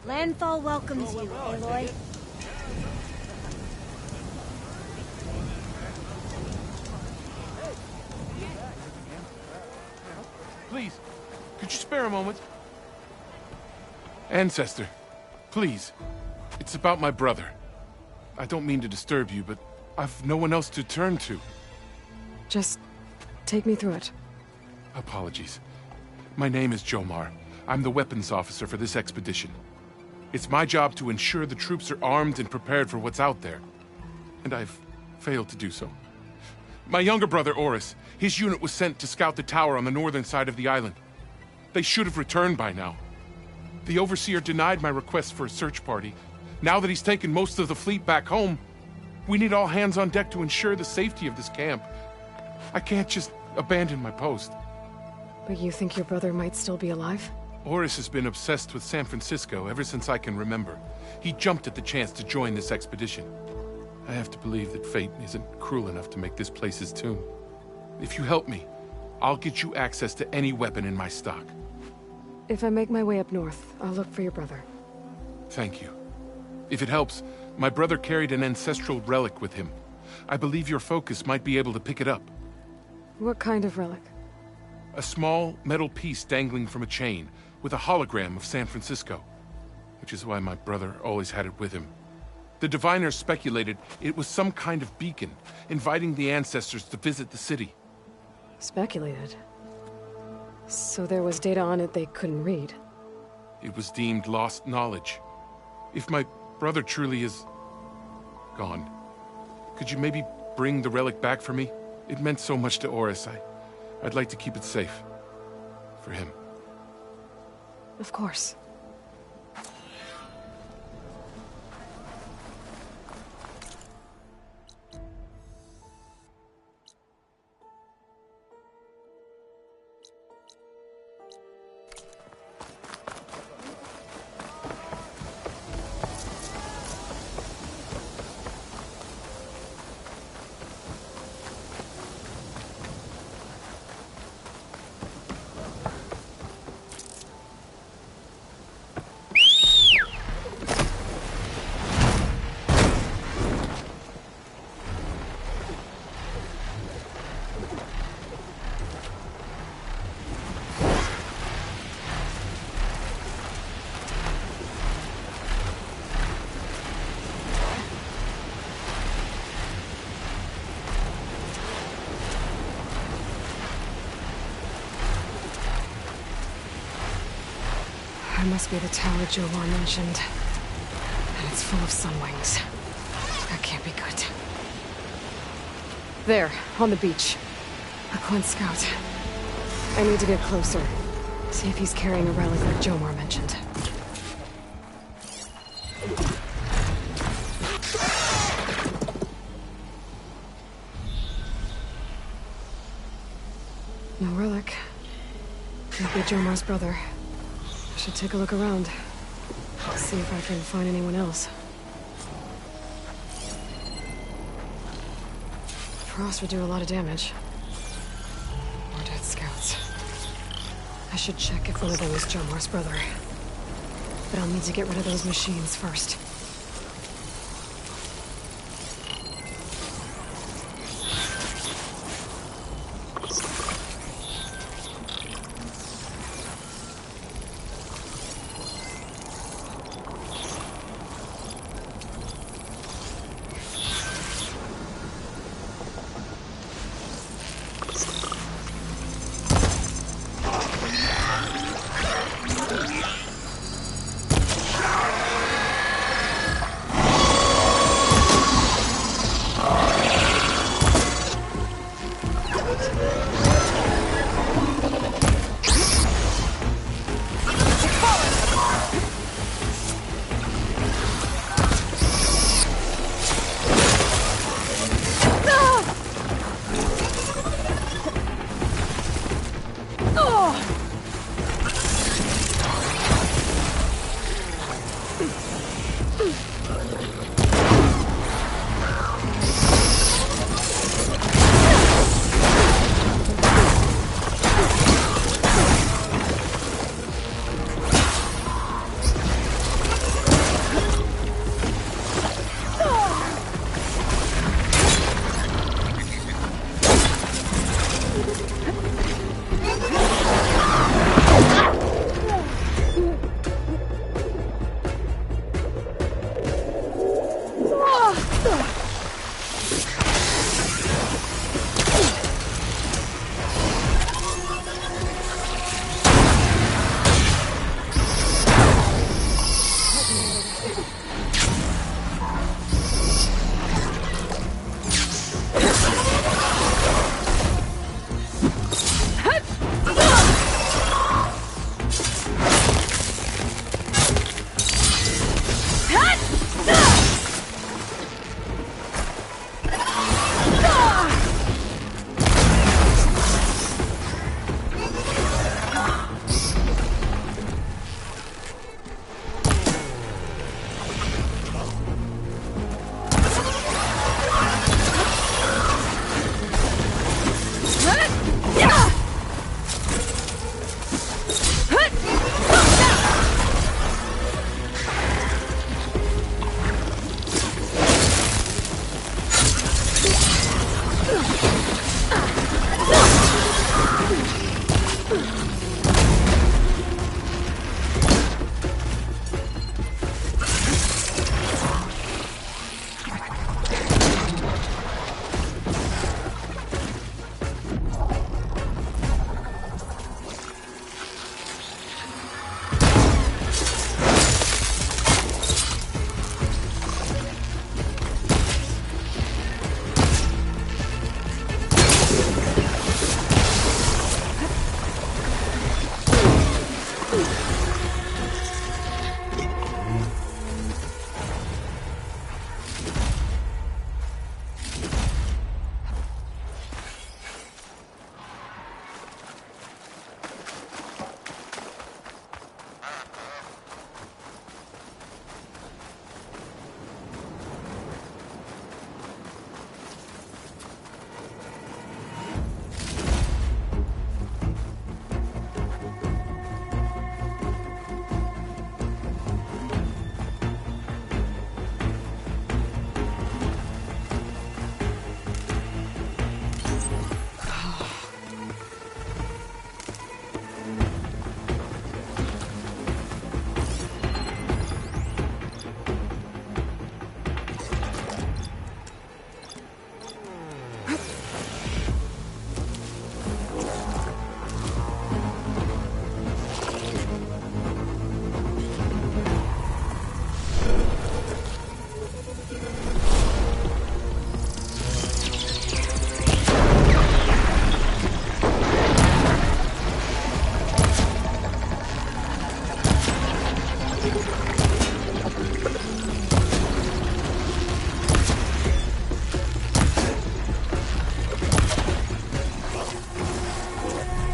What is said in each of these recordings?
Landfall welcomes you, Aloy. Please, could you spare a moment? Ancestor, please. It's about my brother. I don't mean to disturb you, but I've no one else to turn to. Just take me through it. Apologies. My name is Jomar. I'm the weapons officer for this expedition. It's my job to ensure the troops are armed and prepared for what's out there. And I've failed to do so. My younger brother, Oris, his unit was sent to scout the tower on the northern side of the island. They should have returned by now. The Overseer denied my request for a search party. Now that he's taken most of the fleet back home, we need all hands on deck to ensure the safety of this camp. I can't just abandon my post. But you think your brother might still be alive? Oris has been obsessed with San Francisco ever since I can remember. He jumped at the chance to join this expedition. I have to believe that fate isn't cruel enough to make this place his tomb. If you help me, I'll get you access to any weapon in my stock. If I make my way up north, I'll look for your brother. Thank you. If it helps, my brother carried an ancestral relic with him. I believe your focus might be able to pick it up. What kind of relic? A small metal piece dangling from a chain, with a hologram of San Francisco. Which is why my brother always had it with him. The diviners speculated it was some kind of beacon, inviting the ancestors to visit the city. Speculated? So there was data on it they couldn't read? It was deemed lost knowledge. If my brother truly is gone, could you maybe bring the relic back for me? It meant so much to Oris. I'd like to keep it safe. For him. Of course. It must be the tower Jomar mentioned. And it's full of sunwings. That can't be good. There, on the beach. A Quint scout. I need to get closer. See if he's carrying a relic like Jomar mentioned. No relic. Can't be Jomar's brother. Should take a look around. See if I can find anyone else. Frost would do a lot of damage. More dead scouts. I should check if one of them is Jomar's brother. But I'll need to get rid of those machines first.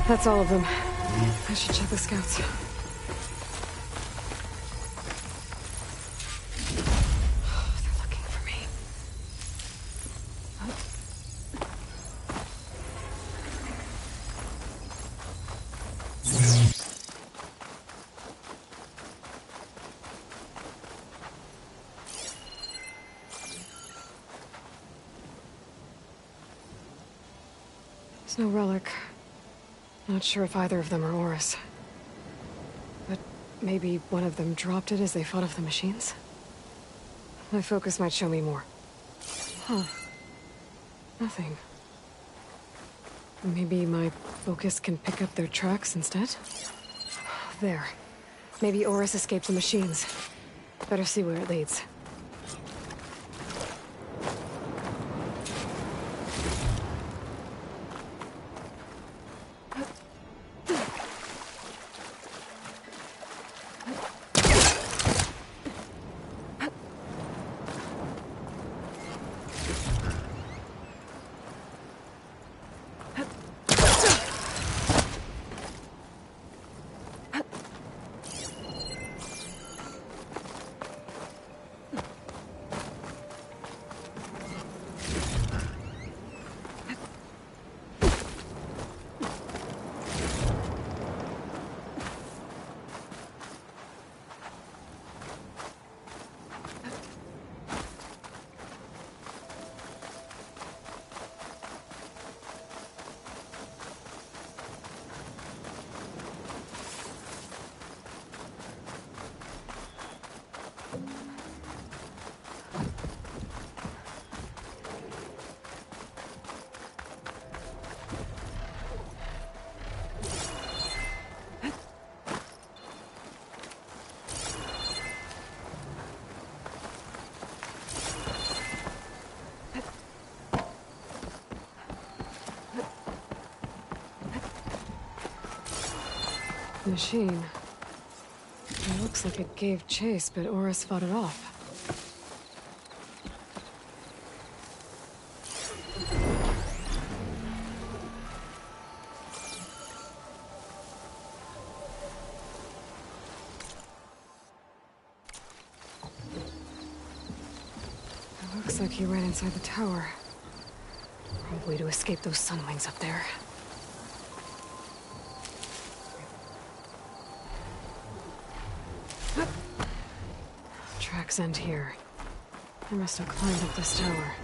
That's all of them. I should check the scouts. They're looking for me. There's no relic. Not sure if either of them are Oris. But maybe one of them dropped it as they fought off the machines? My focus might show me more. Huh. Nothing. Maybe my focus can pick up their tracks instead? There. Maybe Oris escaped the machines. Better see where it leads. Machine. It looks like it gave chase, but Oris fought it off. It looks like he ran inside the tower. Probably to escape those sunwings up there. Tracks end here. I must have climbed up this tower.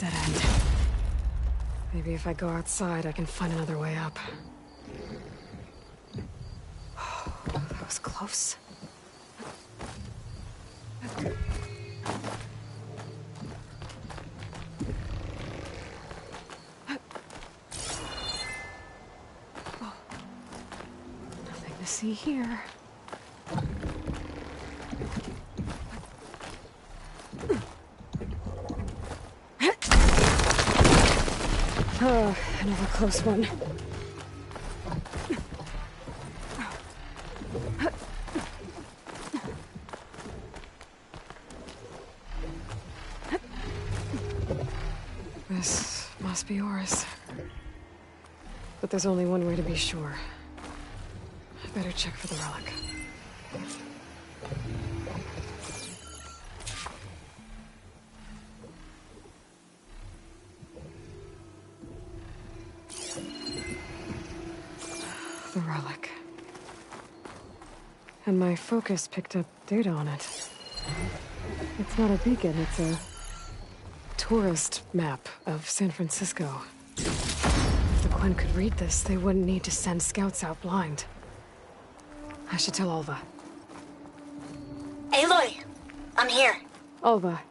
dead end. Maybe if I go outside, I can find another way up. That was close. Nothing to see here. Oh, another close one. This must be Oris. But there's only one way to be sure. I better check for the relic. The relic. And my focus picked up data on it. It's not a beacon, it's a tourist map of San Francisco. If the Quen could read this, they wouldn't need to send scouts out blind. I should tell Alva. Aloy, I'm here. Alva,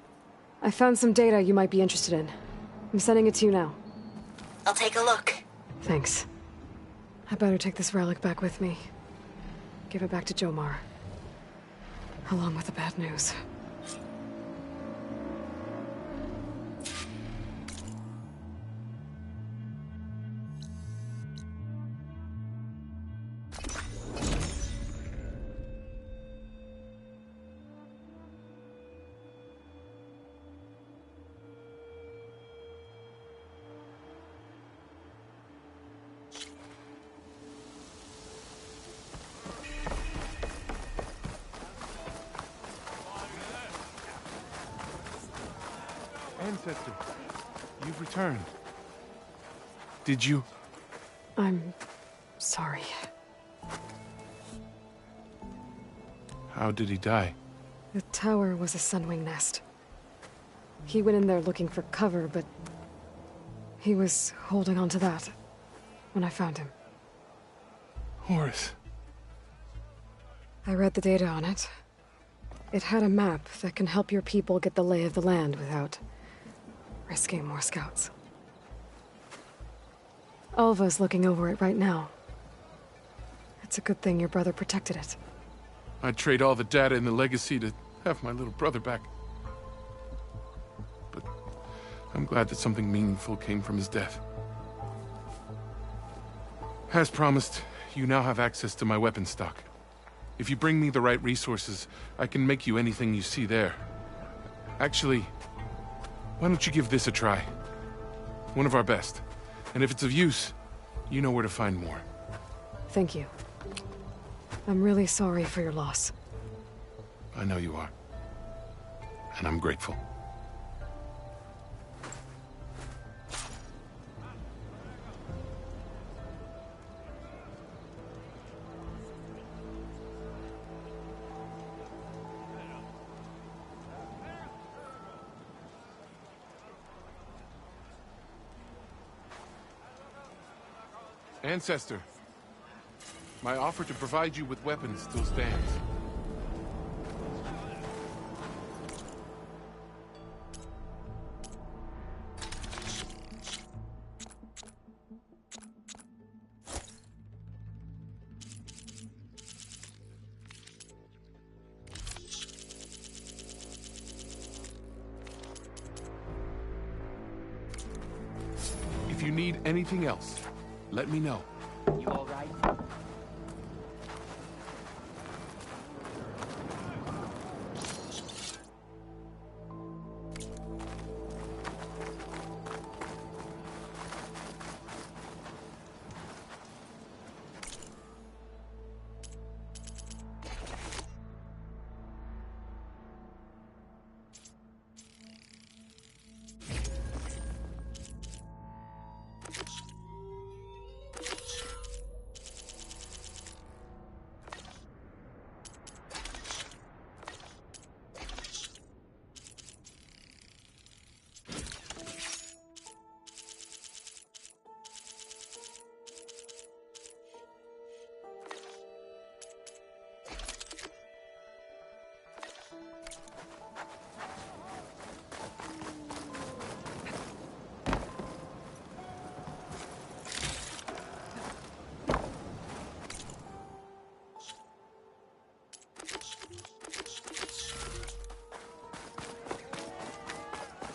I found some data you might be interested in. I'm sending it to you now. I'll take a look. Thanks. I better take this relic back with me. Give it back to Jomar. Along with the bad news. Ancestor, you've returned. Did you? I'm sorry. How did he die? The tower was a sunwing nest. He went in there looking for cover, but he was holding on to that when I found him. Horace. I read the data on it. It had a map that can help your people get the lay of the land without risking more scouts. Alva's looking over it right now. It's a good thing your brother protected it. I'd trade all the data in the legacy to have my little brother back. But I'm glad that something meaningful came from his death. As promised, you now have access to my weapon stock. If you bring me the right resources, I can make you anything you see there. Actually, why don't you give this a try? One of our best. And if it's of use, you know where to find more. Thank you. I'm really sorry for your loss. I know you are. And I'm grateful. Ancestor, my offer to provide you with weapons still stands. If you need anything else, let me know. You all right?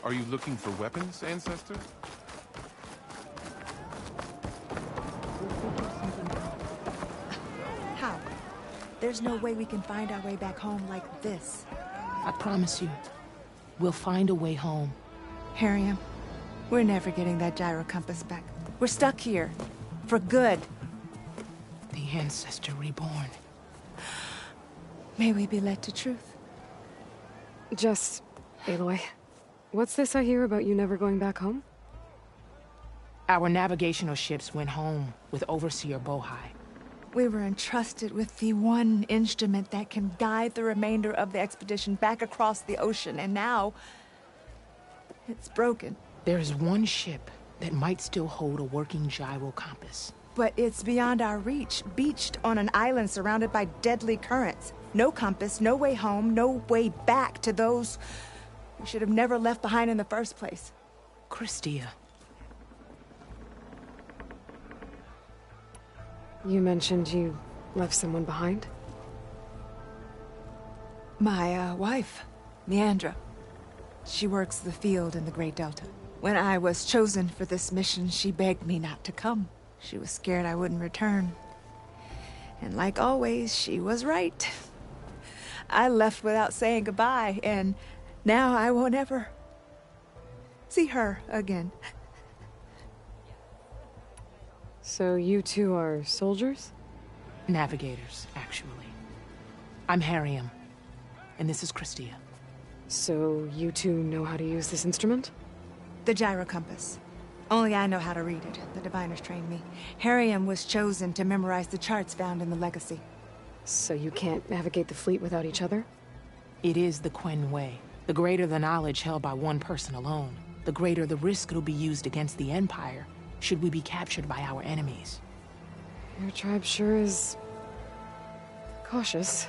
Are you looking for weapons, Ancestor? How? There's no way we can find our way back home like this. I promise you, we'll find a way home. Harriam, we're never getting that gyro compass back. We're stuck here. For good. The Ancestor reborn. May we be led to truth. Jess, Aloy, what's this I hear about you never going back home? Our navigational ships went home with Overseer Bohai. We were entrusted with the one instrument that can guide the remainder of the expedition back across the ocean, and now it's broken. There is one ship that might still hold a working gyro compass. But it's beyond our reach, beached on an island surrounded by deadly currents. No compass, no way home, no way back to those we should have never left behind in the first place. Christia. You mentioned you left someone behind? My wife, Leandra. She works the field in the Great Delta. When I was chosen for this mission, she begged me not to come. She was scared I wouldn't return. And like always, she was right. I left without saying goodbye, and now I won't ever see her again. So you two are soldiers? Navigators, actually. I'm Harriam, and this is Christia. So you two know how to use this instrument? The gyro compass. Only I know how to read it. The diviners trained me. Harriam was chosen to memorize the charts found in the Legacy. So you can't navigate the fleet without each other? It is the Quen way. The greater the knowledge held by one person alone, the greater the risk it'll be used against the Empire should we be captured by our enemies. Your tribe sure is cautious.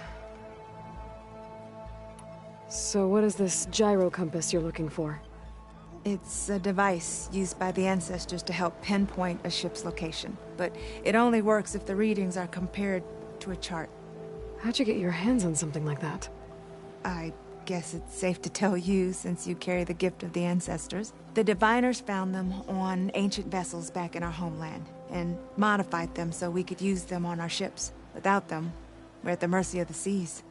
So what is this gyro compass you're looking for? It's a device used by the ancestors to help pinpoint a ship's location, but it only works if the readings are compared to a chart. How'd you get your hands on something like that? I guess it's safe to tell you, since you carry the gift of the ancestors. The diviners found them on ancient vessels back in our homeland, and modified them so we could use them on our ships. Without them, we're at the mercy of the seas.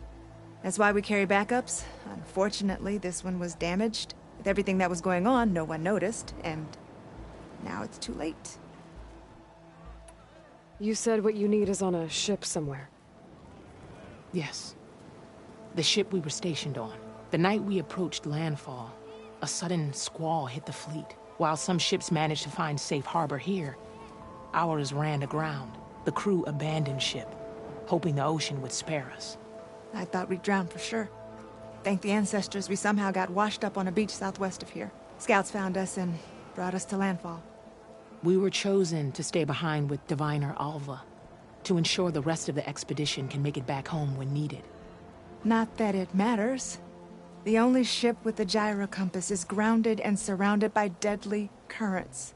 That's why we carry backups. Unfortunately, this one was damaged. With everything that was going on, no one noticed, and now it's too late. You said what you need is on a ship somewhere. Yes. The ship we were stationed on. The night we approached landfall, a sudden squall hit the fleet. While some ships managed to find safe harbor here, ours ran aground. The crew abandoned ship, hoping the ocean would spare us. I thought we'd drown for sure. Thank the ancestors, we somehow got washed up on a beach southwest of here. Scouts found us and brought us to landfall. We were chosen to stay behind with Diviner Alva, to ensure the rest of the expedition can make it back home when needed. Not that it matters. The only ship with the gyro compass is grounded and surrounded by deadly currents.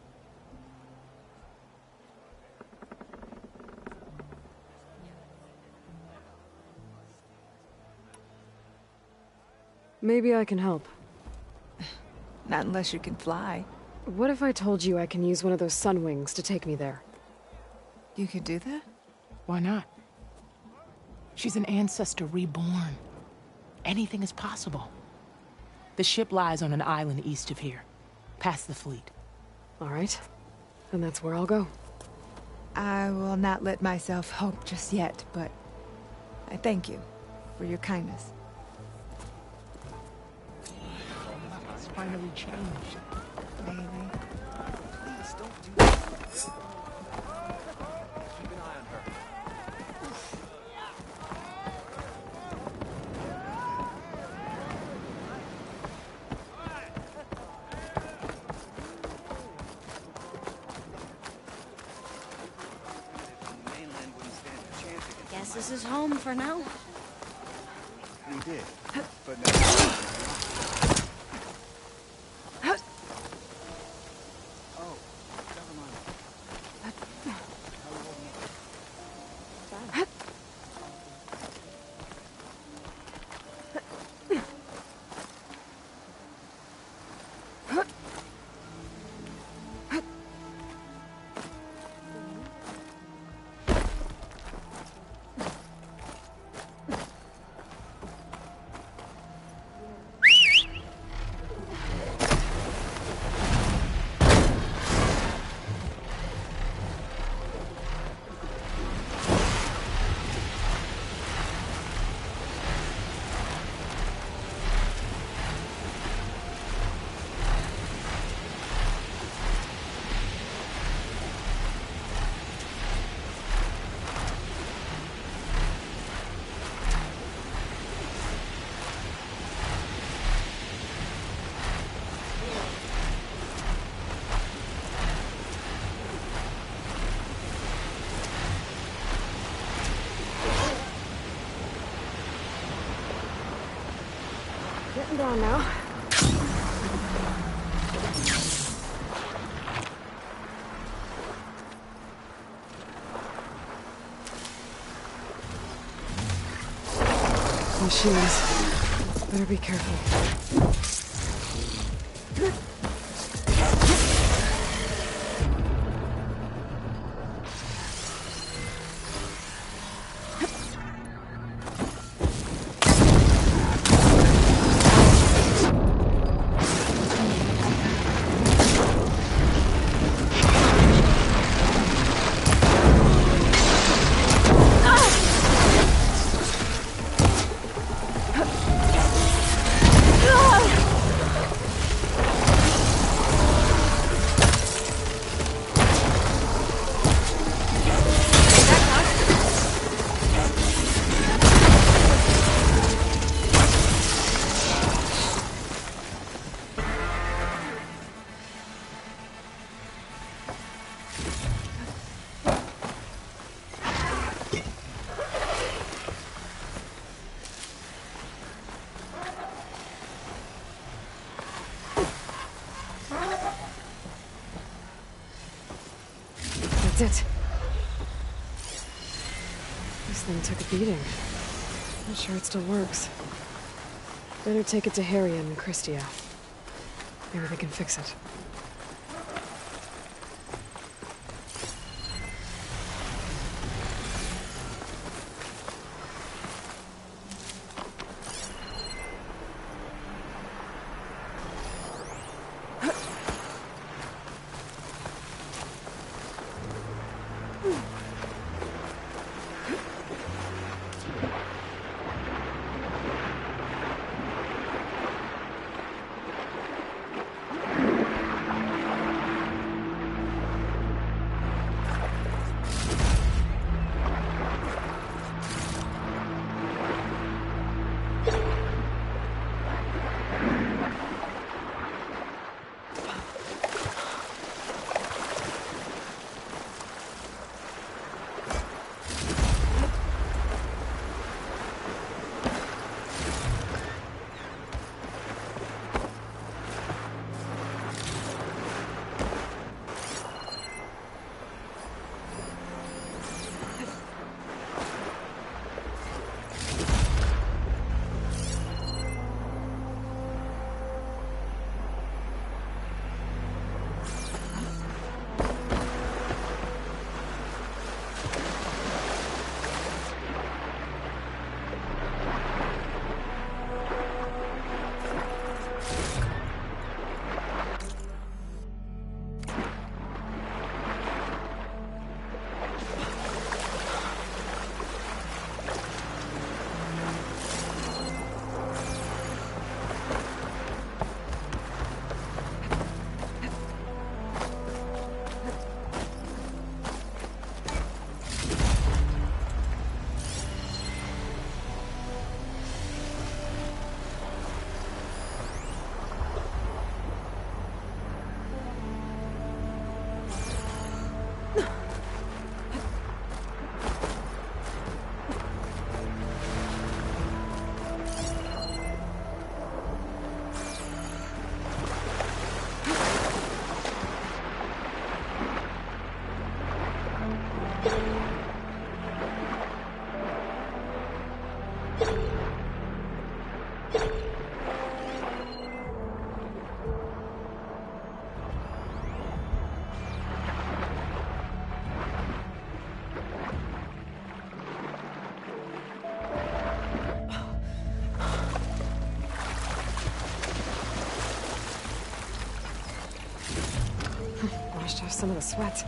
Maybe I can help. Not unless you can fly. What if I told you I can use one of those sun wings to take me there? You could do that? Why not? She's an ancestor reborn. Anything is possible. The ship lies on an island east of here, past the fleet. All right. Then that's where I'll go. I will not let myself hope just yet, but I thank you for your kindness. It's finally changed. Maybe. Please don't do that. Keep an eye on her. The mainland wouldn't stand a chance against Guess this is home for now. We did, but now. Oh, never mind. Getting down now. Machines. Better be careful. That's it. This thing took a beating. Not sure it still works. Better take it to Harry and Christia. Maybe they can fix it. Washed off some of the sweat.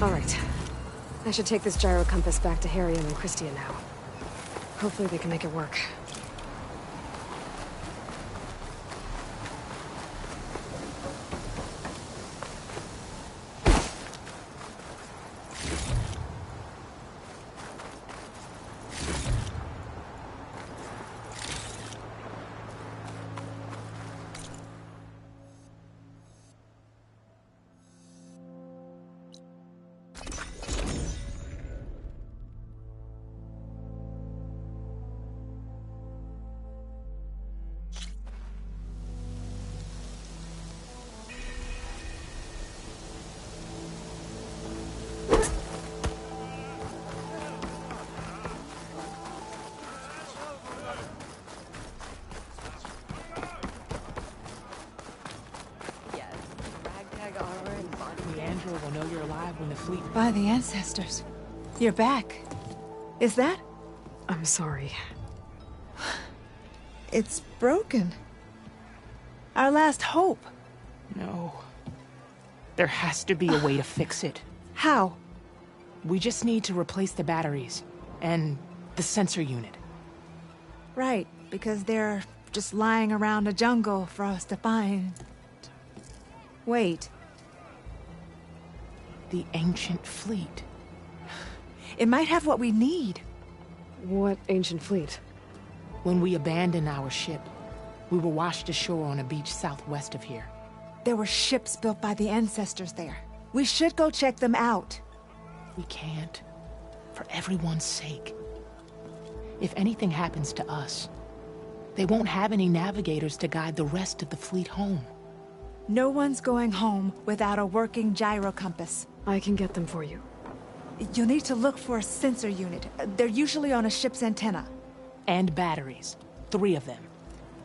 All right. I should take this gyro compass back to Harry and Christia now. Hopefully they can make it work. Leandra will know you're alive when the fleet... By the ancestors. You're back. Is that? I'm sorry. It's broken. Our last hope. No. There has to be a way to fix it. How? We just need to replace the batteries. And the sensor unit. Right, because they're just lying around a jungle for us to find. Wait. The ancient fleet. It might have what we need. What ancient fleet? When we abandoned our ship, we were washed ashore on a beach southwest of here. There were ships built by the ancestors there. We should go check them out. We can't. For everyone's sake. If anything happens to us, they won't have any navigators to guide the rest of the fleet home. No one's going home without a working gyro compass. I can get them for you. You'll need to look for a sensor unit. They're usually on a ship's antenna. And batteries. 3 of them.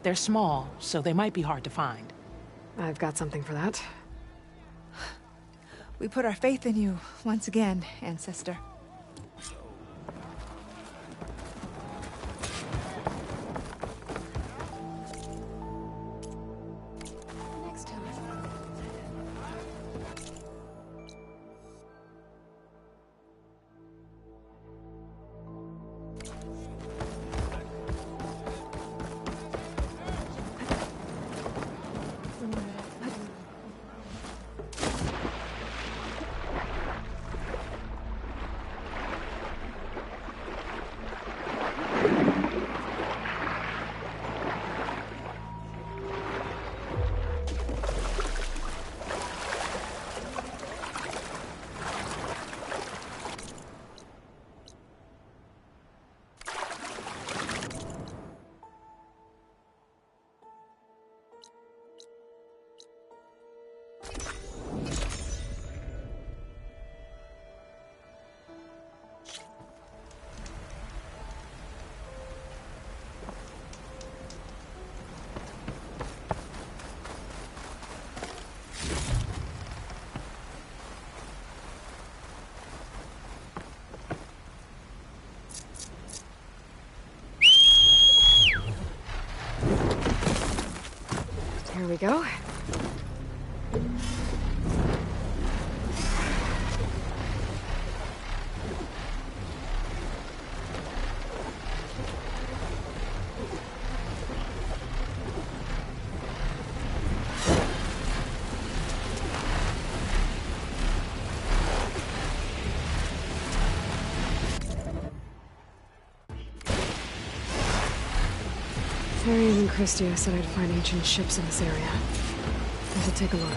They're small, so they might be hard to find. I've got something for that. We put our faith in you once again, Ancestor. Next time. Here we go. Harry and Christia said I'd find ancient ships in this area. I should take a look.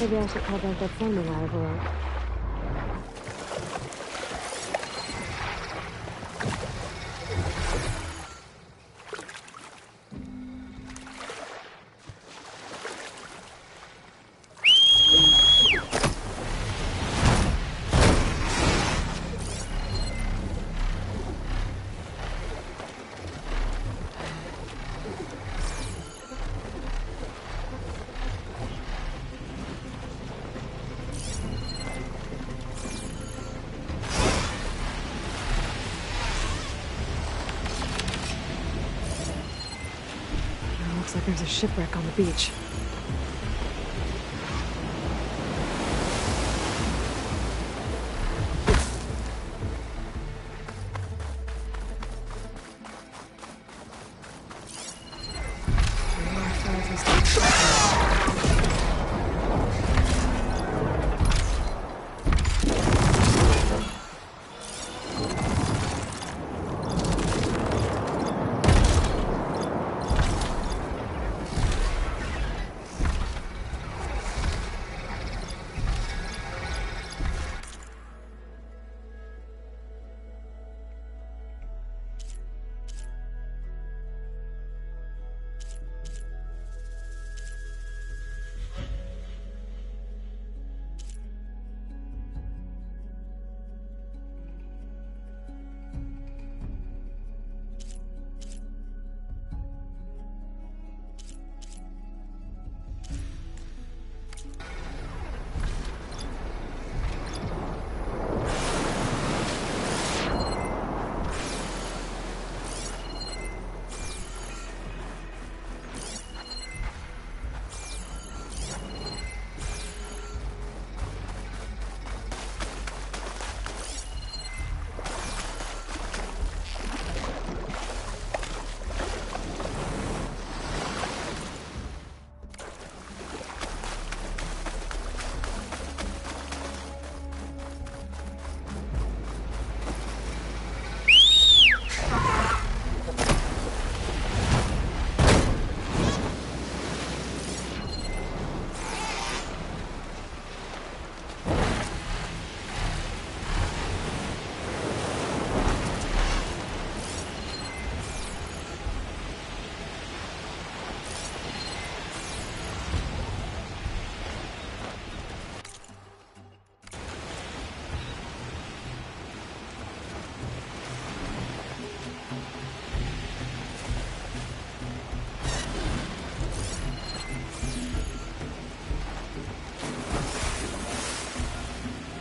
Maybe I should call back that phone number I overwrote. Looks like there's a shipwreck on the beach.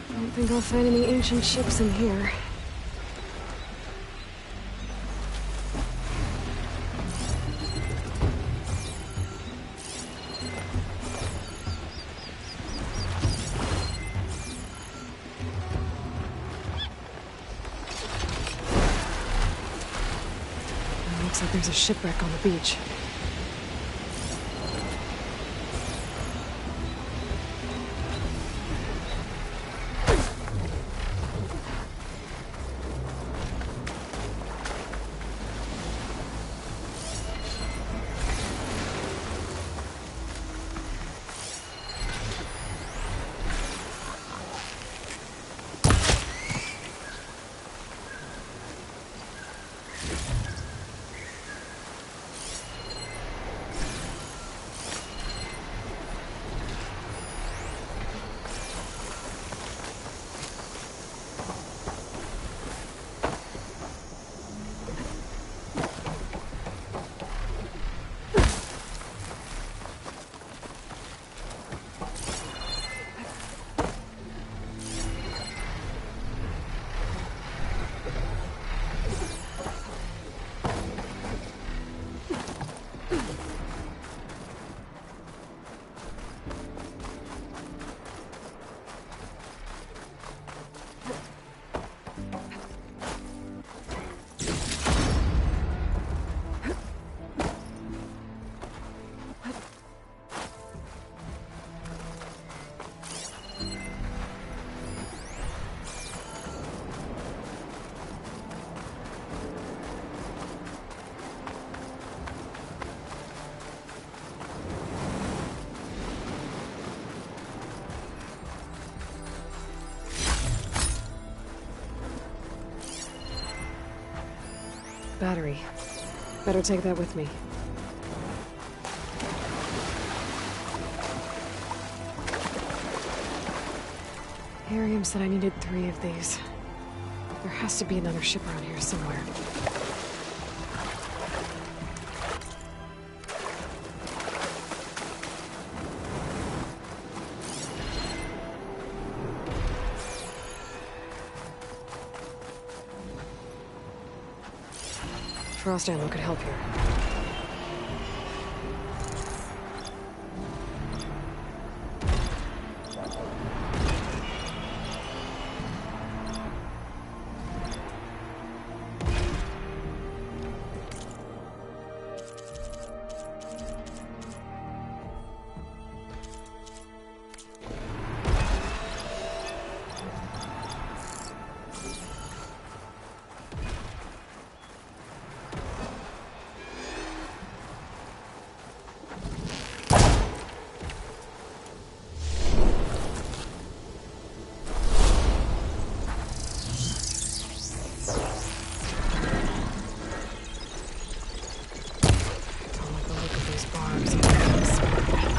I don't think I'll find any ancient ships in here. Looks like there's a shipwreck on the beach. Battery. Better take that with me. Ariam said I needed 3 of these. There has to be another ship around here somewhere. Frost ammo could help here. Don't like the look of those barbs. I'm gonna smell that.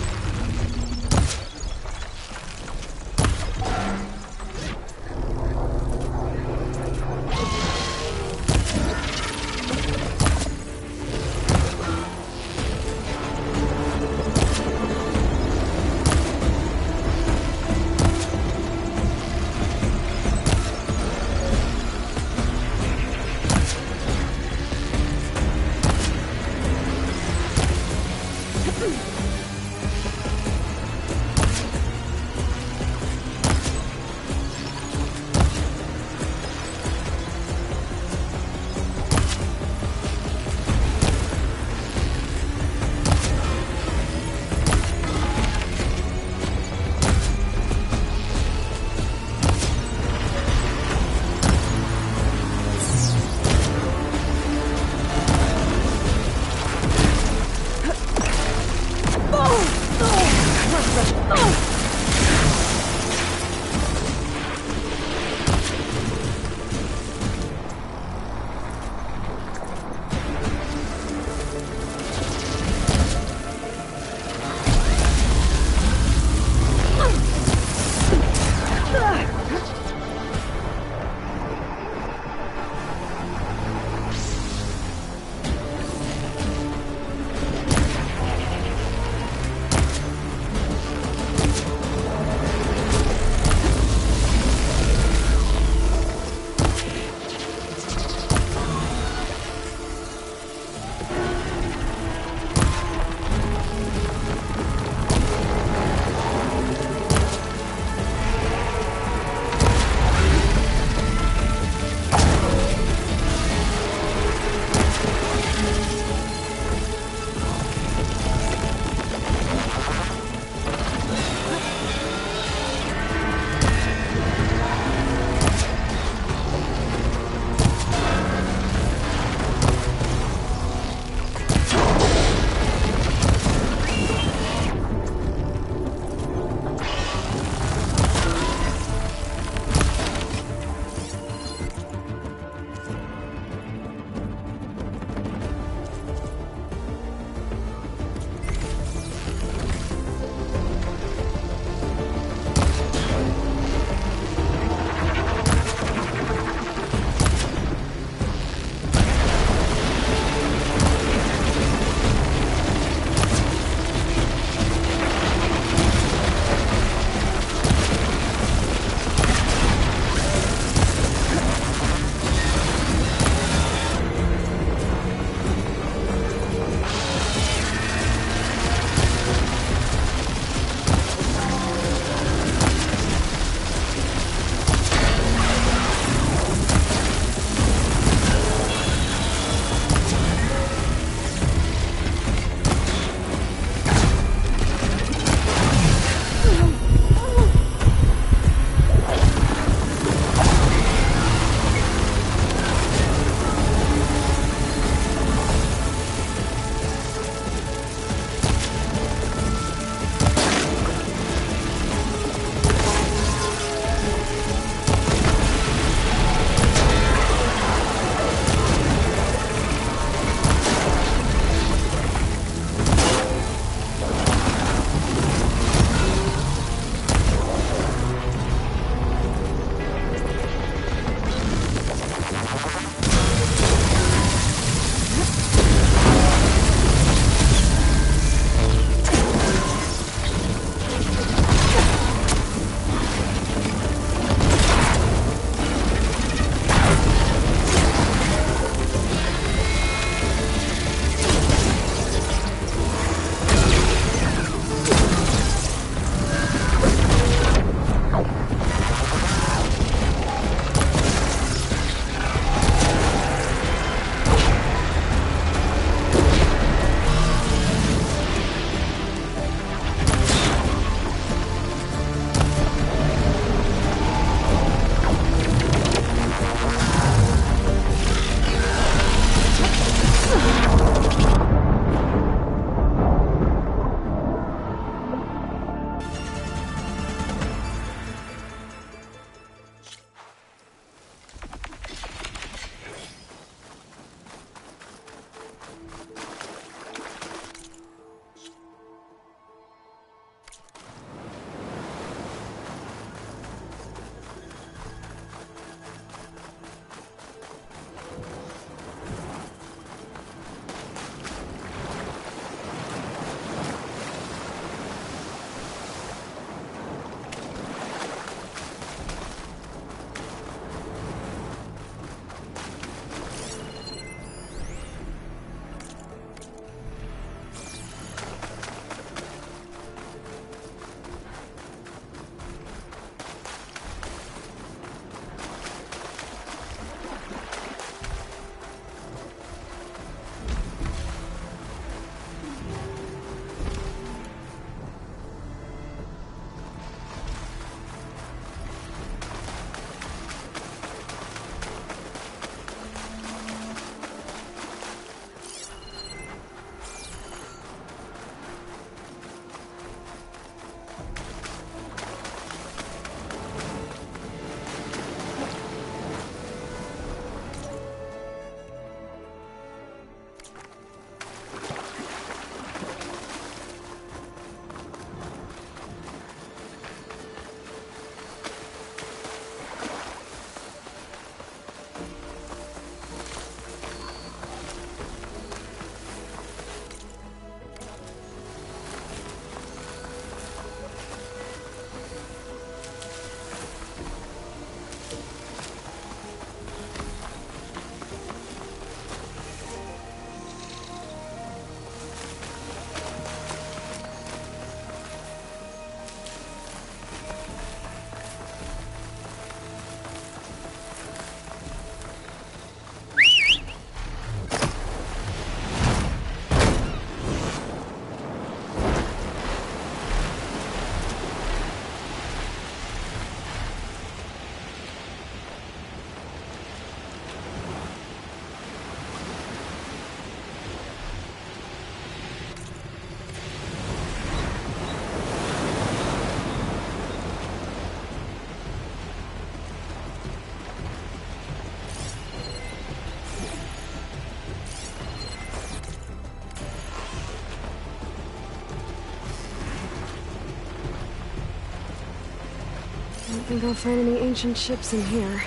think I'll find any ancient ships in here.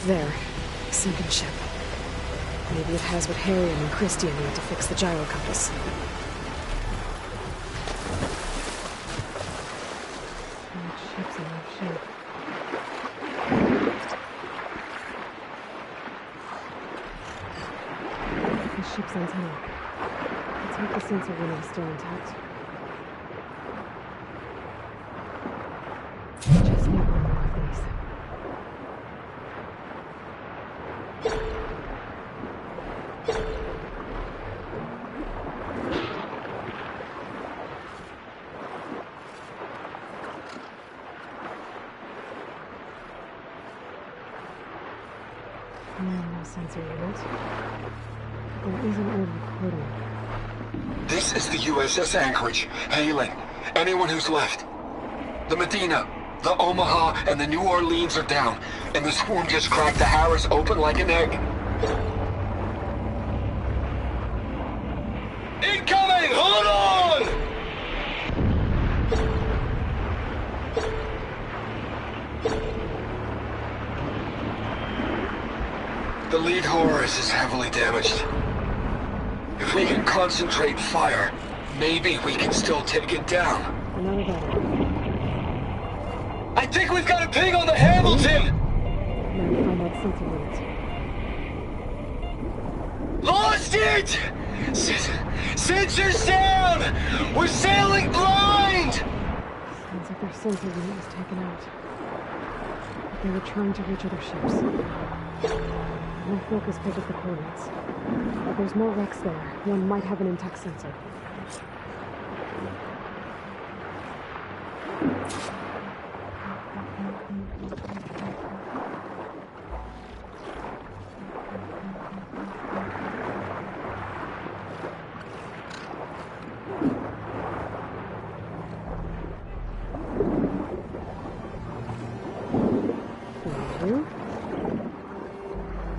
There. Sunken ship. Maybe it has what Harry and Christian need to fix the gyro compass. Ship's in rough shape. The ship's antenna. Let's hope the sensor unit is still intact. Just need one more of these. No sensor unit. There is an old recording. This is the USS Anchorage, hailing anyone who's left. The Medina, the Omaha, and the New Orleans are down, and the swarm just cracked the Harris open like an egg. Incoming! Hold on! The lead Horus is heavily damaged. If we can concentrate fire, maybe we can still take it down. Another battery. I think we've got a ping on the Hamilton! Now find that sensor unit. Lost it! Sensors down! We're sailing blind! Sounds like their sensor unit was taken out. But they were trying to reach other ships. My focus picked up the coordinates. But there's more wrecks there. One might have an intact sensor.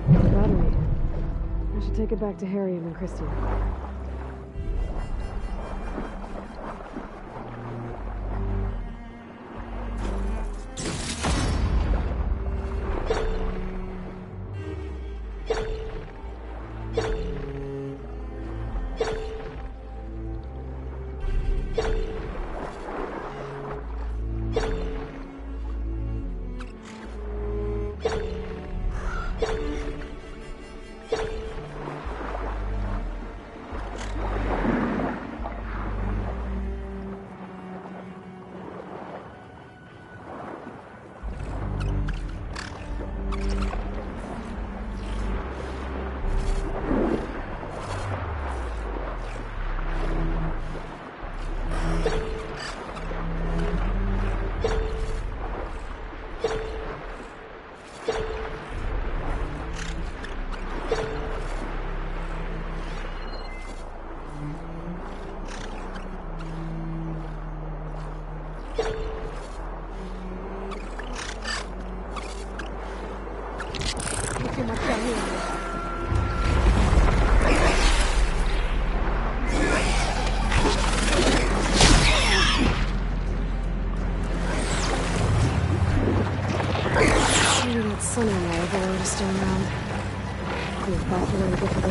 Battery. I should take it back to Harry and Christian. Sunny and I have a way to stay around. Be a faster way to get to the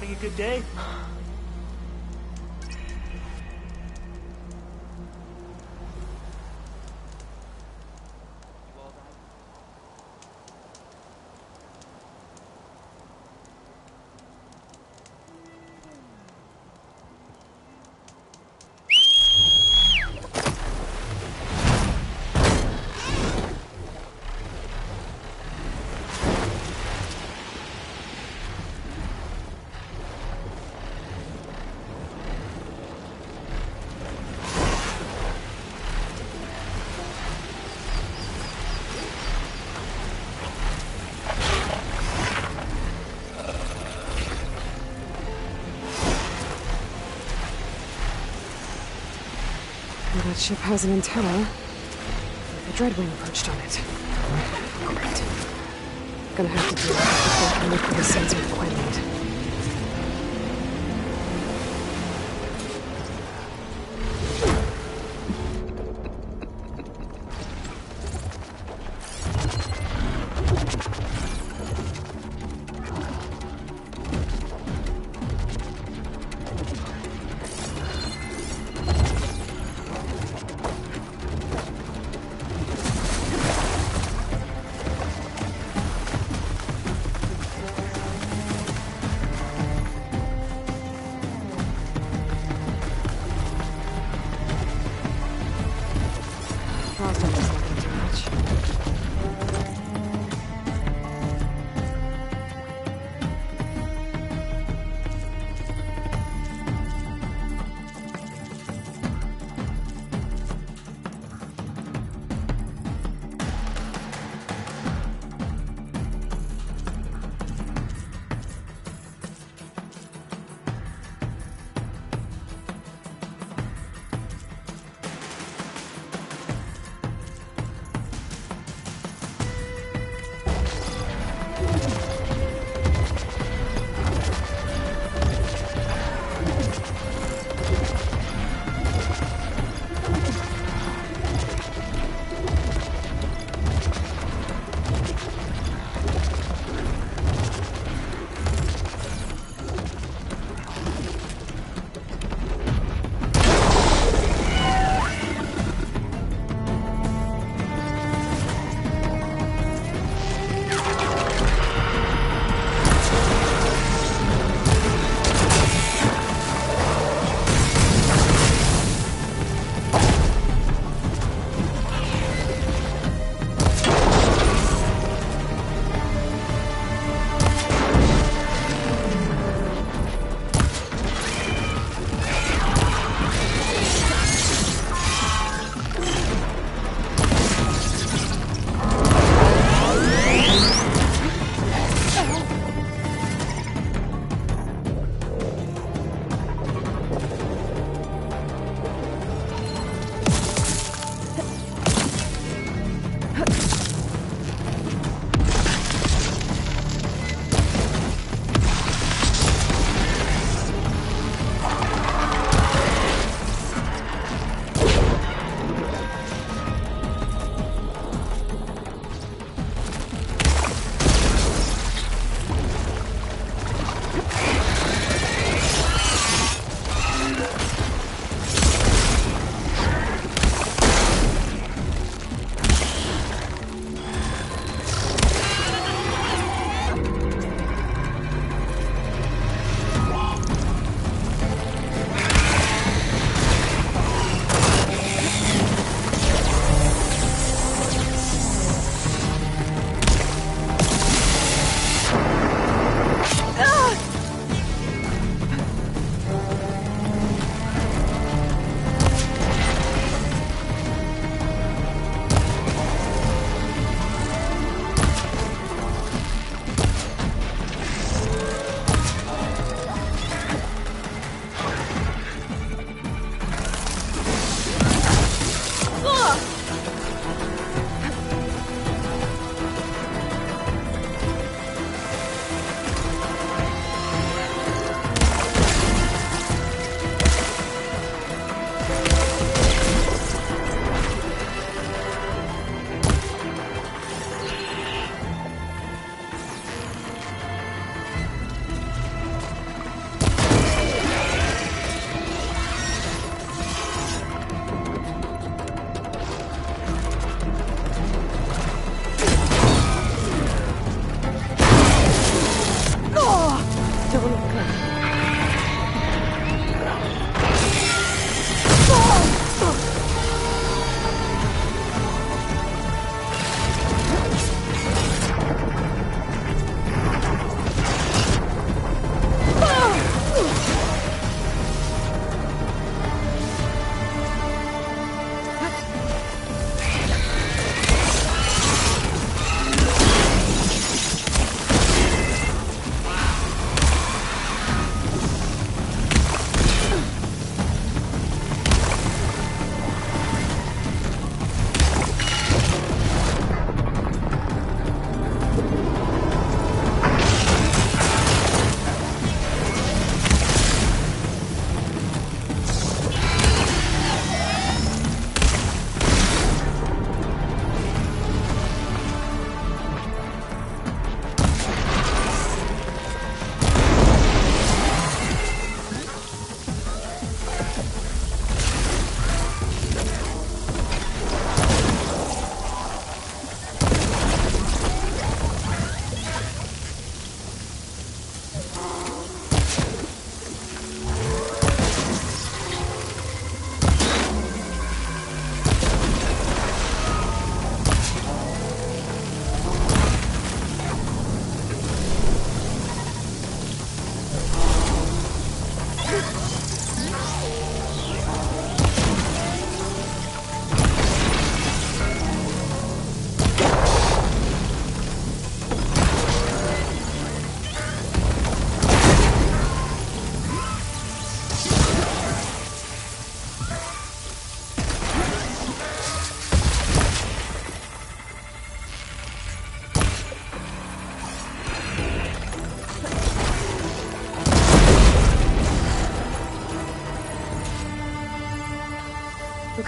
having a good day? That ship has an antenna. The Dreadwing perched on it. Great. Gonna have to do it before I can look for the sensor equipment.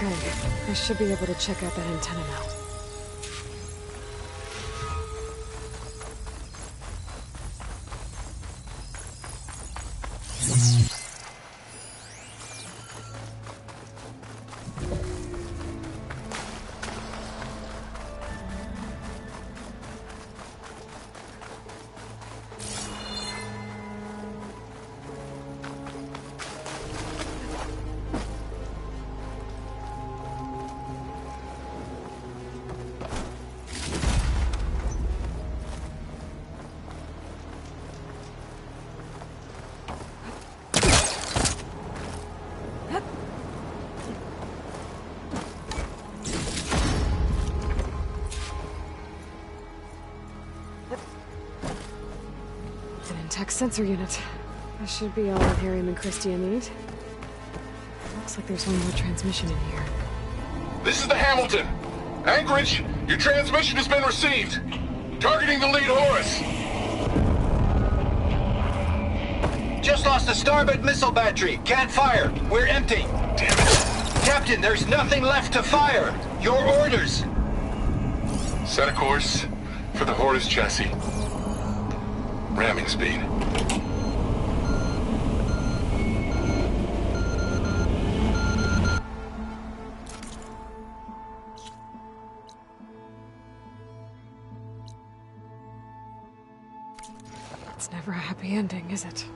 Okay, I should be able to check out that antenna now. An intact sensor unit. That should be all of Harry and Christia need. Looks like there's one more transmission in here. This is the Hamilton. Anchorage, your transmission has been received. Targeting the lead Horus. Just lost the starboard missile battery. Can't fire. We're empty. Damn it. Captain, there's nothing left to fire. Your orders. Set a course for the Horus chassis. Ramming speed. It's never a happy ending, is it?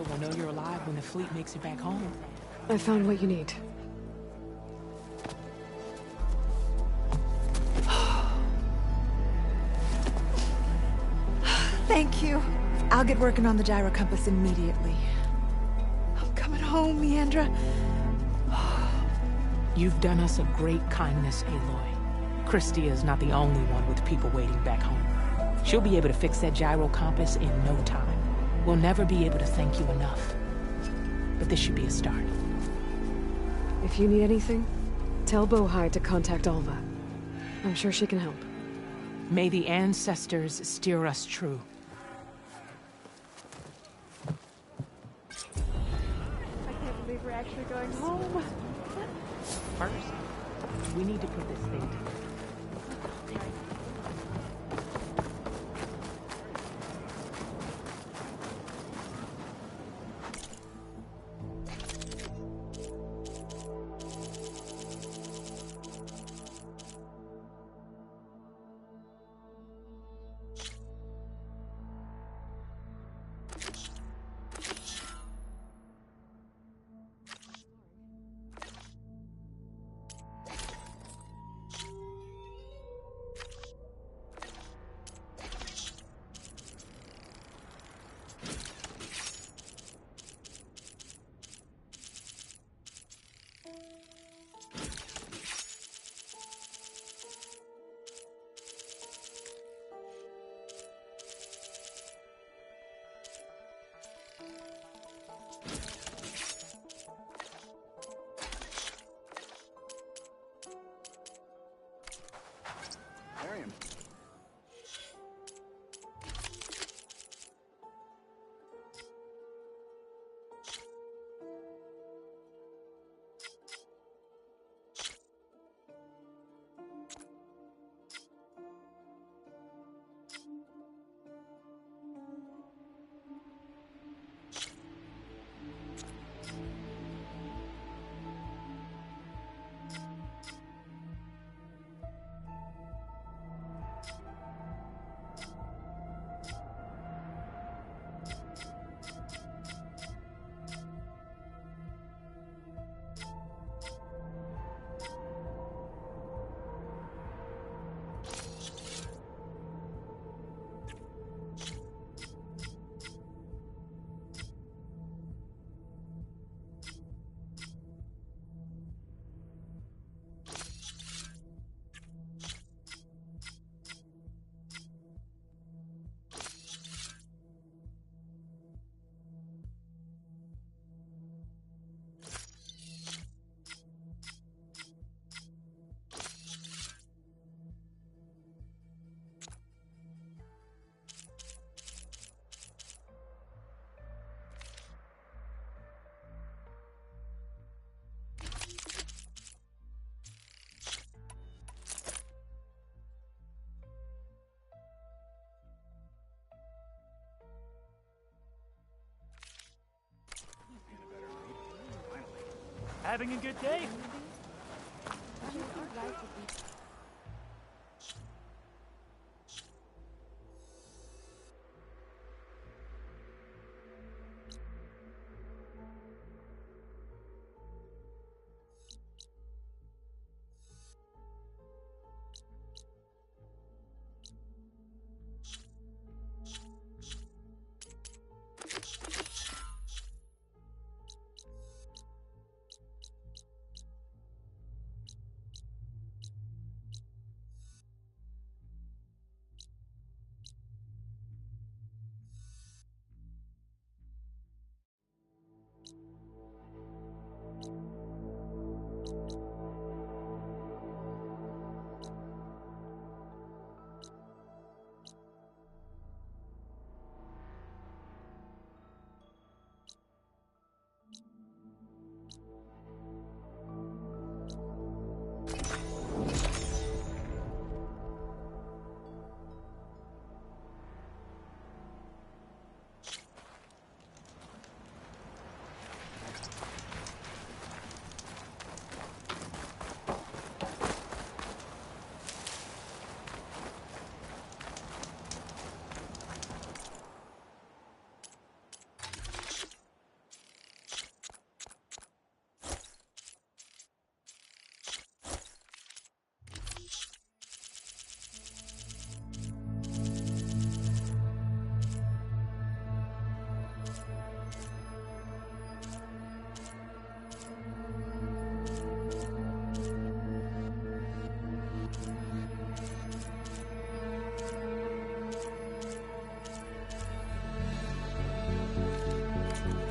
Will know you're alive when the fleet makes it back home. I found what you need. Thank you. I'll get working on the gyro compass immediately. I'm coming home, Meandra. You've done us a great kindness, Aloy. Christia is not the only one with people waiting back home. She'll be able to fix that gyro compass in no time. We'll never be able to thank you enough. But this should be a start. If you need anything, tell Bohai to contact Alva. I'm sure she can help. May the ancestors steer us true. I can't believe we're actually going home. First, we need to put this thing together. having a good day?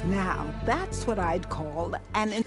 Now, that's what I'd call an...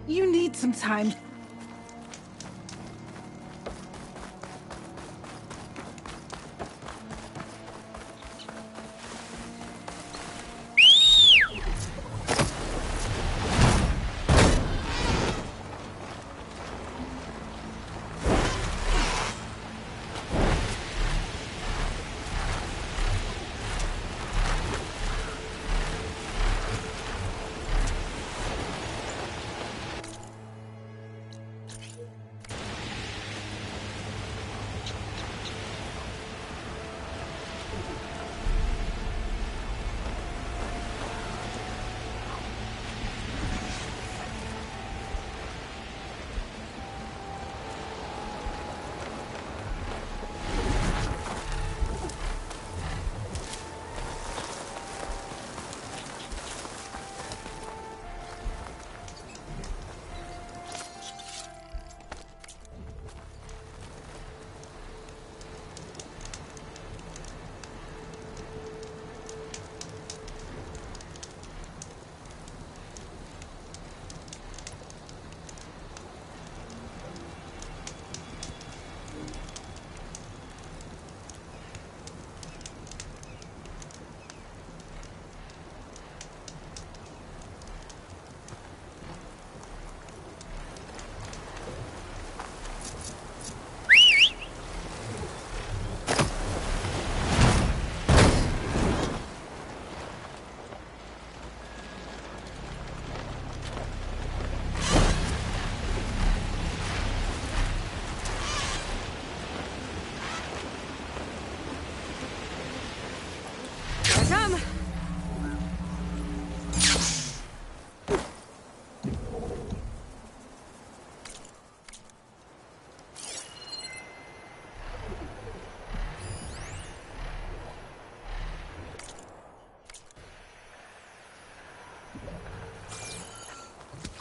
You need some time.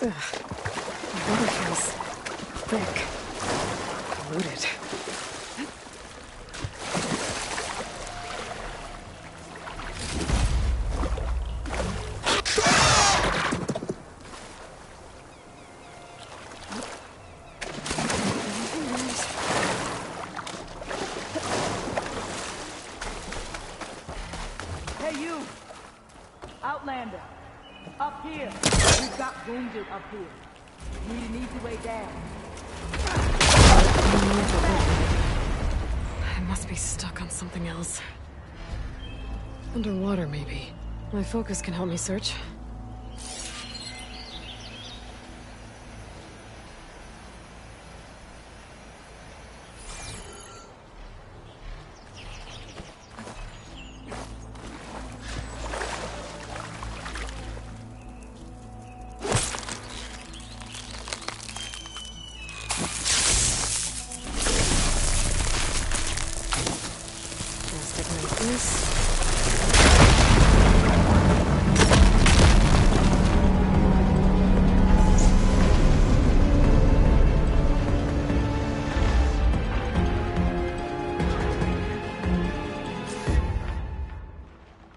Ugh. The water feels thick. Polluted. Hey, you! Outlander! Up here! We've got wounded up here. Need an easy way down. I must be stuck on something else. Underwater, maybe. My focus can help me search. Just ignite this.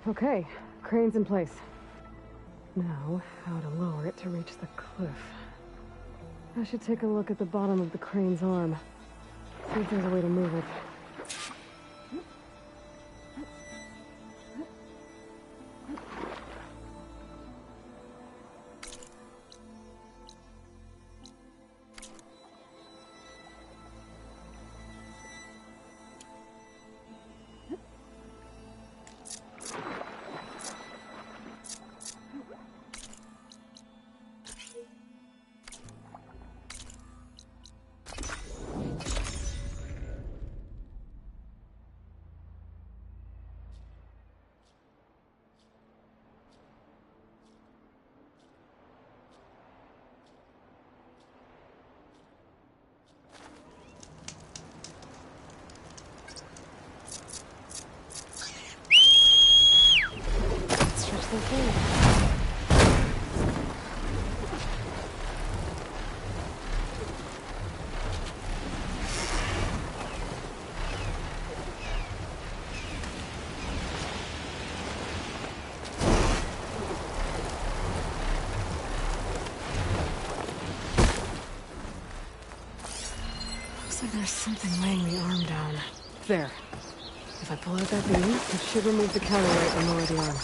Okay, crane's in place. Now, how to lower it to reach the cliff. I should take a look at the bottom of the crane's arm. See if there's a way to move it. Stretch the thing. Looks like there's something weighing the arm down. There. If I pull out that beam, it should remove the counterweight and lower the arm.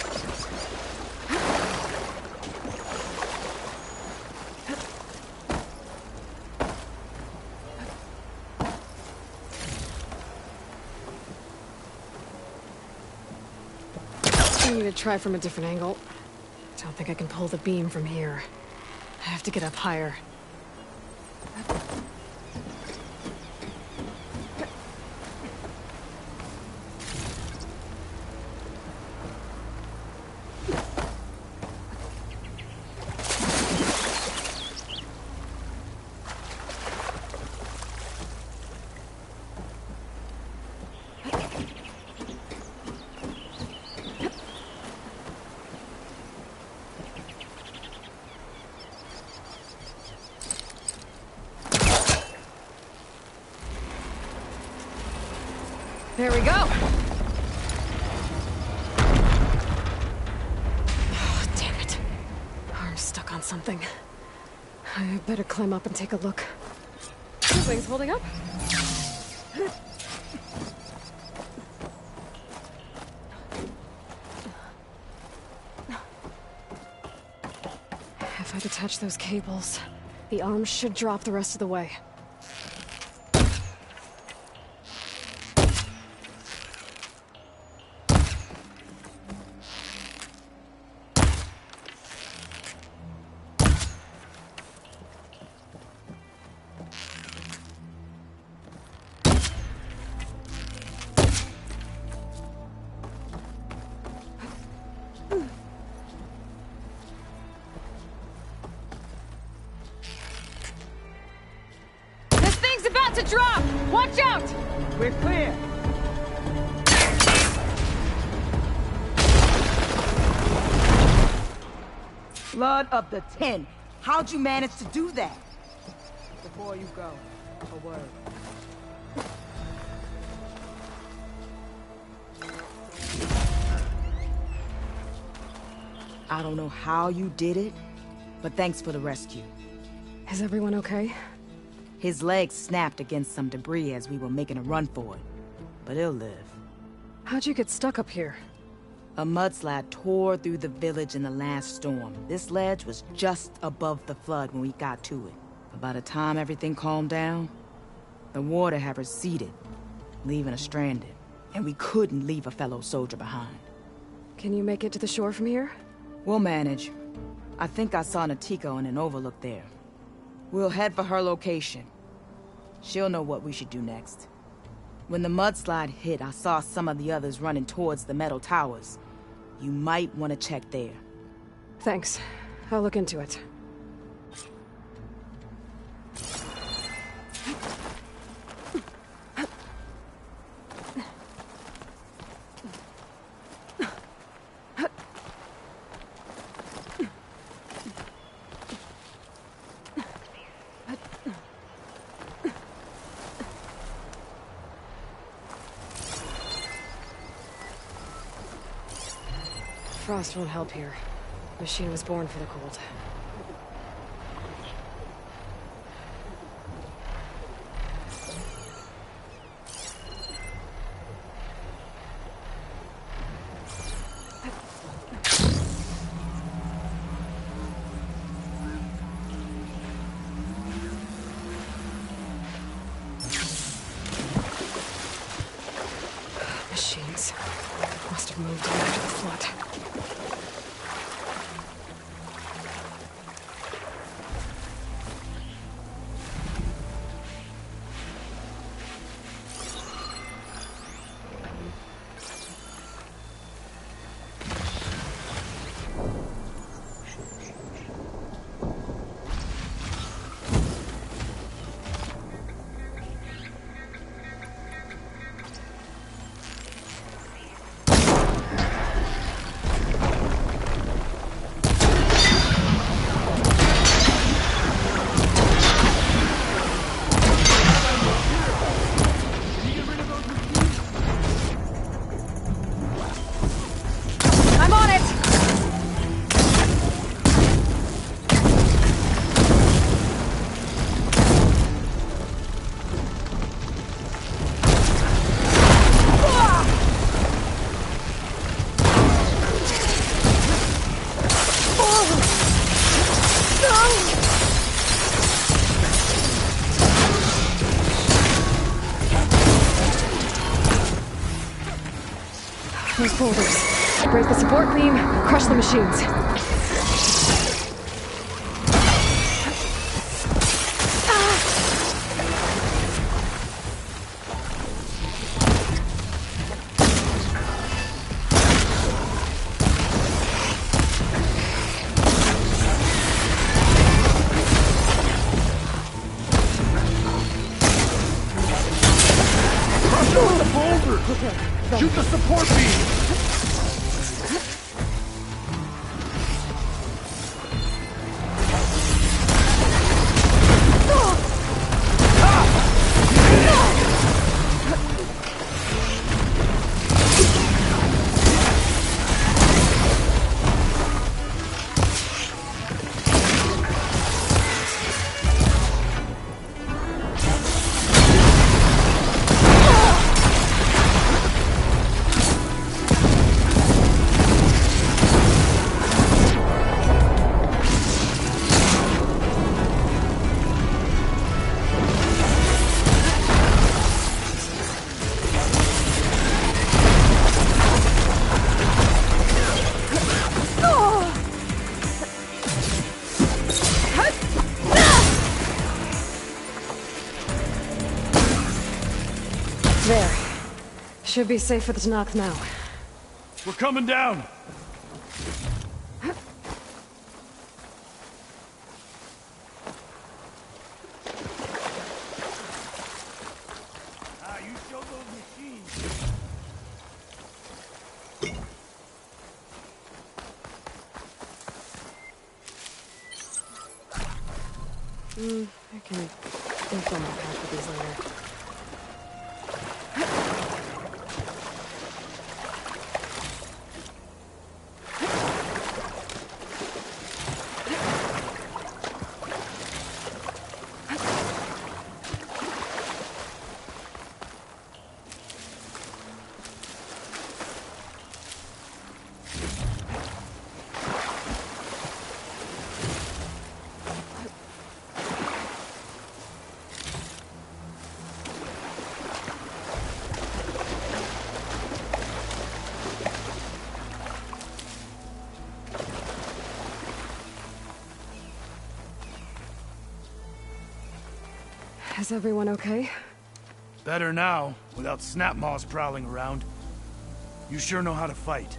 I need to try from a different angle. Don't think I can pull the beam from here. I have to get up higher. There we go! Oh, damn it. Arm's stuck on something. I better climb up and take a look. The wing's holding up? If I detach those cables, the arm should drop the rest of the way. About to drop! Watch out! We're clear. Blood of the 10. How'd you manage to do that? Before you go, a word. I don't know how you did it, but thanks for the rescue. Is everyone okay? His legs snapped against some debris as we were making a run for it, but he'll live. How'd you get stuck up here? A mudslide tore through the village in the last storm. This ledge was just above the flood when we got to it. But by the time everything calmed down, the water had receded, leaving us stranded. And we couldn't leave a fellow soldier behind. Can you make it to the shore from here? We'll manage. I think I saw Natiko in an overlook there. We'll head for her location. She'll know what we should do next. When the mudslide hit, I saw some of the others running towards the metal towers. You might want to check there. Thanks. I'll look into it. Frost won't help here. The machine was born for the cold. Machines must have moved in after the flood. Those boulders. Break the support beam, crush the machines. Shoot the support beam! There. Should be safe for the Tanakh now. We're coming down! You show those machines. I can refill my pack with these later. Is everyone okay? Better now, without snapmaws prowling around. You sure know how to fight.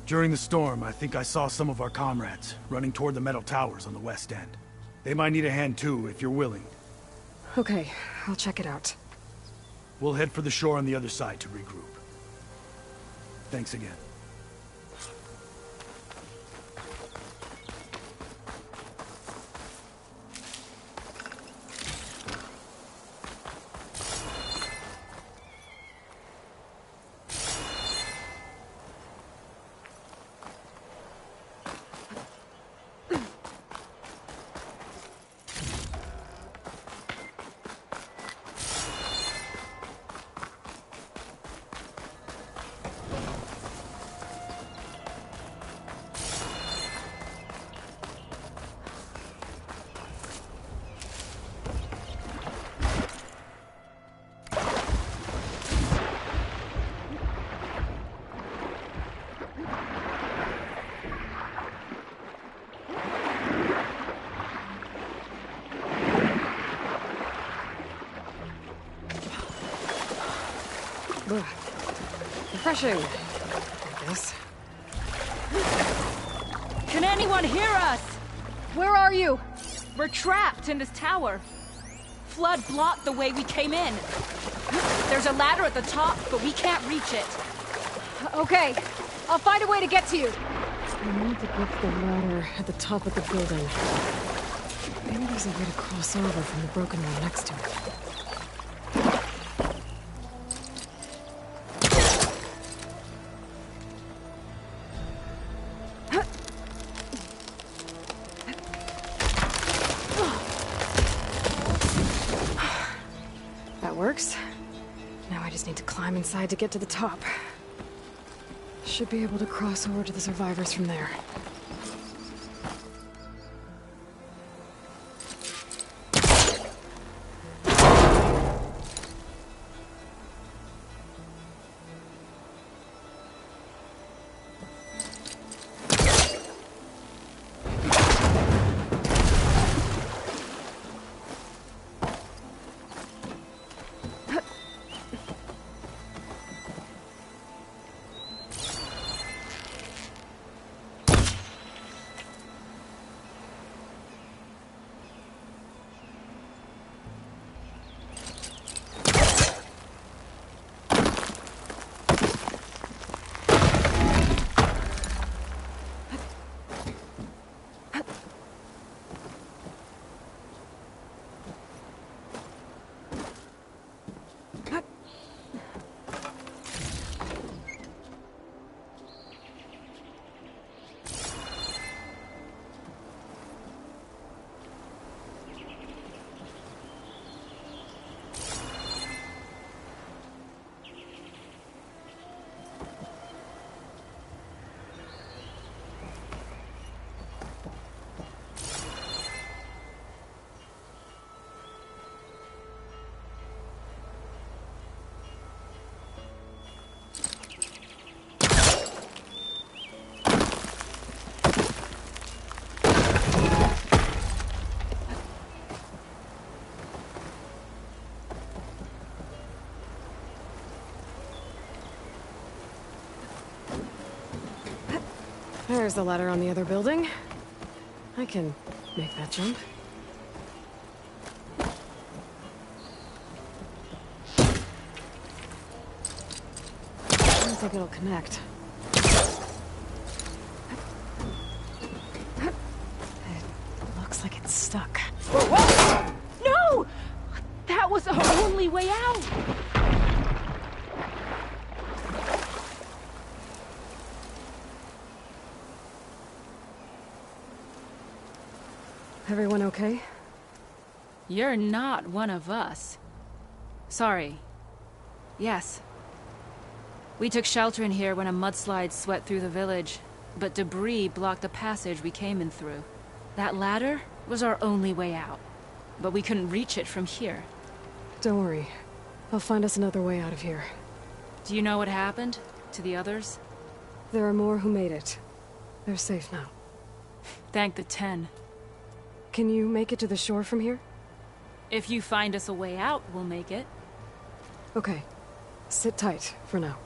During the storm, I think I saw some of our comrades running toward the metal towers on the west end. They might need a hand too, if you're willing. Okay, I'll check it out. We'll head for the shore on the other side to regroup. Thanks again. Ugh. Refreshing, I guess. Can anyone hear us? Where are you? We're trapped in this tower. Flood blocked the way we came in. There's a ladder at the top, but we can't reach it. Okay, I'll find a way to get to you. I need to get the ladder at the top of the building. Maybe there's a way to cross over from the broken one next to it. That works. Now I just need to climb inside to get to the top. Should be able to cross over to the survivors from there. There's the ladder on the other building. I can make that jump. I don't think it'll connect. It looks like it's stuck. Whoa, whoa! That was our only way out! Everyone okay? You're not one of us. Sorry. Yes. We took shelter in here when a mudslide swept through the village, but debris blocked the passage we came in through. That ladder was our only way out, but we couldn't reach it from here. Don't worry. I'll find us another way out of here. Do you know what happened to the others? There are more who made it. They're safe now. Thank the 10. Can you make it to the shore from here? If you find us a way out, we'll make it. Okay. Sit tight for now.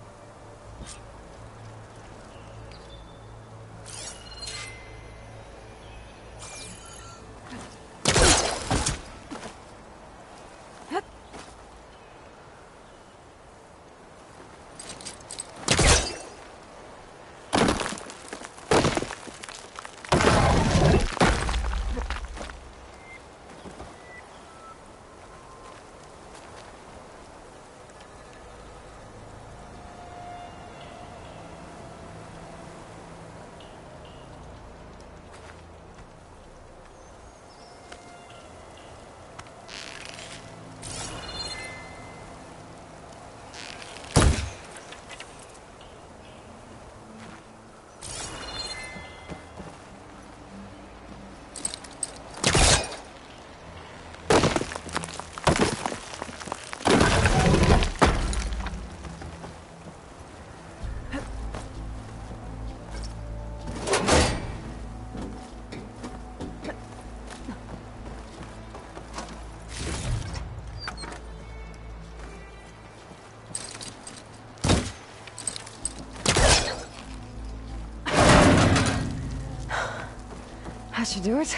That should do it.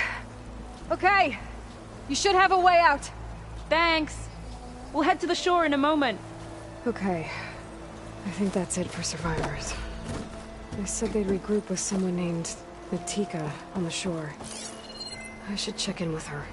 Okay. You should have a way out. Thanks. We'll head to the shore in a moment. Okay. I think that's it for survivors. They said they'd regroup with someone named Natika on the shore. I should check in with her.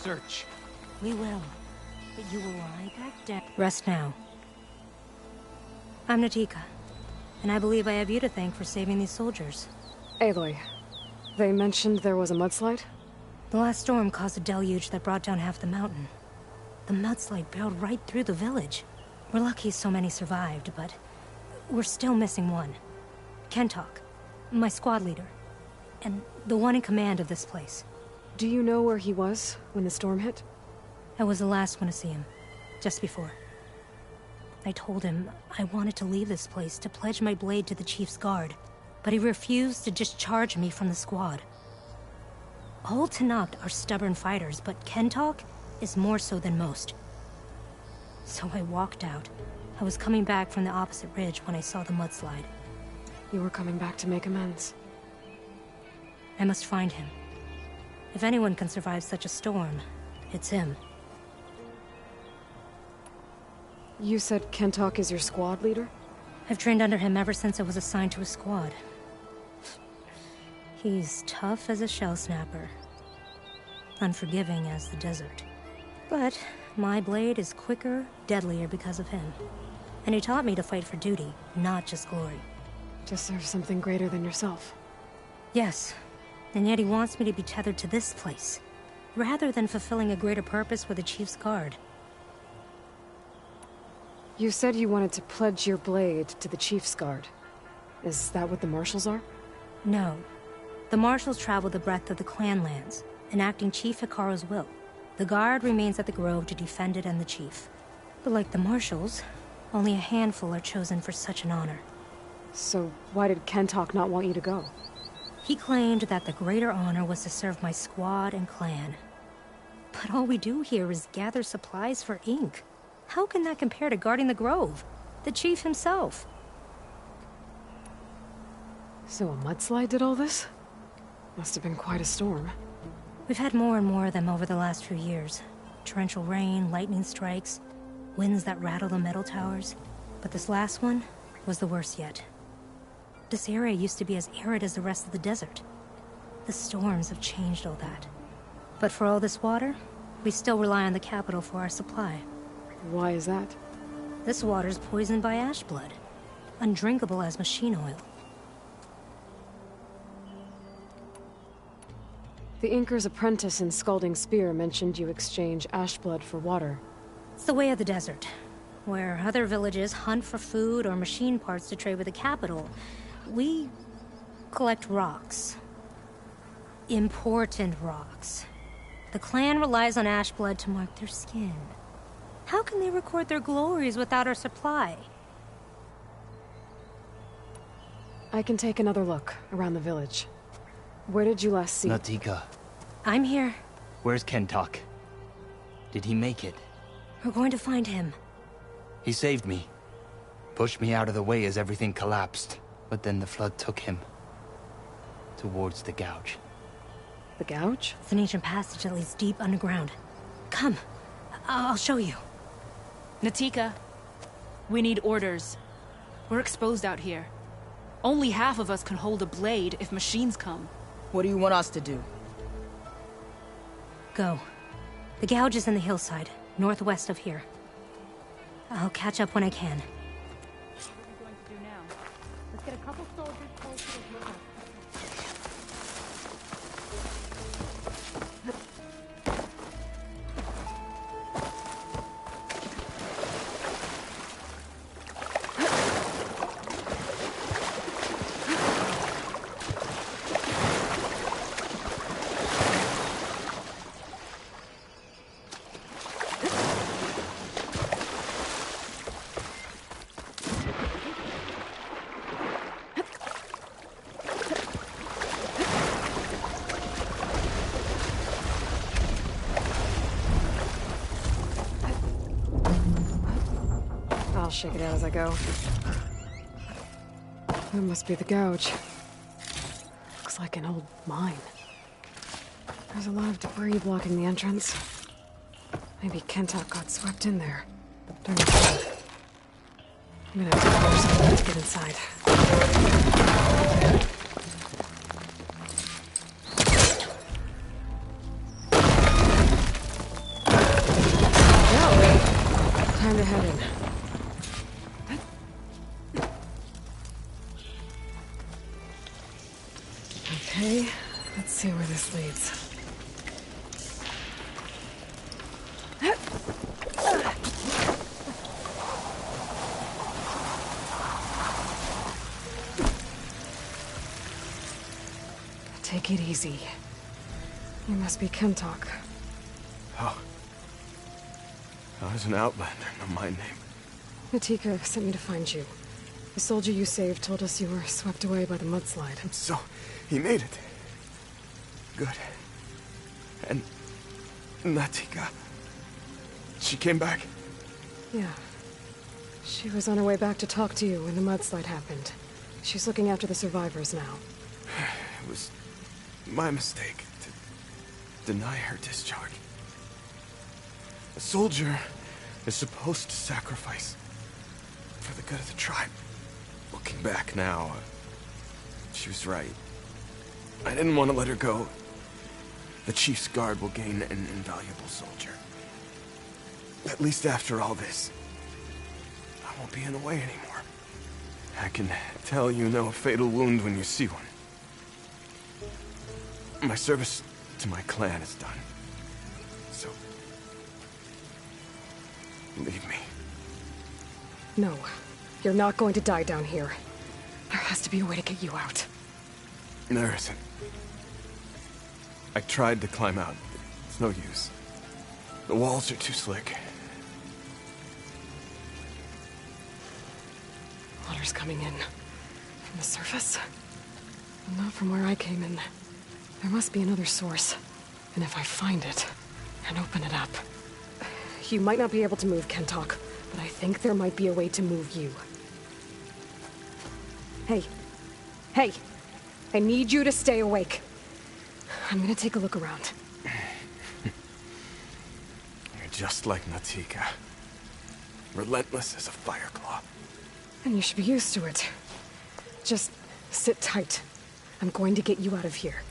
Search. We will. But you will lie back down. Rest now. I'm Natika, and I believe I have you to thank for saving these soldiers. Aloy, they mentioned there was a mudslide? The last storm caused a deluge that brought down half the mountain. The mudslide barreled right through the village. We're lucky so many survived, but we're still missing one. Kentok, my squad leader, and the one in command of this place. Do you know where he was when the storm hit? I was the last one to see him, just before. I told him I wanted to leave this place to pledge my blade to the Chief's guard, but he refused to discharge me from the squad. All Tenakth are stubborn fighters, but Kentok is more so than most. So I walked out. I was coming back from the opposite ridge when I saw the mudslide. You were coming back to make amends. I must find him. If anyone can survive such a storm, it's him. You said Kentok is your squad leader? I've trained under him ever since I was assigned to a squad. He's tough as a shell snapper. Unforgiving as the desert. But my blade is quicker, deadlier because of him. And he taught me to fight for duty, not just glory. To serve something greater than yourself. Yes. And yet he wants me to be tethered to this place, rather than fulfilling a greater purpose with the Chief's guard. You said you wanted to pledge your blade to the Chief's guard. Is that what the Marshals are? No. The Marshals travel the breadth of the clan lands, enacting Chief Hikaru's will. The guard remains at the Grove to defend it and the Chief. But like the Marshals, only a handful are chosen for such an honor. So why did Kentok not want you to go? He claimed that the greater honor was to serve my squad and clan. But But all we do here is gather supplies for ink. How can that compare to guarding the Grove? The chief himself. So a mudslide did all this? Must have been quite a storm. We've had more and more of them over the last few years. Torrential rain, lightning strikes, winds that rattle the metal towers. But this last one was the worst yet. This area used to be as arid as the rest of the desert. The storms have changed all that. But for all this water, we still rely on the capital for our supply. Why is that? This water's poisoned by ash blood. Undrinkable as machine oil. The Inker's apprentice in Scalding Spear mentioned you exchange ash blood for water. It's the way of the desert. Where other villages hunt for food or machine parts to trade with the capital, we collect rocks. Important rocks. The clan relies on ash blood to mark their skin. How can they record their glories without our supply? I can take another look around the village. Where did you last see? Natika. I'm here. Where's Kentuck? Did he make it? We're going to find him. He saved me. Pushed me out of the way as everything collapsed. But then the flood took him. Towards the gouge. The gouge? It's an ancient passage that leads deep underground. Come. I'll show you. Natika, we need orders. We're exposed out here. Only half of us can hold a blade if machines come. What do you want us to do? Go. The gouge is in the hillside, northwest of here. I'll catch up when I can. What are we going to do now? Let's get a couple soldiers close to the hill. I'll shake it out as I go. That must be the gouge. Looks like an old mine. There's a lot of debris blocking the entrance. Maybe Kentuck got swept in there during the flood. I'm gonna have to order something to get inside. Well, time to head in. Okay, let's see where this leads. Take it easy. You must be Kentuck. Oh. I was an outlander, not my name. Natika sent me to find you. The soldier you saved told us you were swept away by the mudslide. So, he made it. Good. And Natika, she came back? Yeah. She was on her way back to talk to you when the mudslide happened. She's looking after the survivors now. It was my mistake to deny her discharge. A soldier is supposed to sacrifice for the good of the tribe. Looking back now, she was right. I didn't want to let her go. The chief's guard will gain an invaluable soldier. At least after all this, I won't be in the way anymore. I can tell you know a fatal wound when you see one. My service to my clan is done. So, leave me. No, you're not going to die down here. There has to be a way to get you out. There isn't. I tried to climb out, but it's no use. The walls are too slick. Water's coming in. From the surface? Not from where I came in. There must be another source. And if I find it, and open it up. You might not be able to move Kentok, but I think there might be a way to move you. Hey. Hey! I need you to stay awake. I'm gonna take a look around. You're just like Natika. Relentless as a fireclaw. And you should be used to it. Just sit tight. I'm going to get you out of here.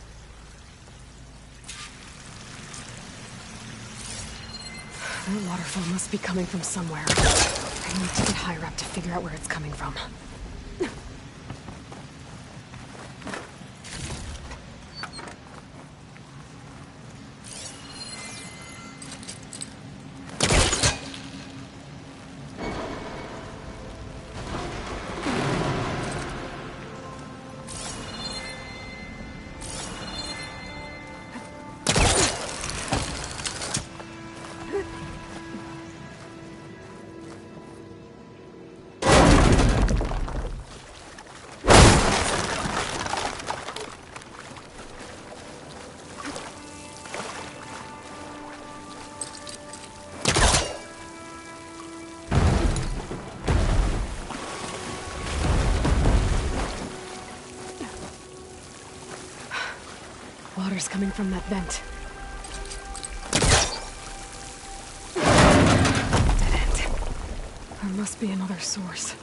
That waterfall must be coming from somewhere. I need to get higher up to figure out where it's coming from. Water's coming from that vent. Dead end. There must be another source.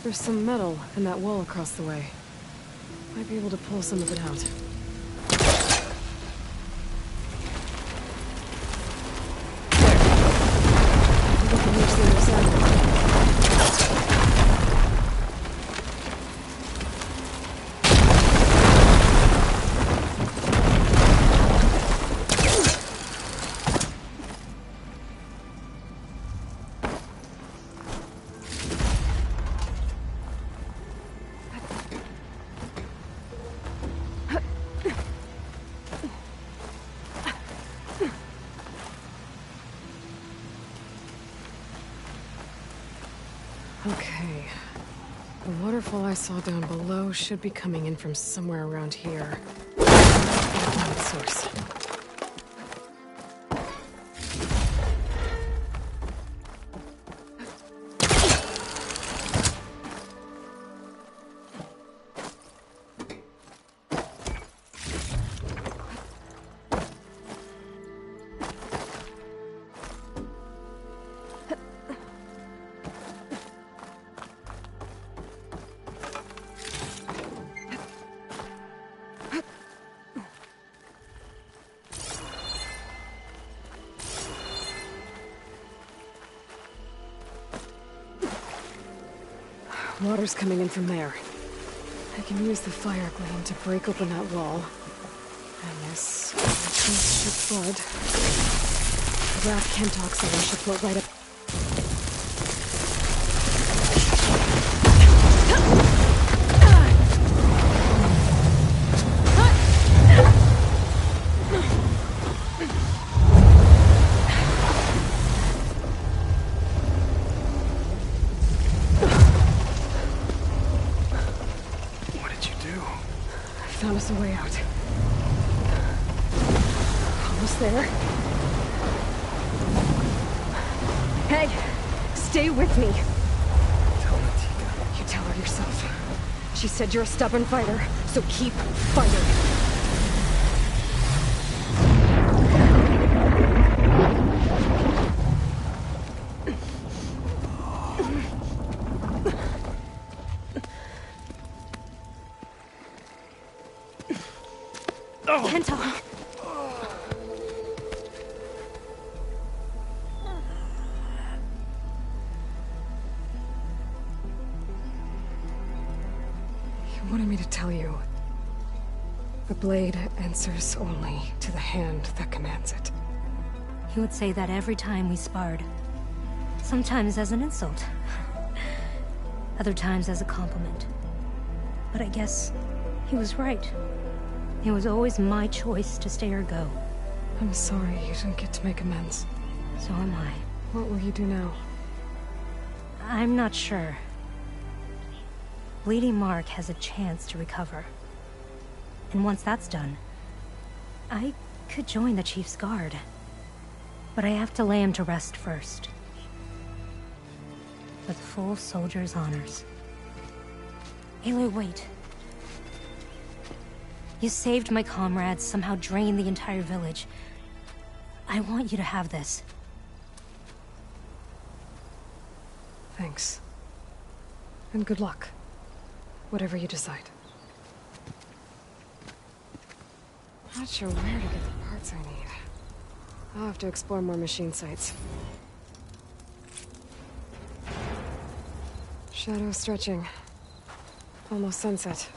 There's some metal in that wall across the way. Might be able to pull some of it out. I think I can reach the other side. Okay. The waterfall I saw down below should be coming in from somewhere around here. Find the source. Water's coming in from there. I can use the fire gleam to break open that wall. And this should flood. The raft Kentock center should float right up. Found us a way out. Almost there. Hey, stay with me. Tell Natika. You tell her yourself. She said you're a stubborn fighter, so keep fighting. Kentock! You wanted me to tell you. The blade answers only to the hand that commands it. He would say that every time we sparred. Sometimes as an insult. Other times as a compliment. But I guess he was right. It was always my choice to stay or go. I'm sorry you didn't get to make amends. So am I. What will you do now? I'm not sure. Bleeding Mark has a chance to recover. And once that's done, I could join the Chief's Guard. But I have to lay him to rest first. With full soldier's honors. Aloy, wait. You saved my comrades, somehow drained the entire village. I want you to have this. Thanks. And good luck. Whatever you decide. Not sure where to get the parts I need. I'll have to explore more machine sites. Shadow stretching. Almost sunset.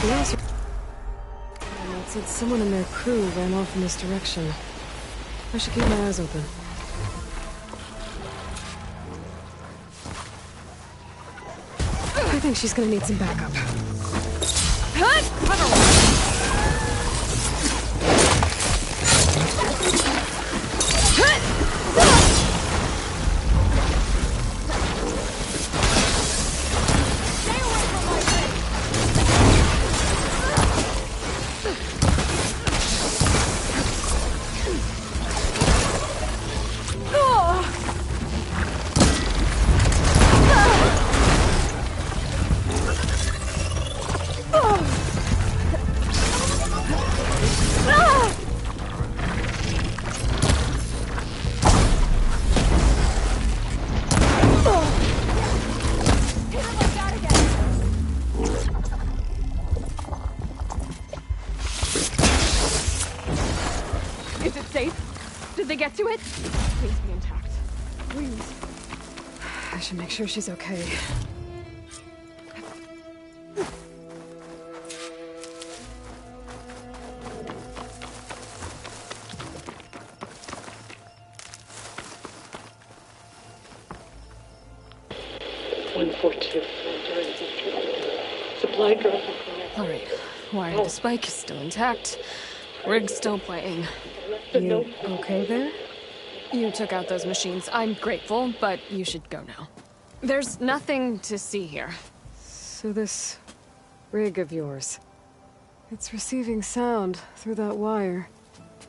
It said someone in their crew ran off in this direction. I should keep my eyes open. I think she's gonna need some backup. back to it? Please be intact. Please. I should make sure she's okay. Supply drop. Alright. Wire to spike is still intact. Rig's still playing. You okay there? You took out those machines. I'm grateful, but you should go now. There's nothing to see here. So this rig of yours, it's receiving sound through that wire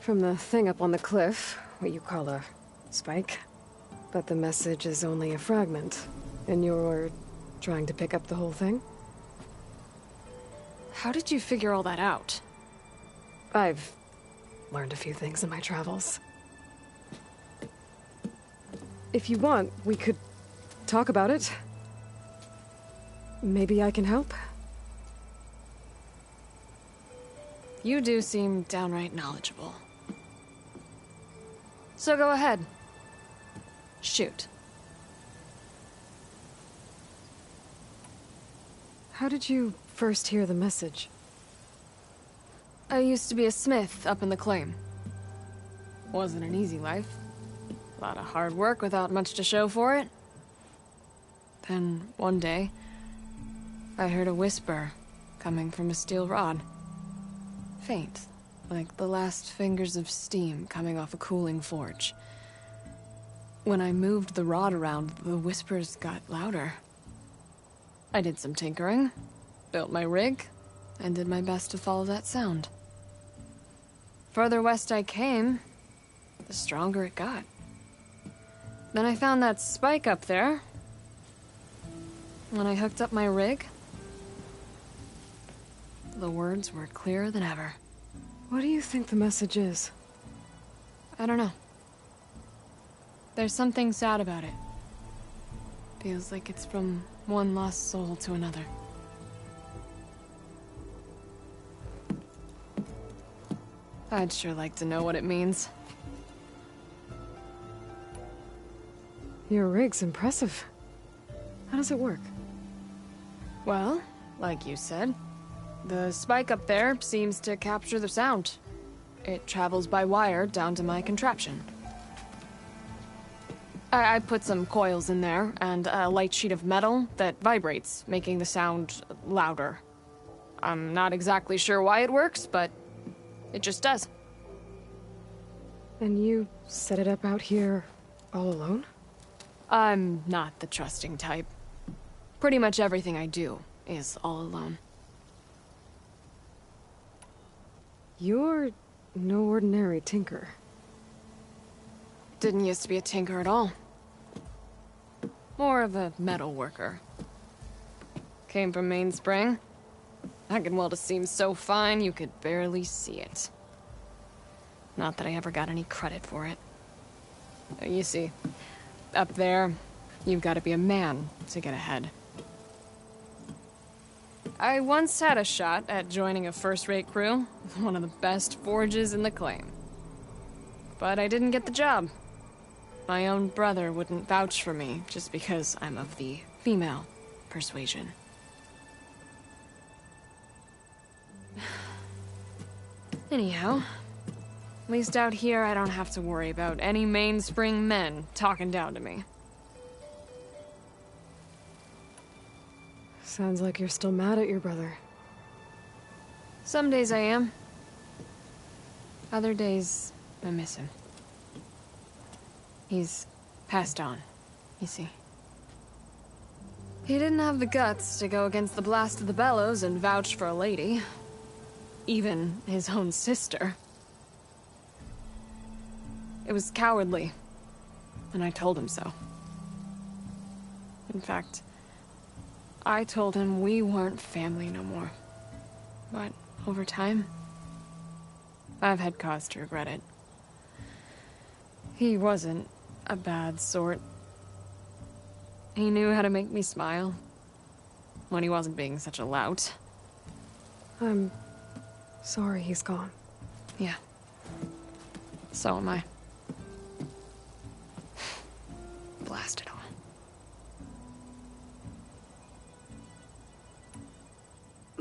from the thing up on the cliff, what you call a spike. But the message is only a fragment, and you're trying to pick up the whole thing? How did you figure all that out? I've learned a few things in my travels. If you want, we could talk about it. Maybe I can help? You do seem downright knowledgeable. So go ahead. Shoot. How did you first hear the message? I used to be a smith up in the claim. Wasn't an easy life. A lot of hard work without much to show for it. Then, one day, I heard a whisper coming from a steel rod. Faint, like the last fingers of steam coming off a cooling forge. When I moved the rod around, the whispers got louder. I did some tinkering, built my rig, and did my best to follow that sound. Further west I came, the stronger it got. Then I found that spike up there. When I hooked up my rig, the words were clearer than ever. What do you think the message is? I don't know. There's something sad about it. Feels like it's from one lost soul to another. I'd sure like to know what it means. Your rig's impressive. How does it work? Well, like you said, the spike up there seems to capture the sound. It travels by wire down to my contraption. I put some coils in there and a light sheet of metal that vibrates, making the sound louder. I'm not exactly sure why it works, but it just does. And you set it up out here all alone? I'm not the trusting type. Pretty much everything I do is all alone. You're no ordinary tinker. Didn't used to be a tinker at all. More of a metal worker. Came from Mainspring. I can weld a seam so fine you could barely see it. Not that I ever got any credit for it. You see, up there, you've got to be a man to get ahead. I once had a shot at joining a first-rate crew, one of the best forges in the claim. But I didn't get the job. My own brother wouldn't vouch for me just because I'm of the female persuasion. Anyhow, at least out here I don't have to worry about any mainspring men talking down to me. Sounds like you're still mad at your brother. Some days I am. Other days, I miss him. He's passed on, you see. He didn't have the guts to go against the blast of the bellows and vouch for a lady. Even his own sister. It was cowardly, and I told him so. In fact, I told him we weren't family no more. But over time, I've had cause to regret it. He wasn't a bad sort. He knew how to make me smile when he wasn't being such a lout. I'm sorry he's gone. Yeah. So am I.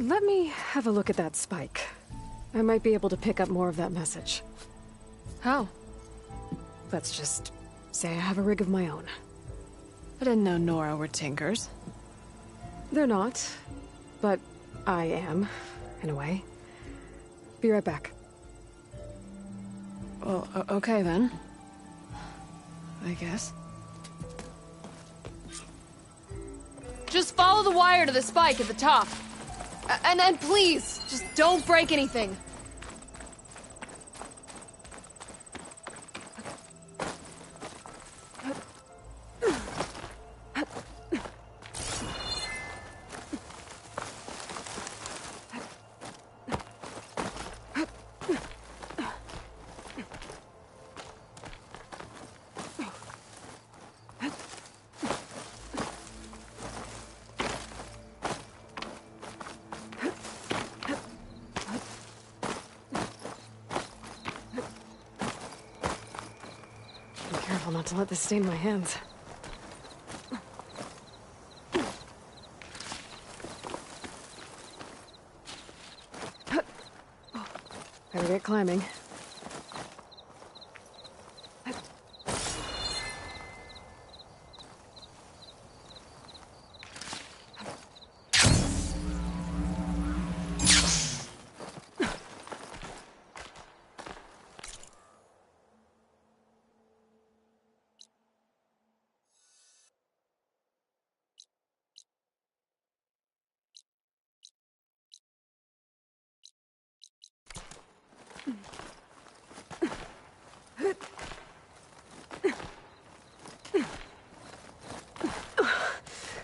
Let me have a look at that spike. I might be able to pick up more of that message. How? Let's just say I have a rig of my own. I didn't know Nora were tinkers. They're not, but I am, in a way. Be right back. Well, okay then. I guess. Just follow the wire to the spike at the top. And please, just don't break anything. Be careful not to let this stain my hands. Better get climbing.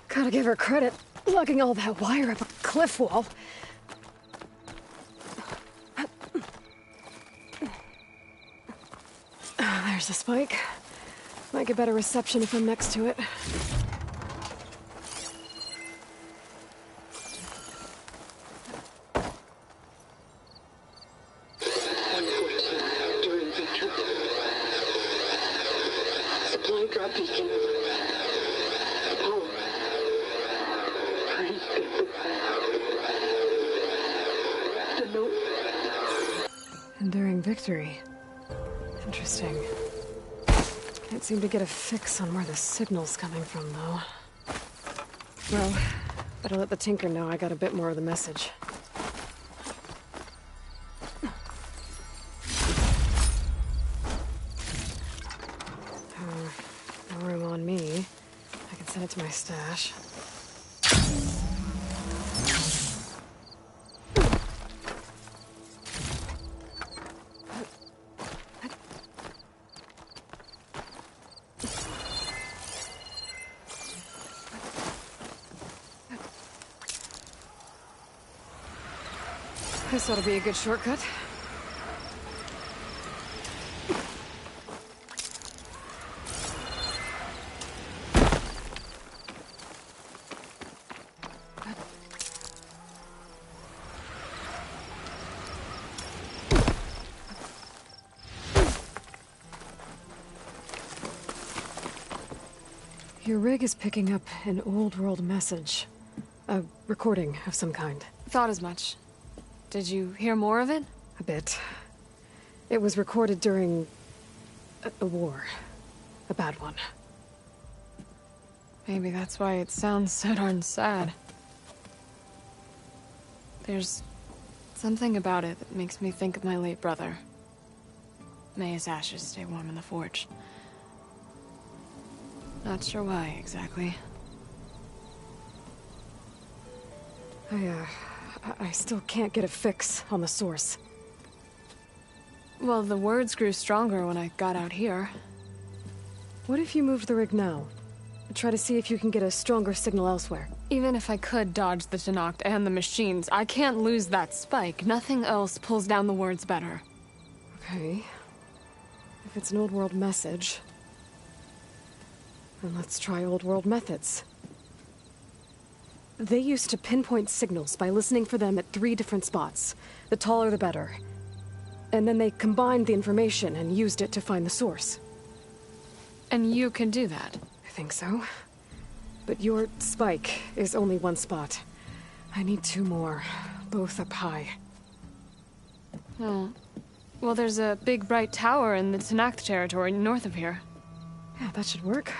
Gotta give her credit, lugging all that wire up a cliff wall. There's the spike. Might get better reception if I'm next to it. During victory. Supply drop beacon. Power. Praise God. The note. Enduring victory. Interesting. Can't seem to get a fix on where the signal's coming from, though. Well, better let the Tinker know I got a bit more of the message. No room on me. I can send it to my stash. This ought to be a good shortcut. Your rig is picking up an old world message. A recording of some kind. Thought as much. Did you hear more of it? A bit. It was recorded during a war. A bad one. Maybe that's why it sounds so darn sad. There's something about it that makes me think of my late brother. May his ashes stay warm in the forge. Not sure why, exactly. I still can't get a fix on the source. Well, the words grew stronger when I got out here. What if you moved the rig now? Try to see if you can get a stronger signal elsewhere. Even if I could dodge the Tenakth and the machines, I can't lose that spike. Nothing else pulls down the words better. Okay. If it's an old world message, then let's try old world methods. They used to pinpoint signals by listening for them at 3 different spots. The taller the better. And then they combined the information and used it to find the source. And you can do that? I think so. But your spike is only 1 spot. I need 2 more. both up high. Oh. Well, there's a big bright tower in the Tenakth territory north of here. Yeah, that should work.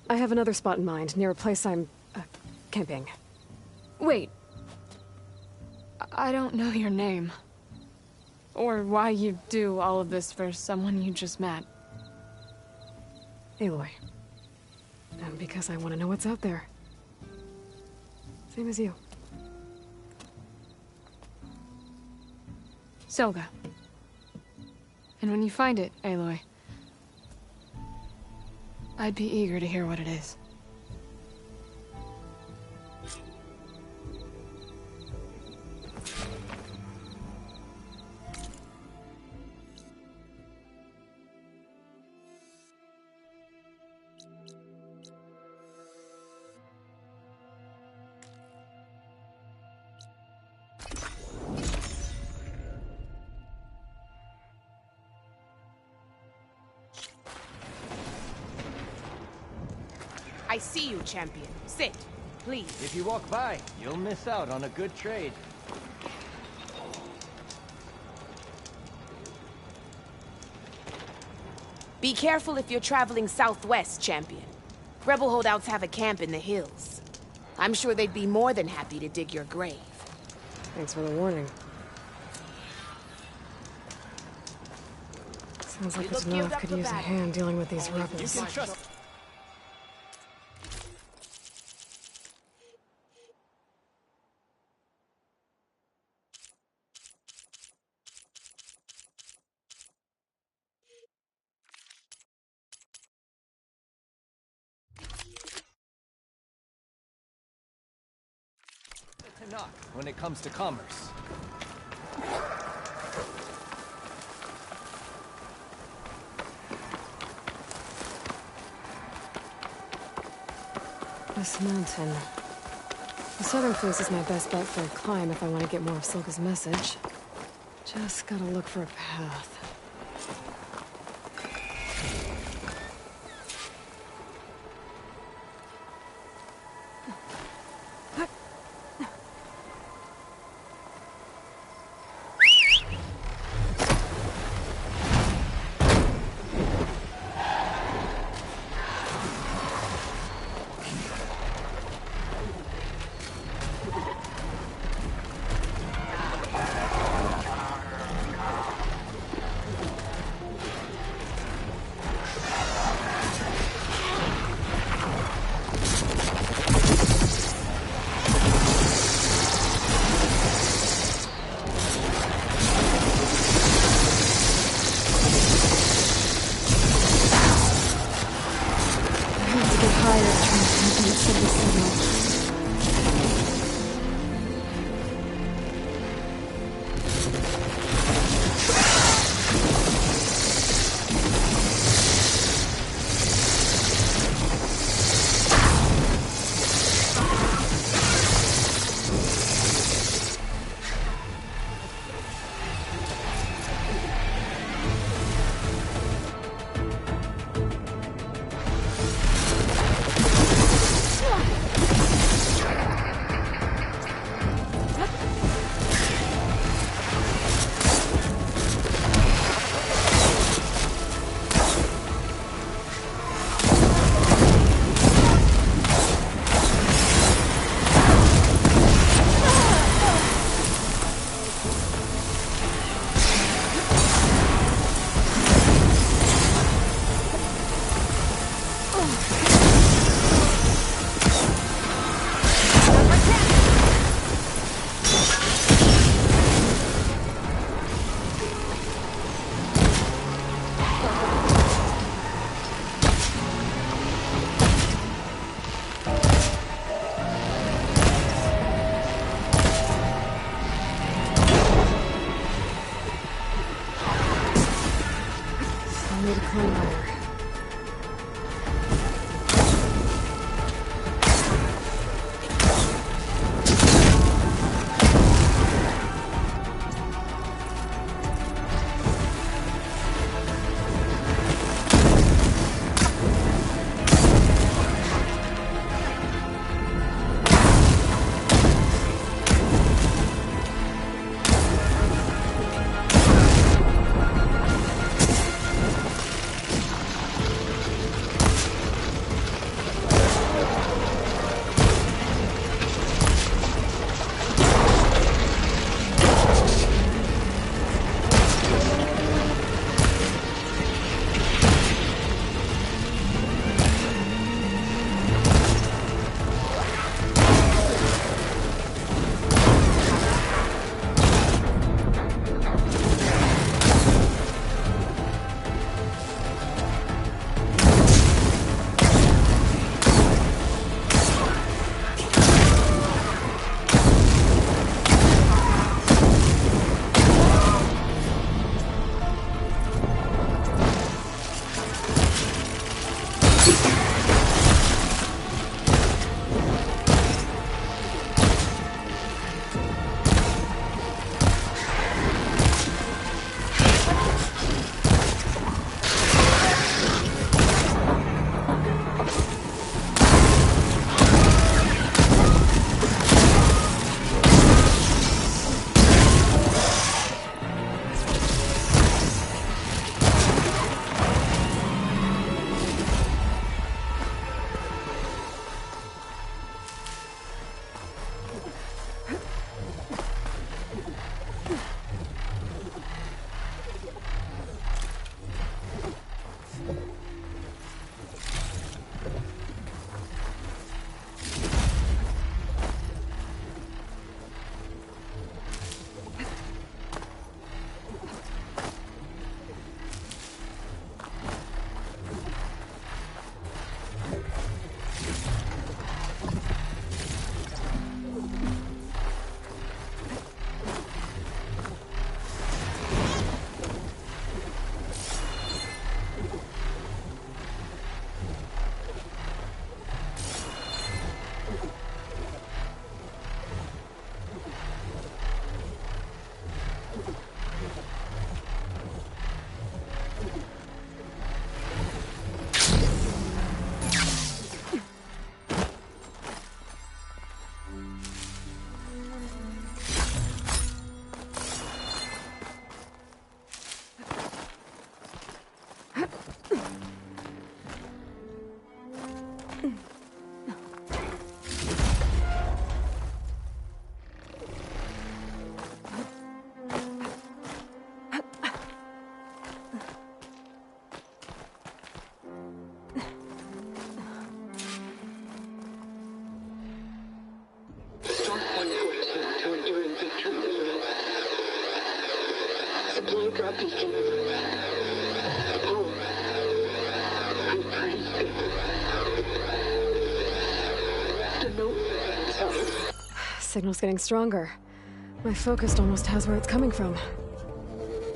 I have another spot in mind, near a place I'm, camping. Wait. I don't know your name. Or why you do all of this for someone you just met. Aloy. And because I want to know what's out there. Same as you. Silga. And when you find it, Aloy, I'd be eager to hear what it is. I see you, champion. Sit, please. If you walk by, you'll miss out on a good trade. Be careful if you're traveling southwest, champion. Rebel holdouts have a camp in the hills. I'm sure they'd be more than happy to dig your grave. Thanks for the warning. Sounds like this Nov could use a hand dealing with these rebels. You can trust. When it comes to commerce. This mountain. The southern face is my best bet for a climb if I want to get more of Silga's message. Just gotta look for a path. supply drop beacon. Paul, I'm afraid the note sound. Signal's getting stronger. My focus almost has where it's coming from.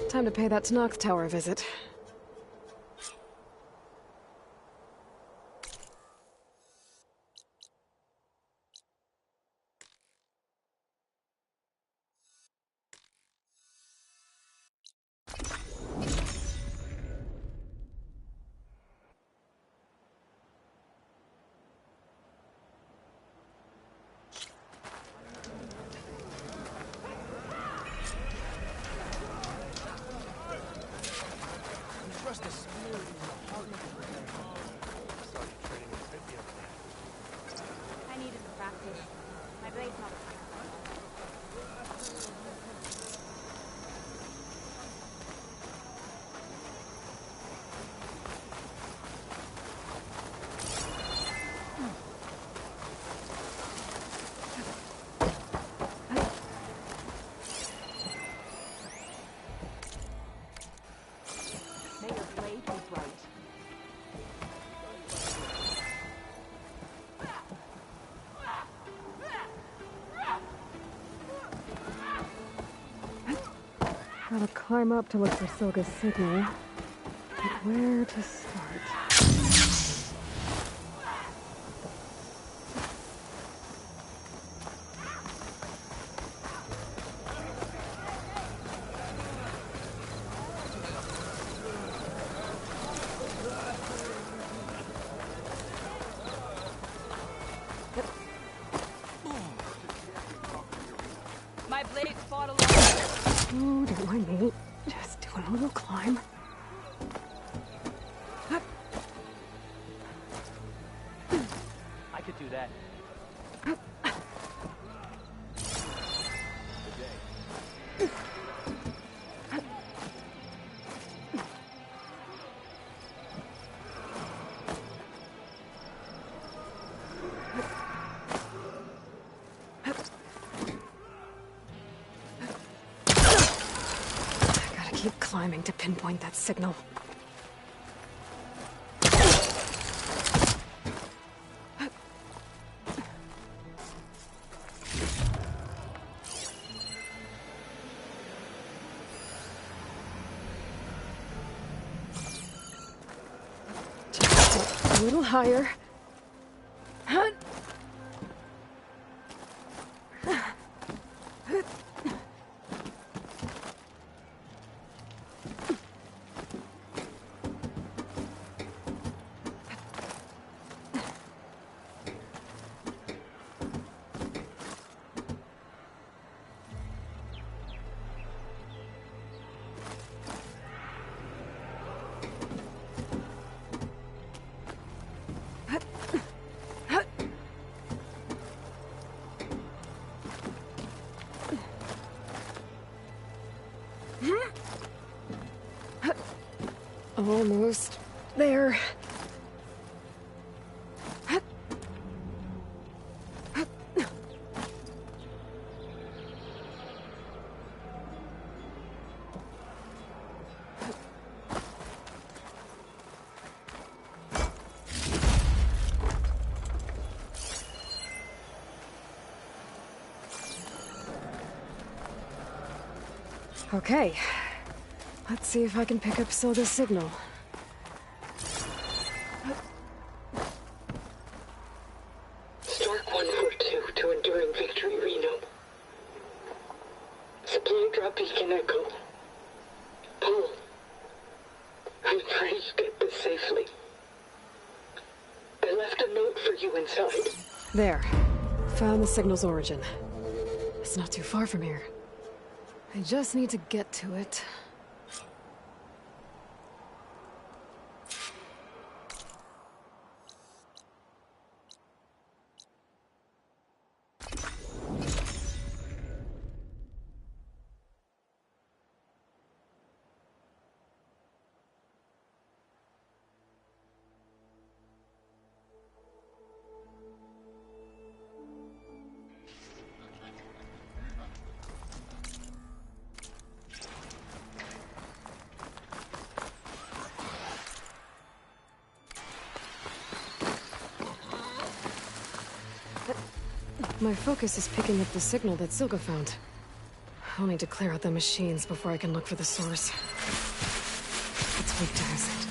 Time to pay that Tanakh Tower a visit. I needed to practice. My blade's not a May your blade be bright. Gotta climb up to look for Silga's signal. But where to start? My blade fought along. Oh, don't mind me. Just doing a little climb. I could do that. Gotta keep climbing to pinpoint that signal. Just a little higher. Almost there. Okay. Let's see if I can pick up Silga's signal. Stark 142 to Enduring Victory, Reno. Supply drop beacon echo. Paul, I'm afraid you get this safely. I left a note for you inside. There. Found the signal's origin. It's not too far from here. I just need to get to it. My focus is picking up the signal that Silga found. I'll need to clear out the machines before I can look for the source. It's weak to acid.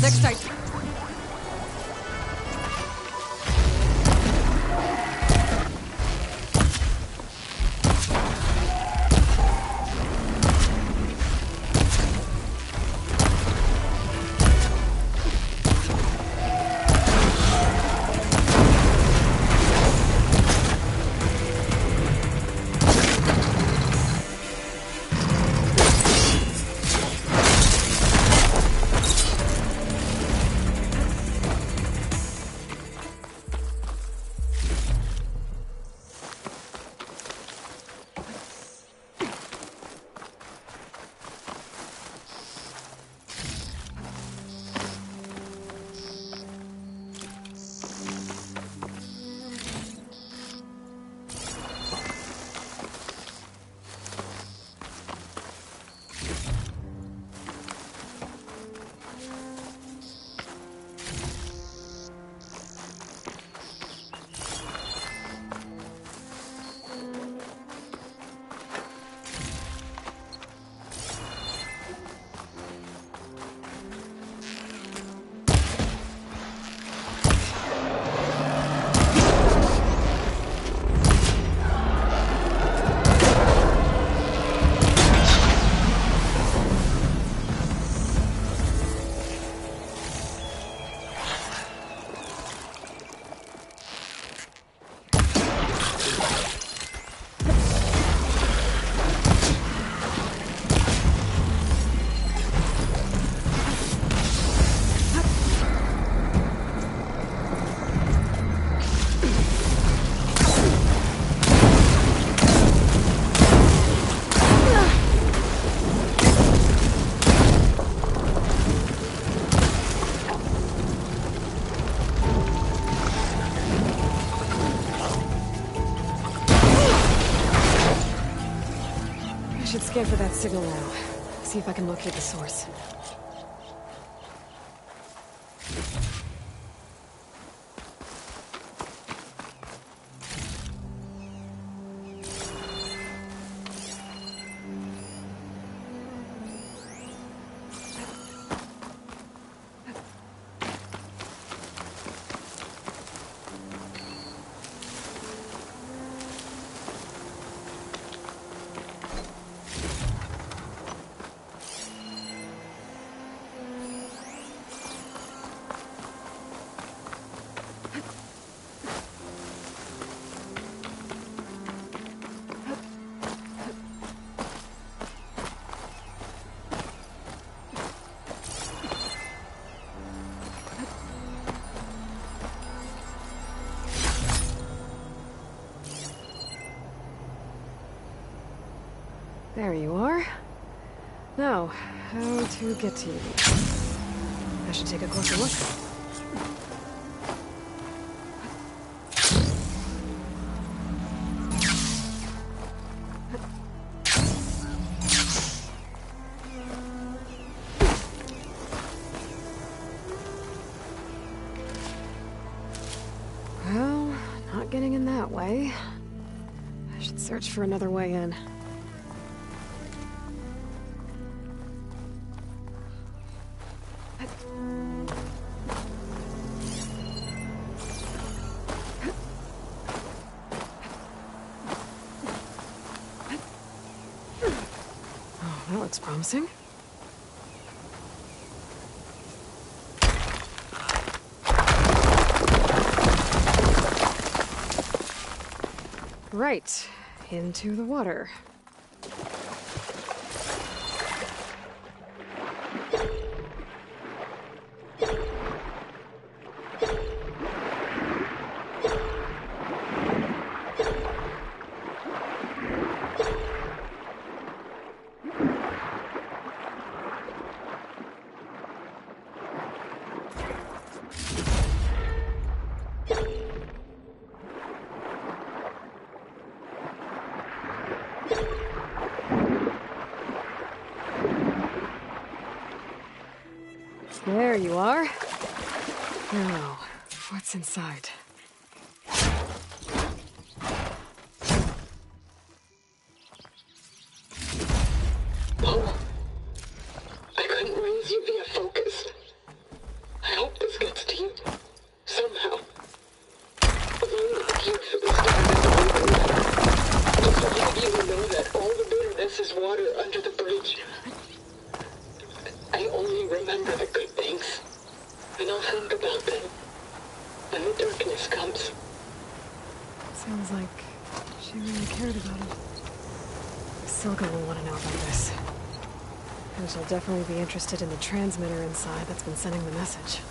Next time. I should scan for that signal now. See if I can locate the source. There you are. Now, how to get to you? I should take a closer look. Well, not getting in that way. I should search for another way in. Oh, that looks promising. Right, into the water. There you are. Now, what's inside? Paul, I couldn't raise you via focus. I hope this gets to you. Somehow. If I'm not here for this to happen, just to let you know that all the bitterness is water under the bridge. I only remember the good things, and I'll think about them when the darkness comes. Sounds like she really cared about him. Silka will want to know about this. And she'll definitely be interested in the transmitter inside that's been sending the message.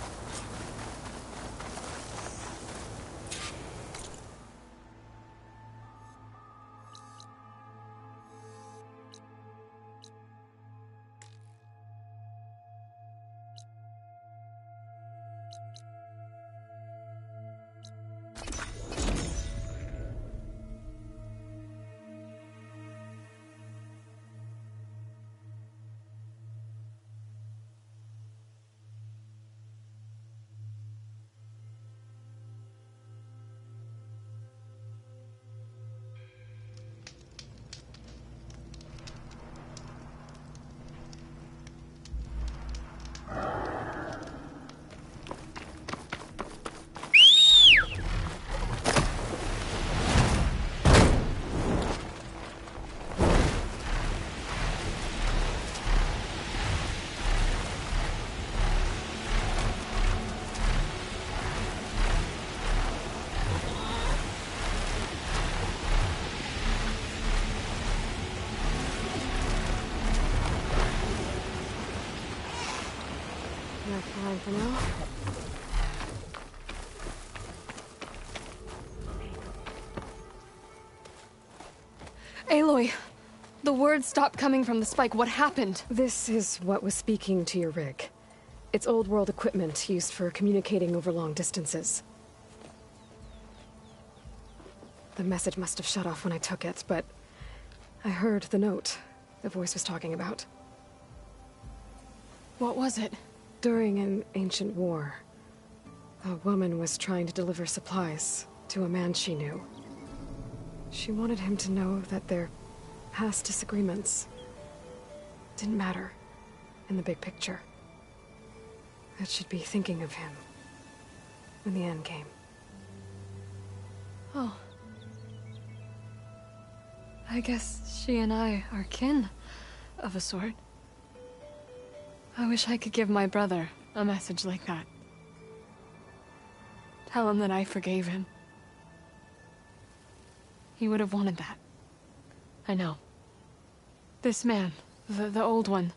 Enough flying for now. Aloy, the words stopped coming from the spike. What happened? This is what was speaking to your rig. It's old world equipment used for communicating over long distances. The message must have shut off when I took it, but I heard the note the voice was talking about. What was it? During an ancient war, a woman was trying to deliver supplies to a man she knew. She wanted him to know that their past disagreements didn't matter in the big picture. That she'd be thinking of him when the end came. Oh. I guess she and I are kin, of a sort. I wish I could give my brother a message like that. Tell him that I forgave him. He would have wanted that. I know. This man, the old one,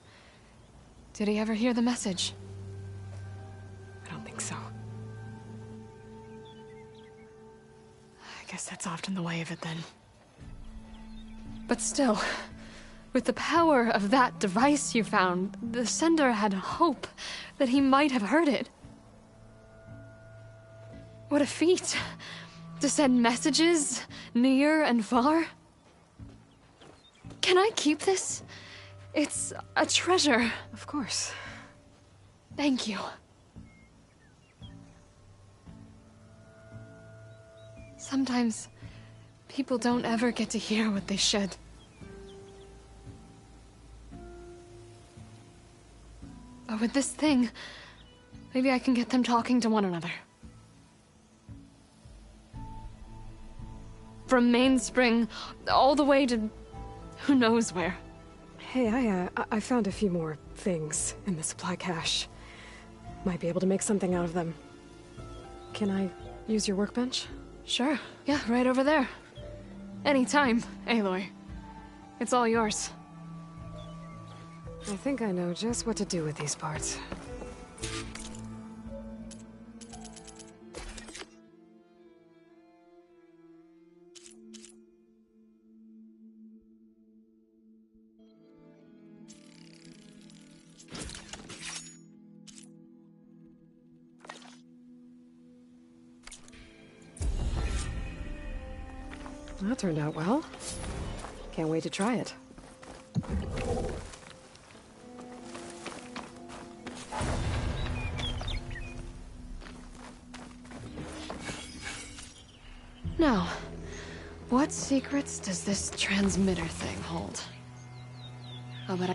did he ever hear the message? I don't think so. I guess that's often the way of it then. But still, With the power of that device you found, the sender had hope that he might have heard it. What a feat! To send messages near and far. Can I keep this? It's a treasure. Of course. Thank you. Sometimes people don't ever get to hear what they should. But with this thing, maybe I can get them talking to one another. From Mainspring all the way to who knows where. Hey, I found a few more things in the supply cache. Might be able to make something out of them. Can I use your workbench? Sure. Yeah, right over there. Anytime, Aloy. It's all yours. I think I know just what to do with these parts. That turned out well. Can't wait to try it. Now, what secrets does this transmitter thing hold? Oh, but I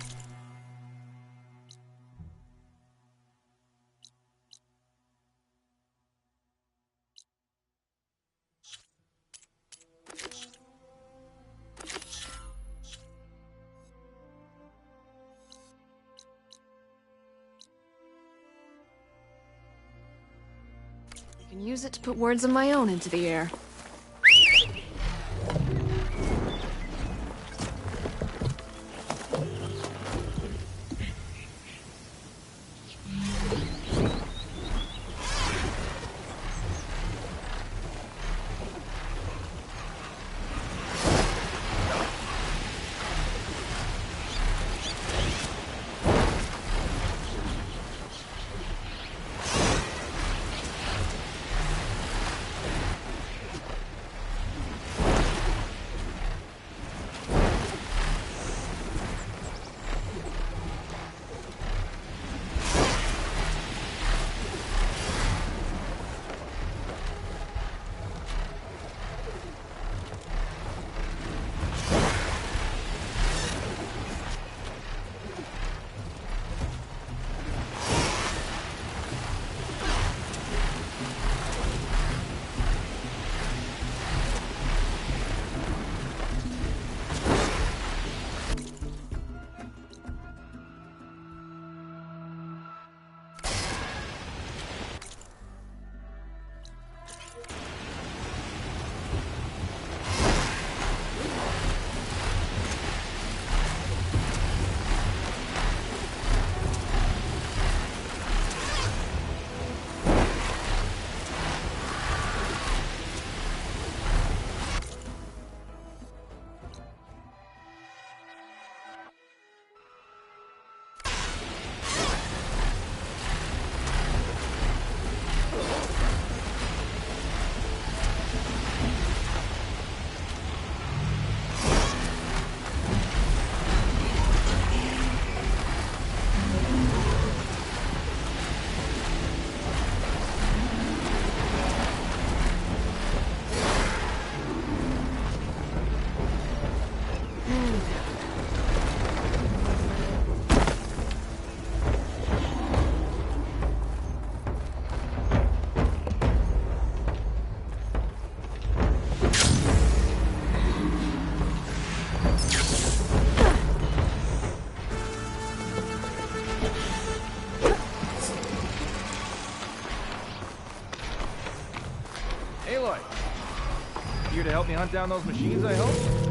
can use it to put words of my own into the air. Aloy! Here to help me hunt down those machines, I hope?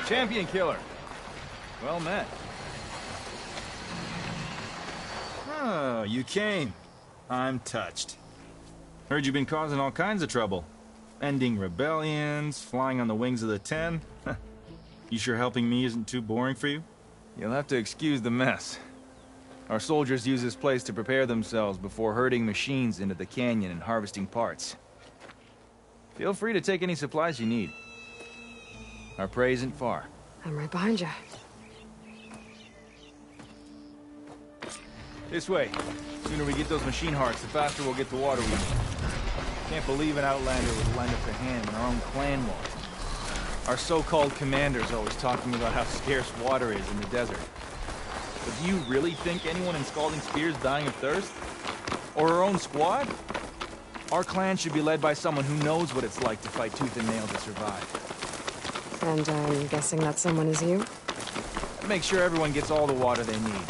Champion killer. Well met. Oh, you came. I'm touched. Heard you've been causing all kinds of trouble. Ending rebellions, flying on the wings of the 10. You sure helping me isn't too boring for you? You'll have to excuse the mess. Our soldiers use this place to prepare themselves before herding machines into the canyon and harvesting parts. Feel free to take any supplies you need. Our prey isn't far. I'm right behind you. This way. The sooner we get those machine hearts, the faster we'll get the water we need. Can't believe an outlander would lend us a hand when our own clan won't. Our so-called commander's always talking about how scarce water is in the desert. But do you really think anyone in Scalding Spear's dying of thirst? Or our own squad? Our clan should be led by someone who knows what it's like to fight tooth and nail to survive. And I'm guessing that someone is you? Make sure everyone gets all the water they need,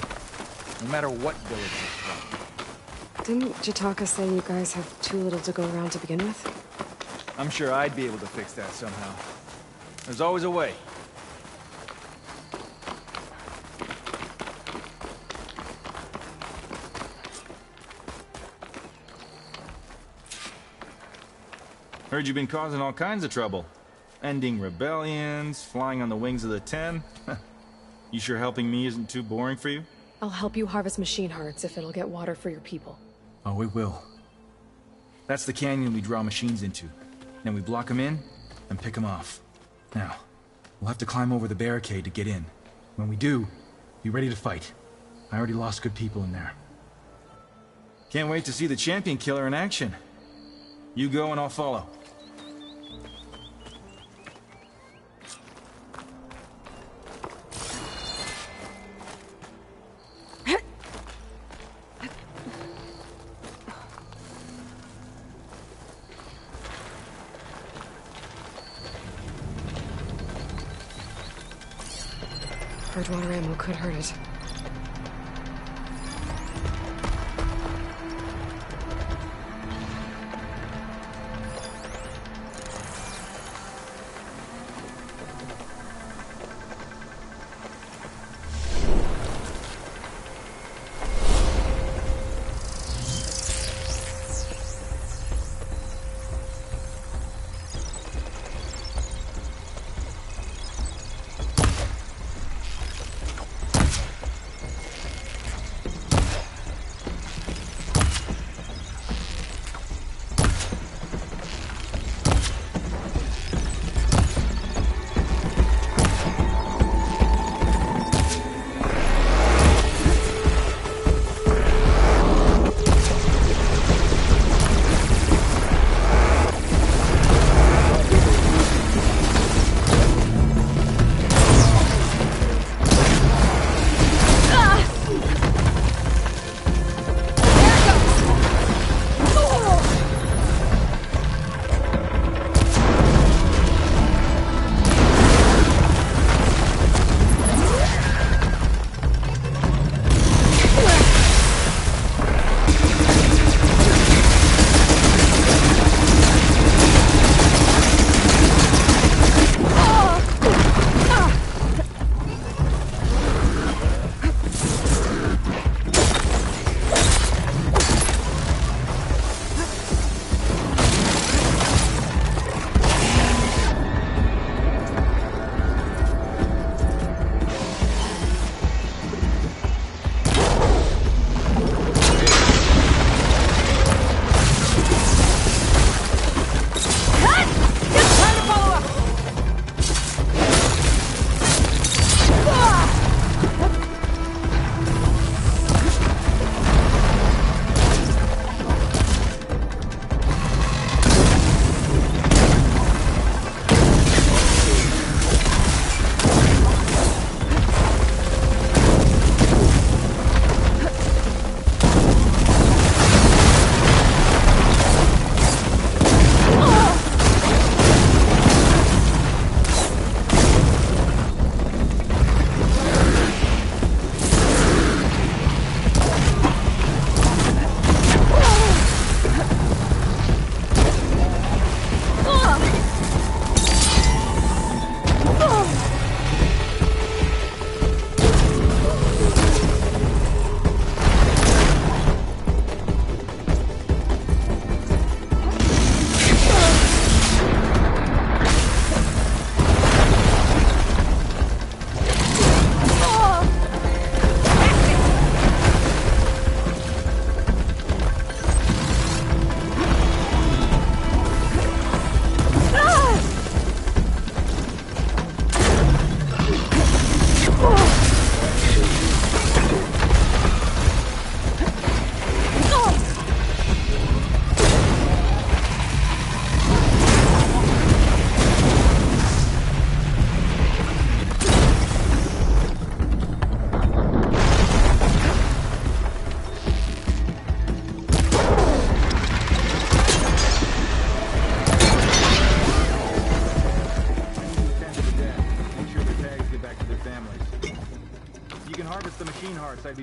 no matter what village they're from. Didn't Jataka say you guys have too little to go around to begin with? I'm sure I'd be able to fix that somehow. There's always a way. Heard you've been causing all kinds of trouble. Ending rebellions, flying on the wings of the 10. You sure helping me isn't too boring for you? I'll help you harvest machine hearts if it'll get water for your people. Oh, it will. That's the canyon we draw machines into. Then we block them in and pick them off. Now, we'll have to climb over the barricade to get in. When we do, be ready to fight. I already lost good people in there. Can't wait to see the champion killer in action. You go and I'll follow. Water ammo could hurt it.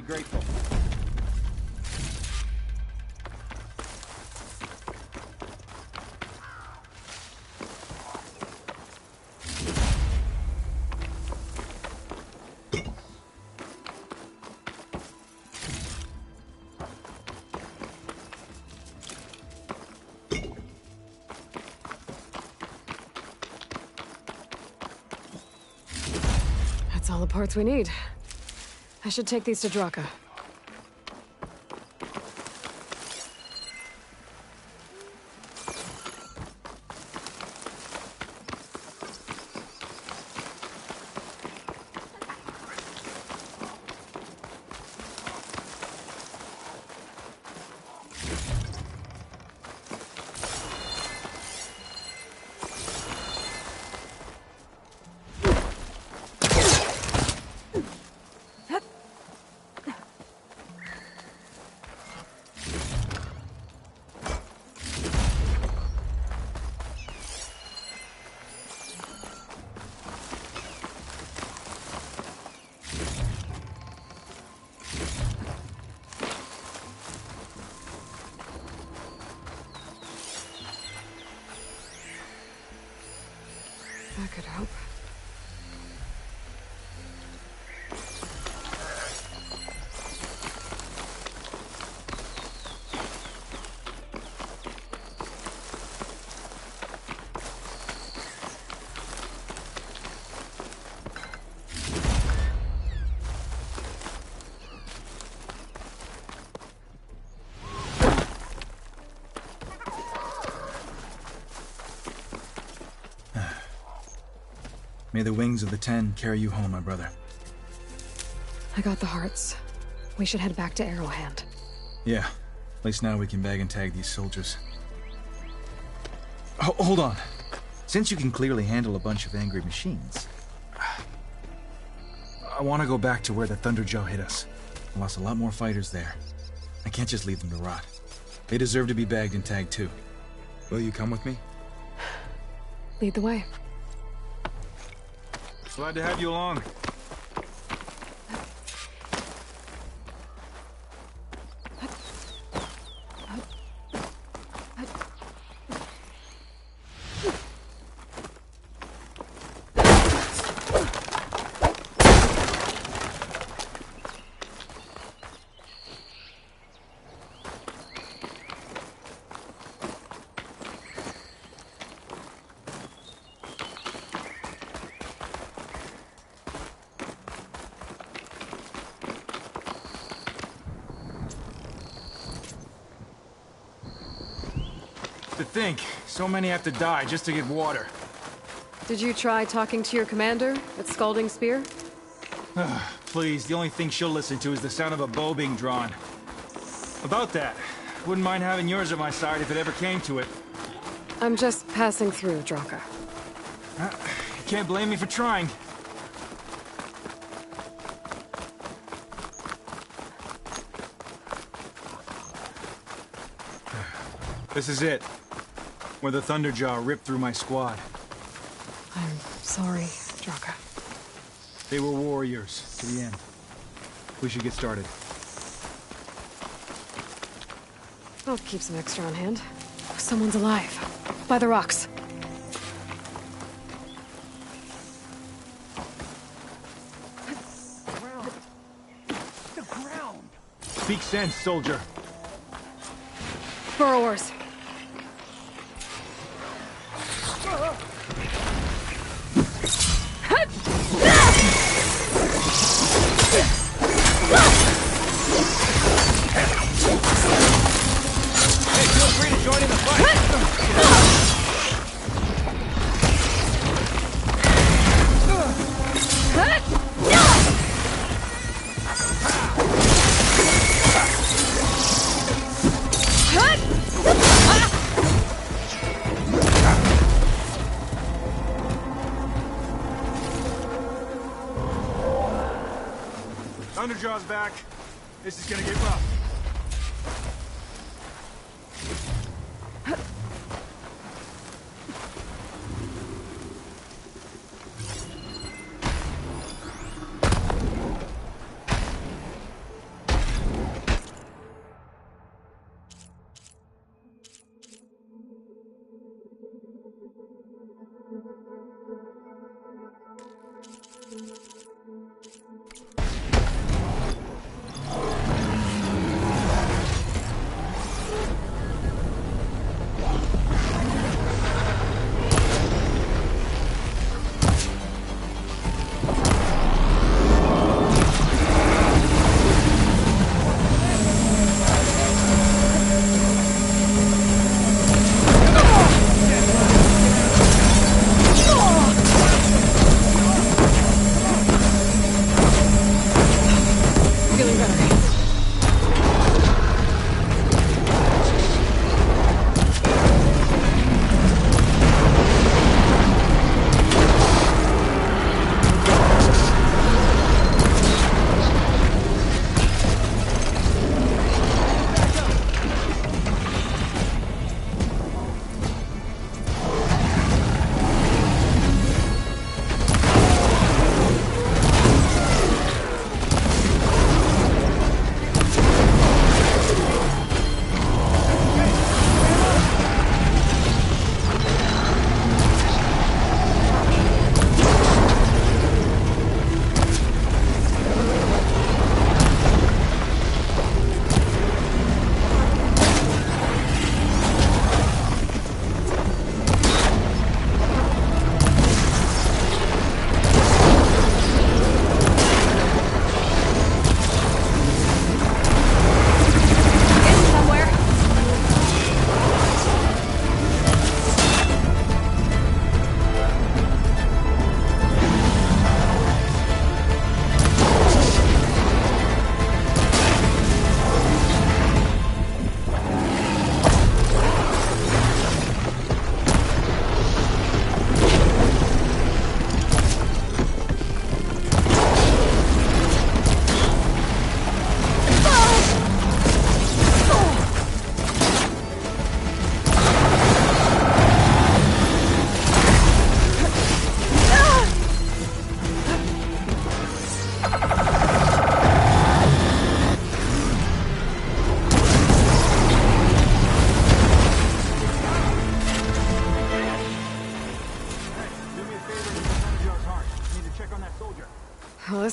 grateful. That's all the parts we need. I should take these to Draka. That could help. May the wings of the 10 carry you home, my brother. I got the hearts. We should head back to Arrowhand. Yeah. At least now we can bag and tag these soldiers. Hold on. Since you can clearly handle a bunch of angry machines, I want to go back to where the Thunderjaw hit us. I lost a lot more fighters there. I can't just leave them to rot. They deserve to be bagged and tagged too. Will you come with me? Lead the way. Glad to have you along. To think, so many have to die just to get water. Did you try talking to your commander at Scalding Spear? Please, the only thing she'll listen to is the sound of a bow being drawn. About that, wouldn't mind having yours at my side if it ever came to it. I'm just passing through, Draka. You can't blame me for trying. This is it. Where the Thunderjaw ripped through my squad. I'm sorry, Draka. They were warriors to the end. We should get started. I'll keep some extra on hand. Someone's alive. By the rocks. The ground! Speak sense, soldier. Burrowers. Hey, feel free to join in the fight. Thunderjaw's back. This is gonna get rough.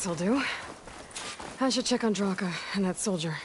This'll do. I should check on Draka and that soldier.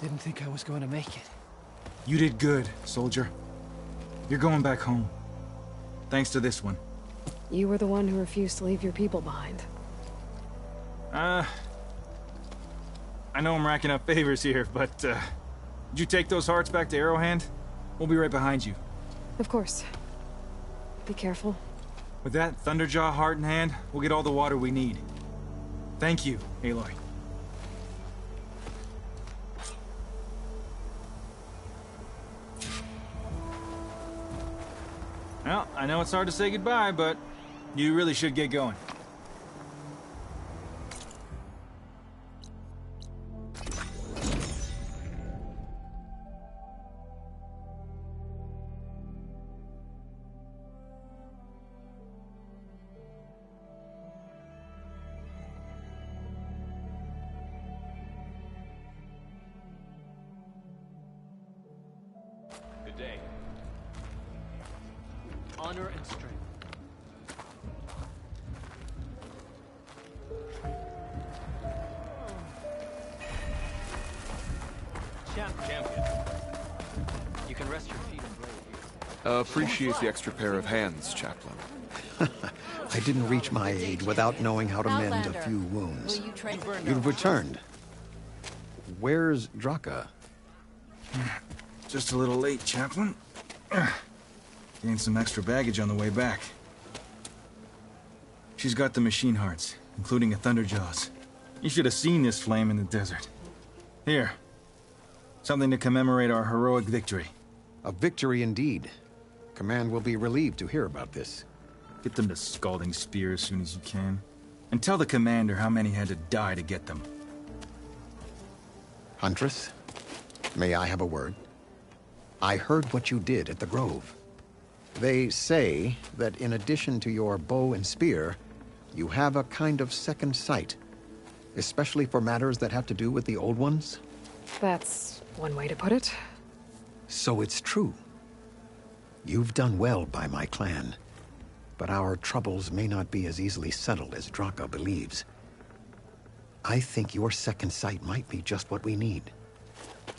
Didn't think I was going to make it. You did good, soldier. You're going back home. Thanks to this one. You were the one who refused to leave your people behind. I know I'm racking up favors here, but, did you take those hearts back to Arrowhand? We'll be right behind you. Of course. Be careful. With that Thunderjaw heart in hand, we'll get all the water we need. Thank you, Aloy. Well, I know it's hard to say goodbye, but you really should get going. Good day. Honor and strength. Champion. You can rest your feet and blade here. Appreciate the extra pair of hands, Chaplain. I didn't reach my aid without knowing how to mend a few wounds. You've returned. Where's Draka? Just a little late, Chaplain. Gained some extra baggage on the way back. She's got the machine hearts, including a Thunderjaws. You should have seen this flame in the desert. Here. Something to commemorate our heroic victory. A victory indeed. Command will be relieved to hear about this. Get them to Scalding Spear as soon as you can. And tell the commander how many had to die to get them. Huntress, may I have a word? I heard what you did at the Grove. They say that in addition to your bow and spear, you have a kind of second sight, especially for matters that have to do with the old ones. That's one way to put it. So it's true. You've done well by my clan, but our troubles may not be as easily settled as Draka believes. I think your second sight might be just what we need.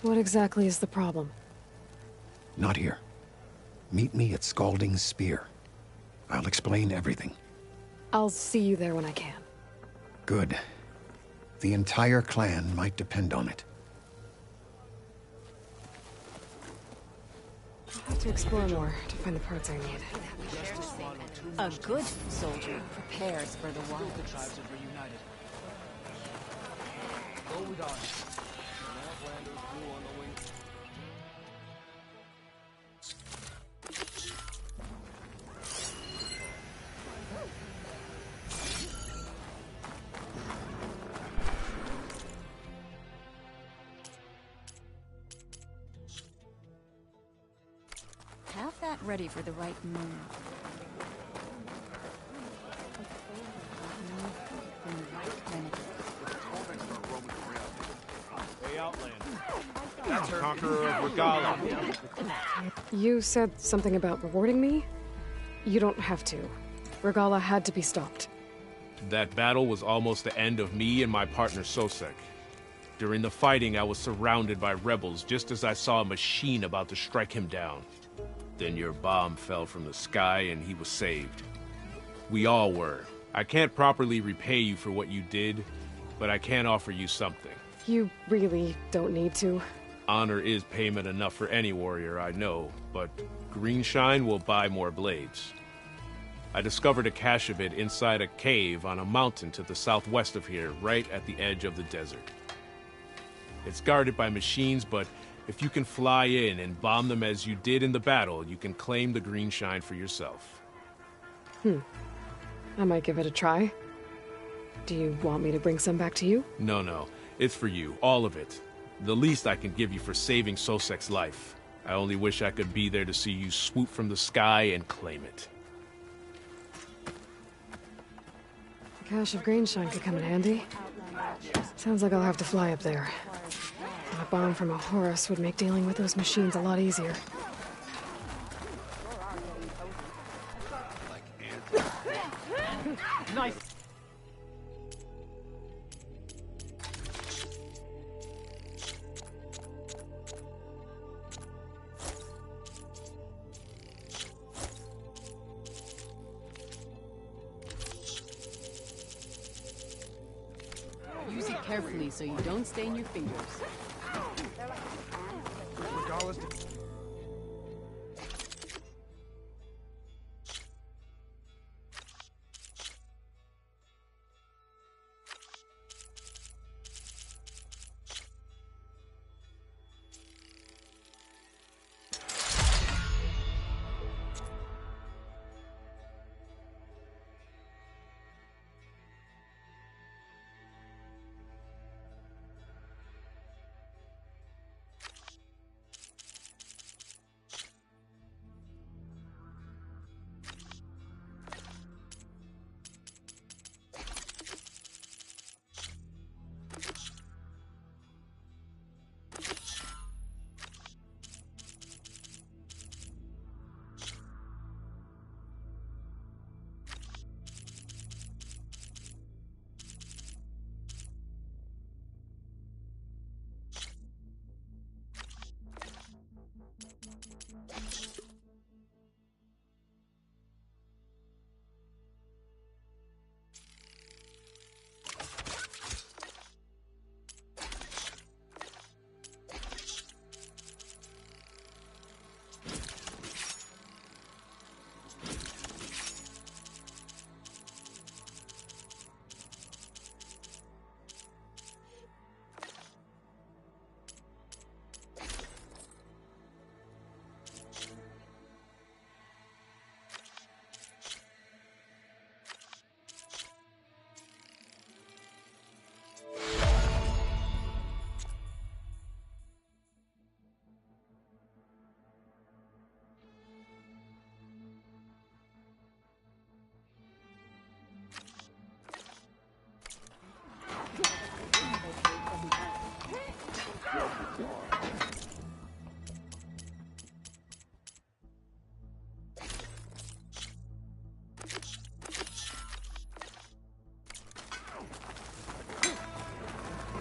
What exactly is the problem? Not here. Meet me at Scalding Spear. I'll explain everything. I'll see you there when I can. Good. The entire clan might depend on it. I'll have to explore more to find the parts I need. A good soldier prepares for the wild. Have that ready for the right move. Hey, Outlander. That's Conqueror of Regala. You said something about rewarding me? You don't have to. Regala had to be stopped. That battle was almost the end of me and my partner Sosek. During the fighting, I was surrounded by rebels just as I saw a machine about to strike him down. Then your bomb fell from the sky and he was saved. We all were. I can't properly repay you for what you did, but I can offer you something. You really don't need to. Honor is payment enough for any warrior, I know, but Greenshine will buy more blades. I discovered a cache of it inside a cave on a mountain to the southwest of here, right at the edge of the desert. It's guarded by machines, but if you can fly in and bomb them as you did in the battle, you can claim the Greenshine for yourself. I might give it a try. Do you want me to bring some back to you? No. It's for you, all of it. The least I can give you for saving Sosek's life. I only wish I could be there to see you swoop from the sky and claim it. A cache of Greenshine could come in handy. Sounds like I'll have to fly up there. A bomb from a Horus would make dealing with those machines a lot easier. Nice. Use it carefully so you don't stain your fingers. Regardless.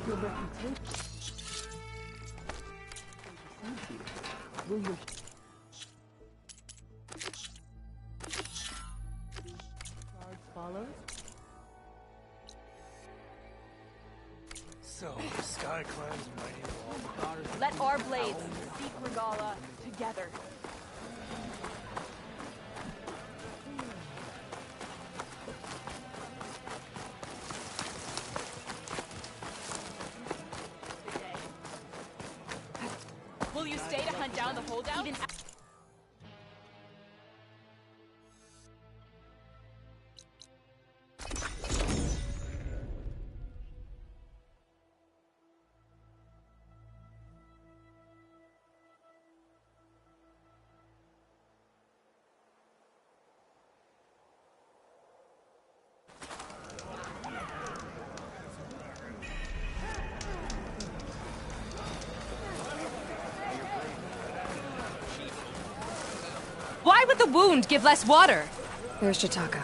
Your reputation. Will your cards follow? So, Sky Clan's mighty wall. Let our blades seek Regala together. Will you stay to hunt down the holdouts? Why would the wound give less water? There's Jataka.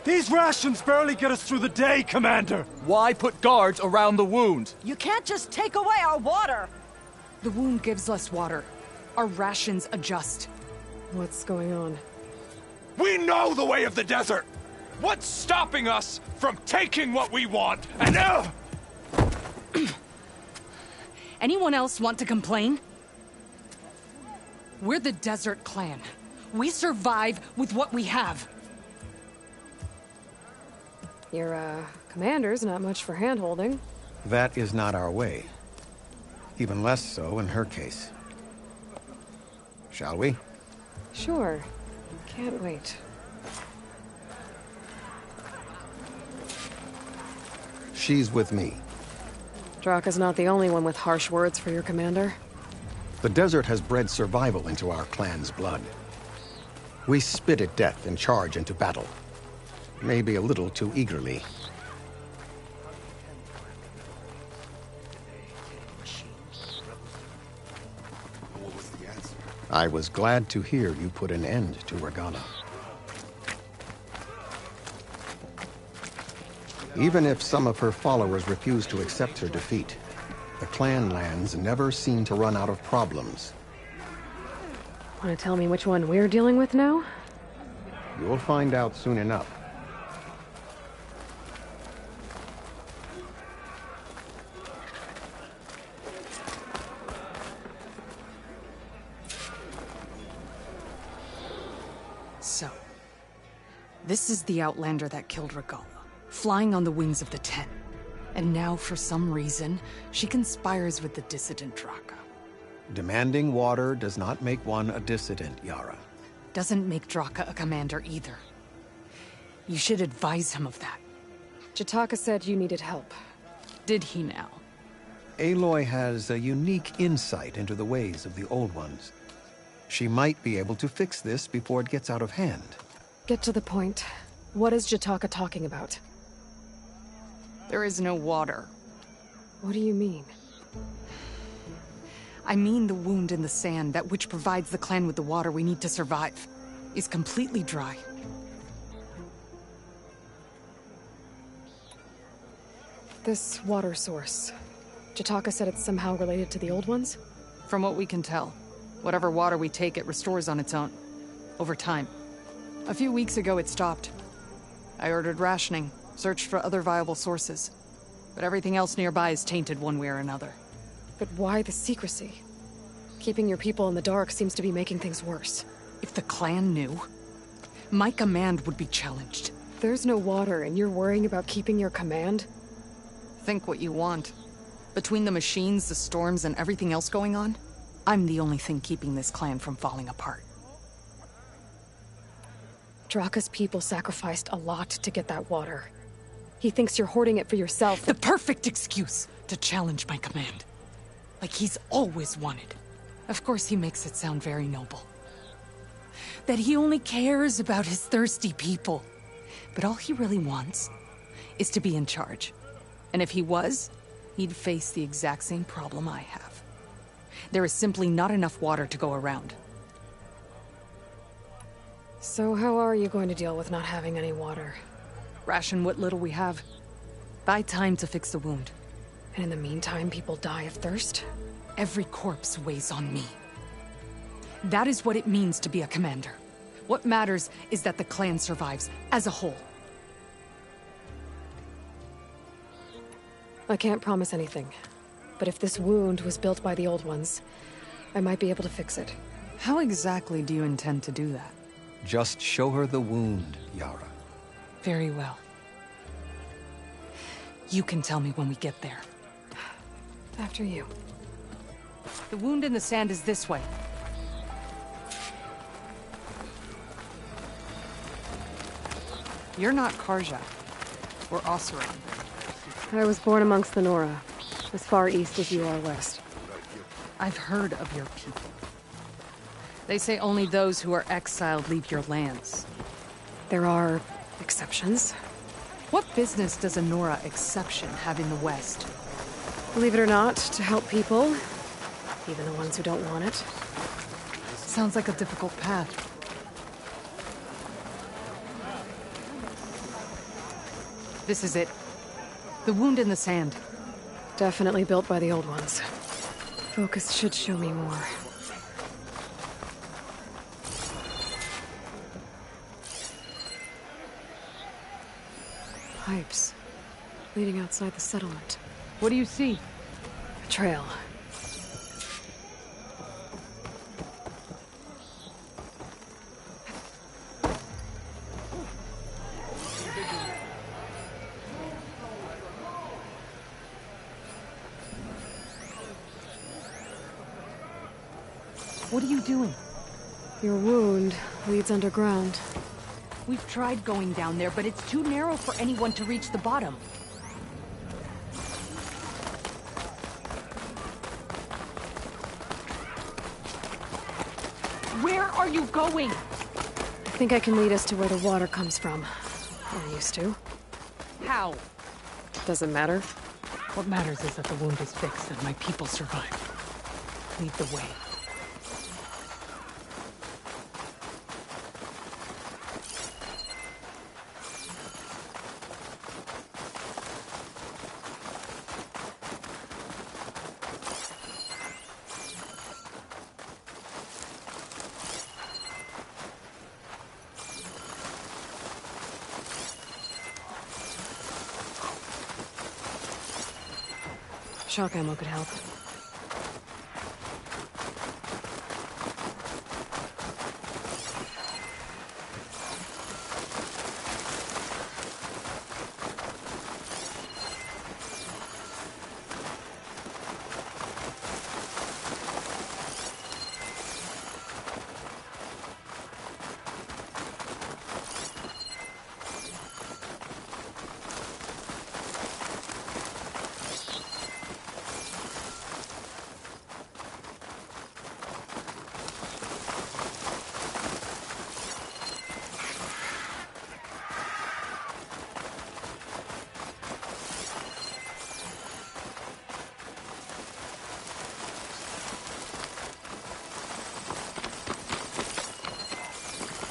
These rations barely get us through the day, Commander! Why put guards around the wound? You can't just take away our water! The wound gives less water. Our rations adjust. What's going on? We know the way of the desert! What's stopping us from taking what we want? And Anyone else want to complain? We're the Desert Clan. We survive with what we have. Your, commander's not much for hand-holding. That is not our way. Even less so in her case. Shall we? Sure. Can't wait. She's with me. Draka's not the only one with harsh words for your commander. The desert has bred survival into our clan's blood. We spit at death and charge into battle. Maybe a little too eagerly. I was glad to hear you put an end to Regala. Even if some of her followers refuse to accept her defeat, the clan lands never seem to run out of problems. Want to tell me which one we're dealing with now? You'll find out soon enough. So, this is the Outlander that killed Regala, flying on the wings of the Ten. And now, for some reason, she conspires with the dissident Draka. Demanding water does not make one a dissident, Yara. Doesn't make Draka a commander either. You should advise him of that. Jataka said you needed help. Did he now? Aloy has a unique insight into the ways of the Old Ones. She might be able to fix this before it gets out of hand. Get to the point. What is Jataka talking about? There is no water. What do you mean? I mean the wound in the sand, that which provides the clan with the water we need to survive, is completely dry. This water source. Jataka said it's somehow related to the Old Ones? From what we can tell, whatever water we take, it restores on its own. Over time. A few weeks ago, it stopped. I ordered rationing, searched for other viable sources. But everything else nearby is tainted one way or another. But why the secrecy? Keeping your people in the dark seems to be making things worse. If the clan knew, my command would be challenged. There's no water and you're worrying about keeping your command? Think what you want. Between the machines, the storms, and everything else going on, I'm the only thing keeping this clan from falling apart. Draka's people sacrificed a lot to get that water. He thinks you're hoarding it for yourself. The perfect excuse to challenge my command. Like he's always wanted. Of course he makes it sound very noble. That he only cares about his thirsty people. But all he really wants is to be in charge. And if he was, he'd face the exact same problem I have. There is simply not enough water to go around. So how are you going to deal with not having any water? Ration what little we have. Buy time to fix the wound. And in the meantime, people die of thirst? Every corpse weighs on me. That is what it means to be a commander. What matters is that the clan survives, as a whole. I can't promise anything. But if this wound was built by the Old Ones, I might be able to fix it. How exactly do you intend to do that? Just show her the wound, Yara. Very well. You can tell me when we get there. After you. The wound in the sand is this way. You're not Karja, or Oseram. I was born amongst the Nora, as far east as you are west. I've heard of your people. They say only those who are exiled leave your lands. There are exceptions. What business does a Nora exception have in the West? Believe it or not, to help people, even the ones who don't want it. Sounds like a difficult path. This is it. The wound in the sand. Definitely built by the Old Ones. Focus should show me more. Pipes leading outside the settlement. What do you see? A trail. What are you doing? Your wound leads underground. We've tried going down there, but it's too narrow for anyone to reach the bottom. Where are you going? I think I can lead us to where the water comes from. Or used to. How? Doesn't matter. What matters is that the wound is fixed and my people survived. Lead the way. Shock ammo could help.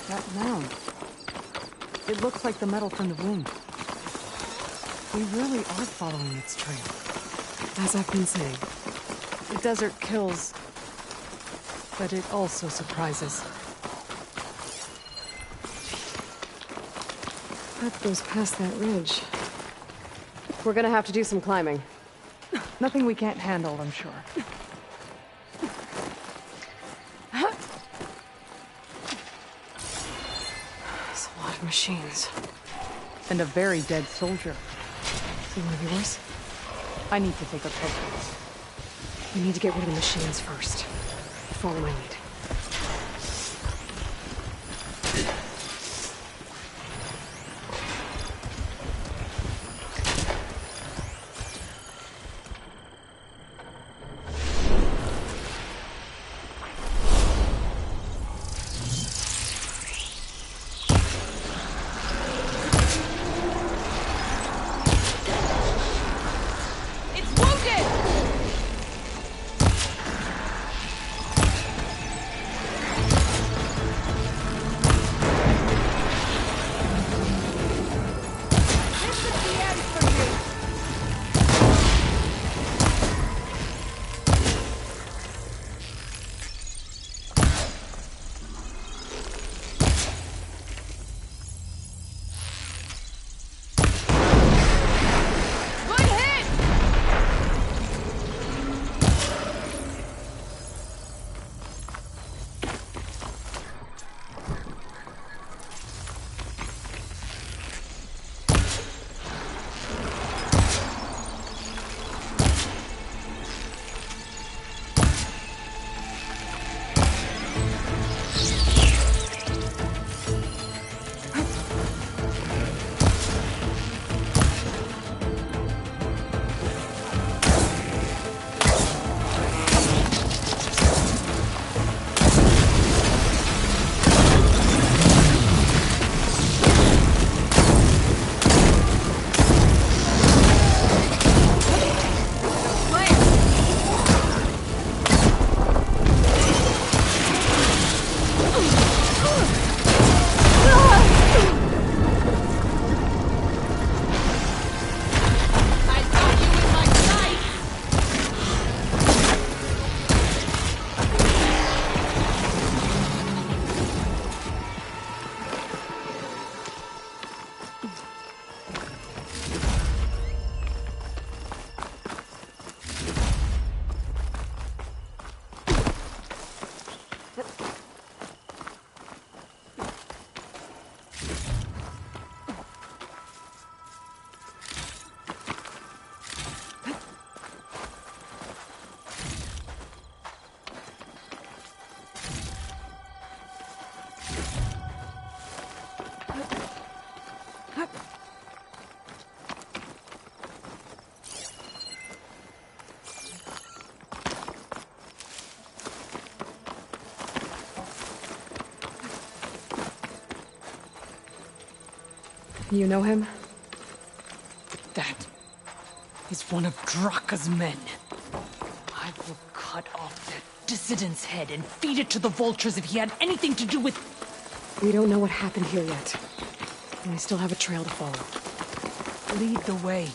That mound. It looks like the metal from the wound. We really are following its trail. As I've been saying. The desert kills, but it also surprises. That goes past that ridge. We're gonna have to do some climbing. Nothing we can't handle, I'm sure. There's a lot of machines. And a very dead soldier. See one of yours? I need to take a closer look. We need to get rid of the machines first. Follow my lead. You know him? That is one of Draka's men. I will cut off that dissident's head and feed it to the vultures if he had anything to do with... We don't know what happened here yet. And we still have a trail to follow. Lead the way.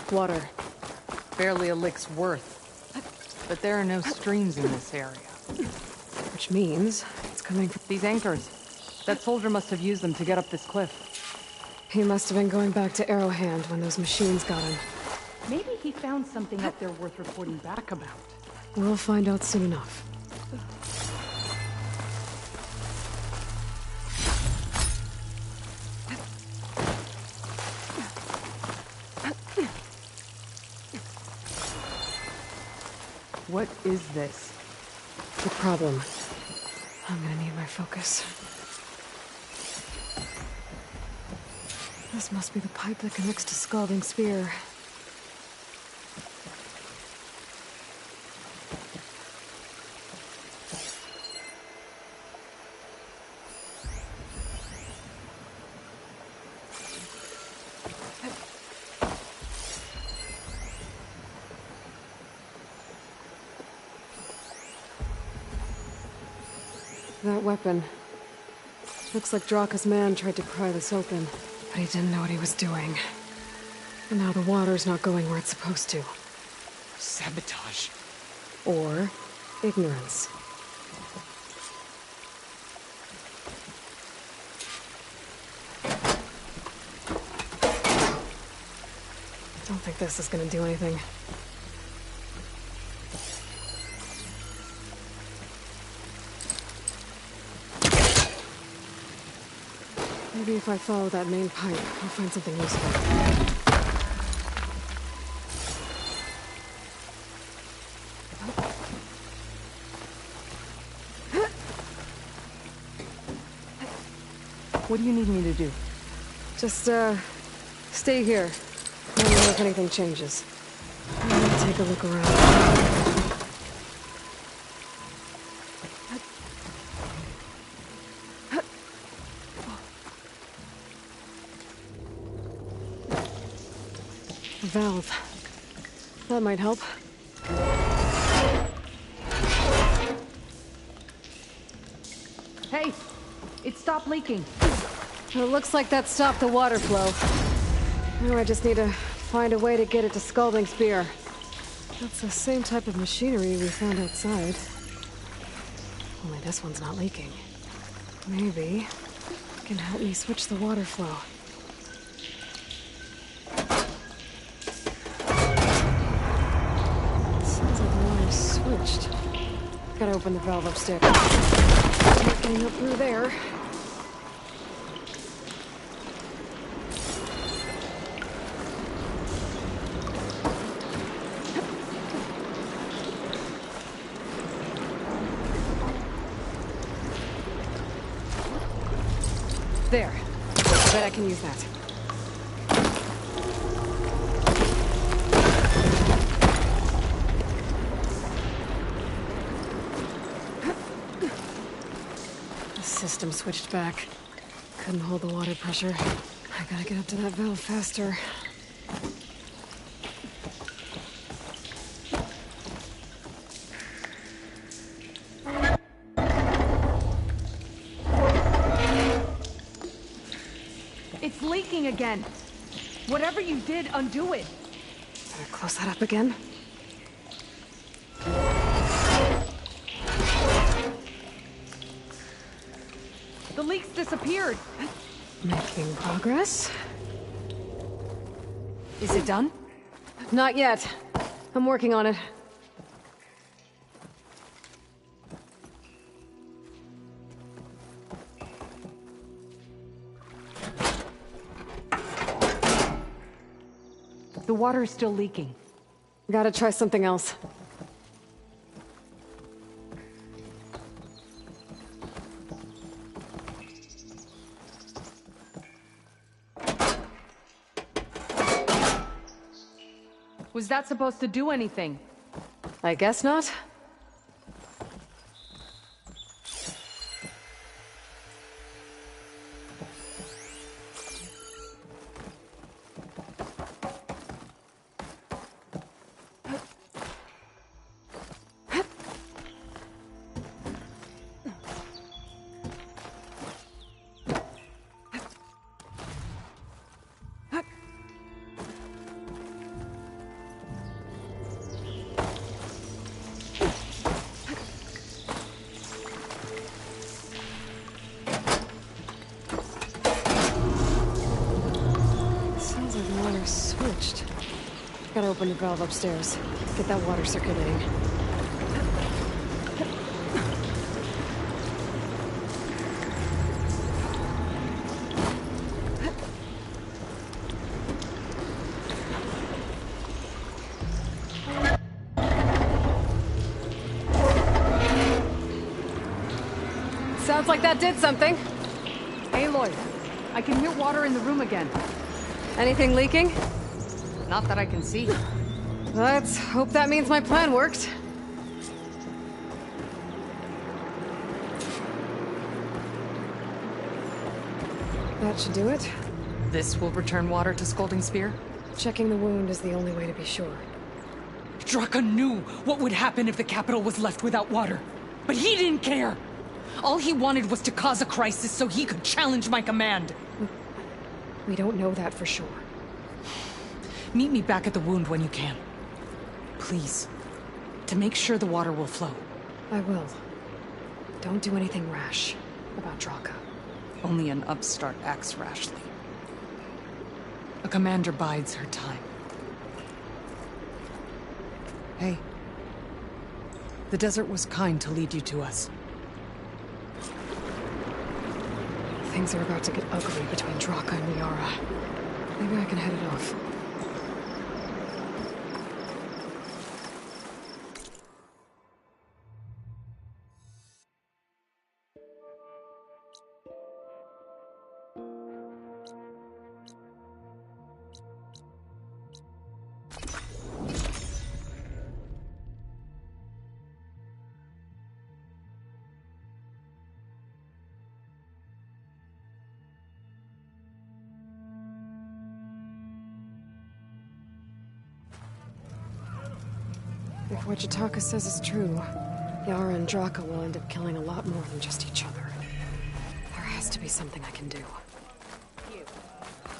Water. Barely a lick's worth. But there are no streams in this area. Which means it's coming from these anchors. That soldier must have used them to get up this cliff. He must have been going back to Arrowhand when those machines got him. Maybe he found something up there worth reporting back about. We'll find out soon enough. What is this? The problem. I'm gonna need my focus. This must be the pipe that connects to Scalding Spear. That weapon. Looks like Draka's man tried to pry this open, but he didn't know what he was doing. And now the water's not going where it's supposed to. Sabotage. Or ignorance. Don't think this is gonna do anything. Maybe if I follow that main pipe, I'll find something useful. What do you need me to do? Just, stay here. Let me know if anything changes. I'm gonna take a look around. Valve. That might help. Hey! It stopped leaking. It looks like that stopped the water flow. Now I just need to find a way to get it to Scalding Spear. That's the same type of machinery we found outside. Only this one's not leaking. Maybe it can help me switch the water flow. Sounds like the water's switched. Gotta open the valve upstairs. Not getting up through there. There. I bet I can use that. The system switched back. Couldn't hold the water pressure. I gotta get up to that valve faster. It's leaking again. Whatever you did, undo it. Better close that up again. The leaks disappeared. Making progress. Is it done? Not yet. I'm working on it. The water is still leaking. Gotta try something else. Was that supposed to do anything? I guess not. Switched. Gotta open the valve upstairs. Get that water circulating. Sounds like that did something. Aloy, I can hear water in the room again. Anything leaking? Not that I can see. Let's hope that means my plan worked. That should do it. This will return water to Scolding Spear? Checking the wound is the only way to be sure. Draka knew what would happen if the capital was left without water. But he didn't care! All he wanted was to cause a crisis so he could challenge my command. We don't know that for sure. Meet me back at the wound when you can. Please. To make sure the water will flow. I will. Don't do anything rash about Draka. Only an upstart acts rashly. A commander bides her time. Hey. The desert was kind to lead you to us. Things are about to get ugly between Draka and Liara. Maybe I can head it off. If what Jataka says is true, Yara and Draka will end up killing a lot more than just each other. There has to be something I can do. You.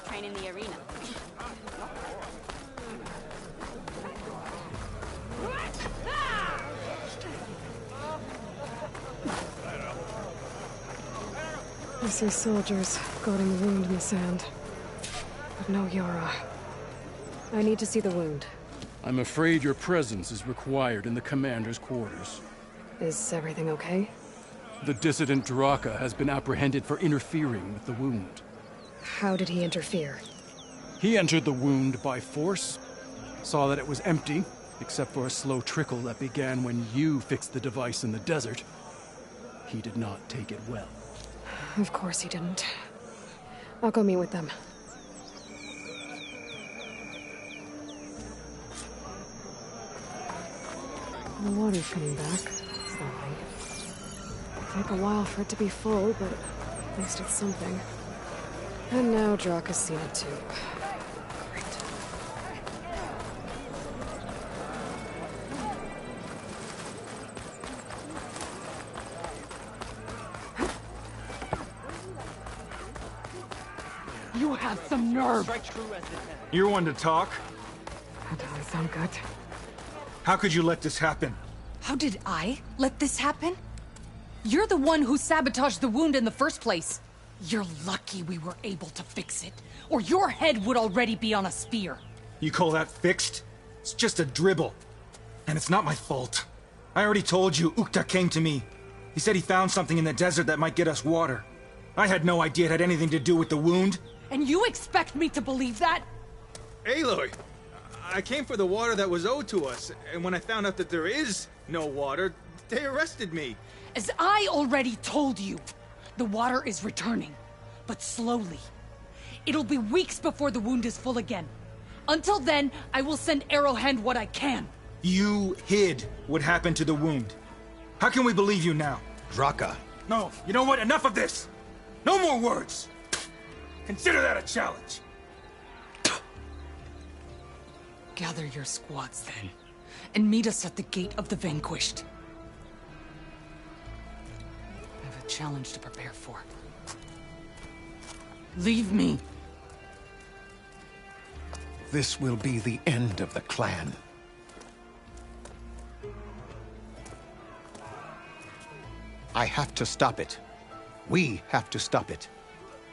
Train in the arena. I see soldiers guarding the wound in the sand. But no Yara. I need to see the wound. I'm afraid your presence is required in the commander's quarters. Is everything okay? The dissident Draka has been apprehended for interfering with the wound. How did he interfere? He entered the wound by force, saw that it was empty, except for a slow trickle that began when you fixed the device in the desert. He did not take it well. Of course he didn't. I'll go meet with them. The water's coming back, slowly. It'll take a while for it to be full, but at least it's something. And now Draka's seen it too. Great. You have some nerve! You're one to talk. That doesn't sound good. How could you let this happen? How did I let this happen? You're the one who sabotaged the wound in the first place. You're lucky we were able to fix it, or your head would already be on a spear. You call that fixed? It's just a dribble. And it's not my fault. I already told you, Ukta came to me. He said he found something in the desert that might get us water. I had no idea it had anything to do with the wound. And you expect me to believe that? Aloy, I came for the water that was owed to us, and when I found out that there is no water, they arrested me. As I already told you, the water is returning, but slowly. It'll be weeks before the wound is full again. Until then, I will send Arrowhand what I can. You hid what happened to the wound. How can we believe you now? Draka. No, you know what? Enough of this! No more words! Consider that a challenge! Gather your squads then, and meet us at the Gate of the Vanquished. I have a challenge to prepare for. Leave me. This will be the end of the clan. I have to stop it. We have to stop it.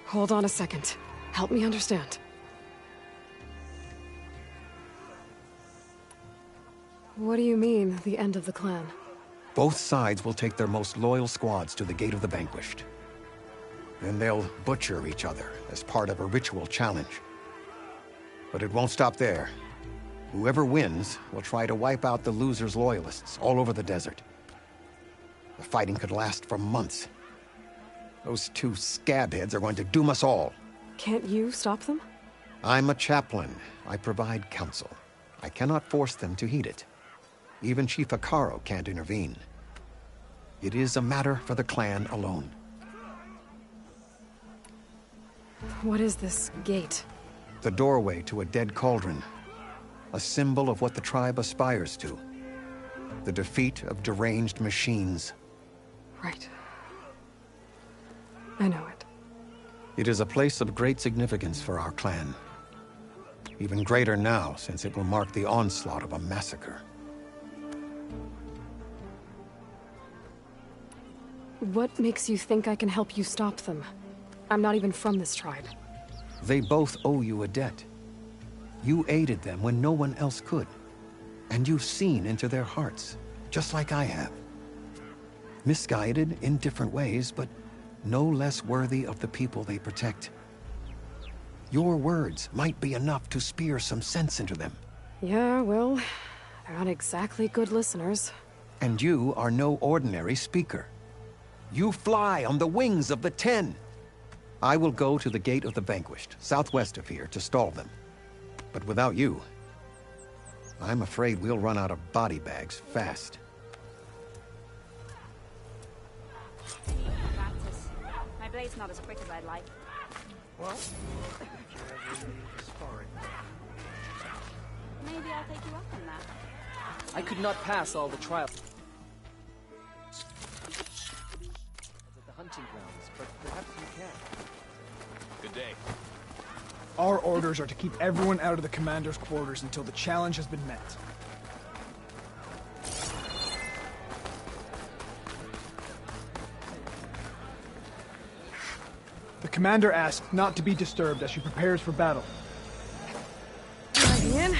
Hold on a second. Help me understand. What do you mean, the end of the clan? Both sides will take their most loyal squads to the Gate of the Vanquished. Then they'll butcher each other as part of a ritual challenge. But it won't stop there. Whoever wins will try to wipe out the loser's loyalists all over the desert. The fighting could last for months. Those two scabheads are going to doom us all. Can't you stop them? I'm a chaplain. I provide counsel. I cannot force them to heed it. Even Chief Akaro can't intervene. It is a matter for the clan alone. What is this gate? The doorway to a dead cauldron. A symbol of what the tribe aspires to. The defeat of deranged machines. Right. I know it. It is a place of great significance for our clan. Even greater now, since it will mark the onslaught of a massacre. What makes you think I can help you stop them? I'm not even from this tribe. They both owe you a debt. You aided them when no one else could. And you've seen into their hearts, just like I have. Misguided in different ways, but no less worthy of the people they protect. Your words might be enough to spear some sense into them. Yeah, well, they're not exactly good listeners. And you are no ordinary speaker. You fly on the wings of the 10. I will go to the Gate of the Vanquished, southwest of here, to stall them. But without you, I'm afraid we'll run out of body bags fast. Practice. My blade's not as quick as I'd like. Well, maybe I'll take you up on that. I could not pass all the trials at the hunting grounds, but perhaps you can. Good day. Our orders are to keep everyone out of the commander's quarters until the challenge has been met. The commander asked not to be disturbed as she prepares for battle. In.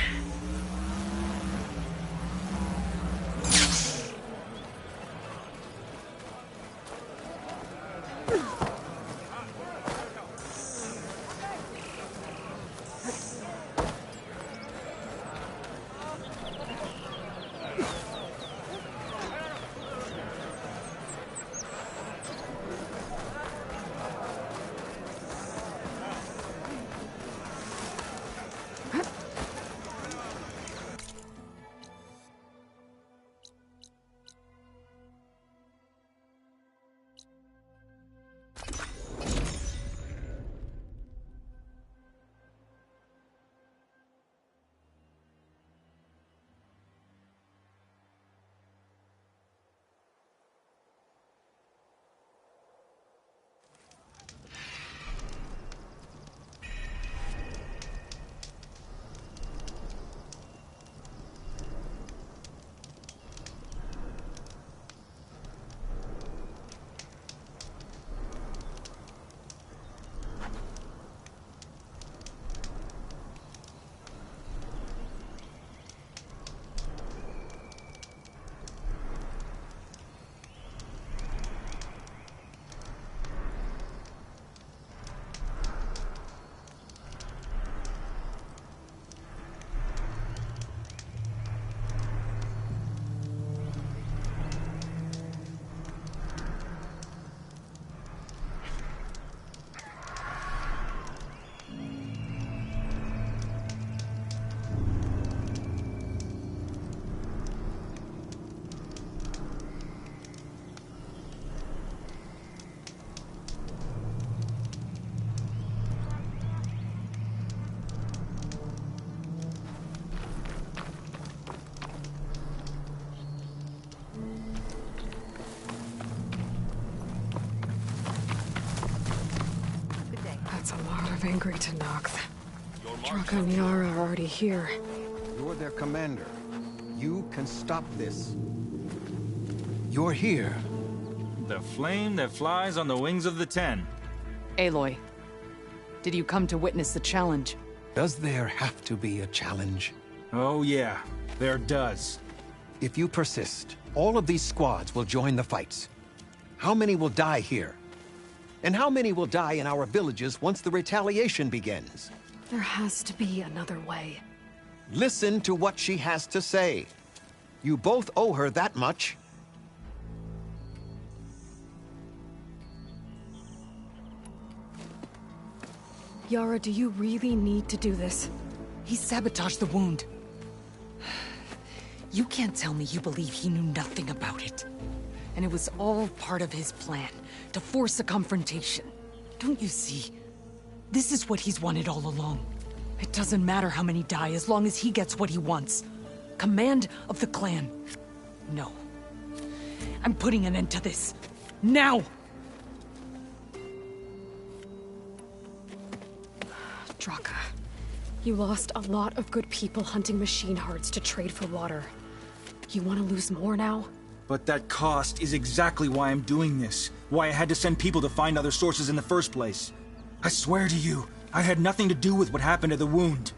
of angry Tenakth. Draka and Yara are already here. You're their commander. You can stop this. You're here. The flame that flies on the wings of the 10. Aloy, did you come to witness the challenge? Does there have to be a challenge? Oh yeah, there does. If you persist, all of these squads will join the fights. How many will die here? And how many will die in our villages once the retaliation begins? There has to be another way. Listen to what she has to say. You both owe her that much. Yara, do you really need to do this? He sabotaged the wound. You can't tell me you believe he knew nothing about it. And it was all part of his plan, to force a confrontation. Don't you see? This is what he's wanted all along. It doesn't matter how many die as long as he gets what he wants. Command of the clan. No. I'm putting an end to this. Now! Draka, you lost a lot of good people hunting machine hearts to trade for water. You want to lose more now? But that cost is exactly why I'm doing this. Why I had to send people to find other sources in the first place. I swear to you, I had nothing to do with what happened to the wound.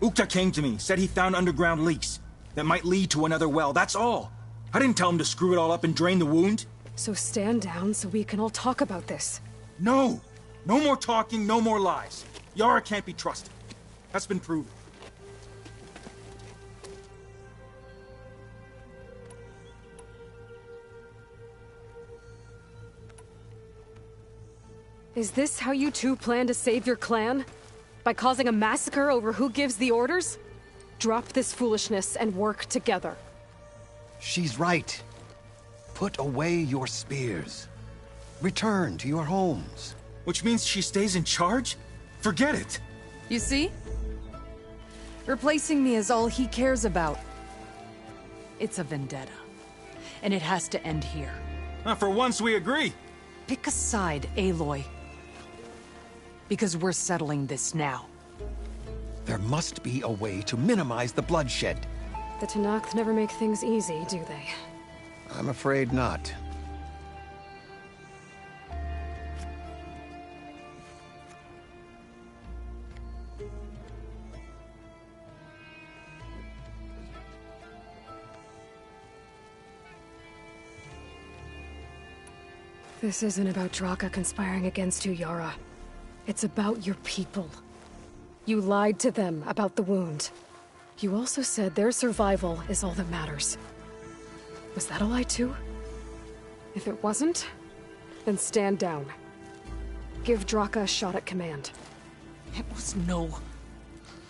Ukta came to me, said he found underground leaks that might lead to another well, that's all. I didn't tell him to screw it all up and drain the wound. So stand down so we can all talk about this. No! No more talking, no more lies. Yara can't be trusted. That's been proven. Is this how you two plan to save your clan? By causing a massacre over who gives the orders? Drop this foolishness and work together. She's right. Put away your spears. Return to your homes. Which means she stays in charge? Forget it. You see? Replacing me is all he cares about. It's a vendetta. And it has to end here. For once we agree. Pick a side, Aloy. Because we're settling this now. There must be a way to minimize the bloodshed. The Tenakth never make things easy, do they? I'm afraid not. This isn't about Draka conspiring against you, Yara. It's about your people. You lied to them about the wound. You also said their survival is all that matters. Was that a lie too? If it wasn't, then stand down. Give Draka a shot at command. It was no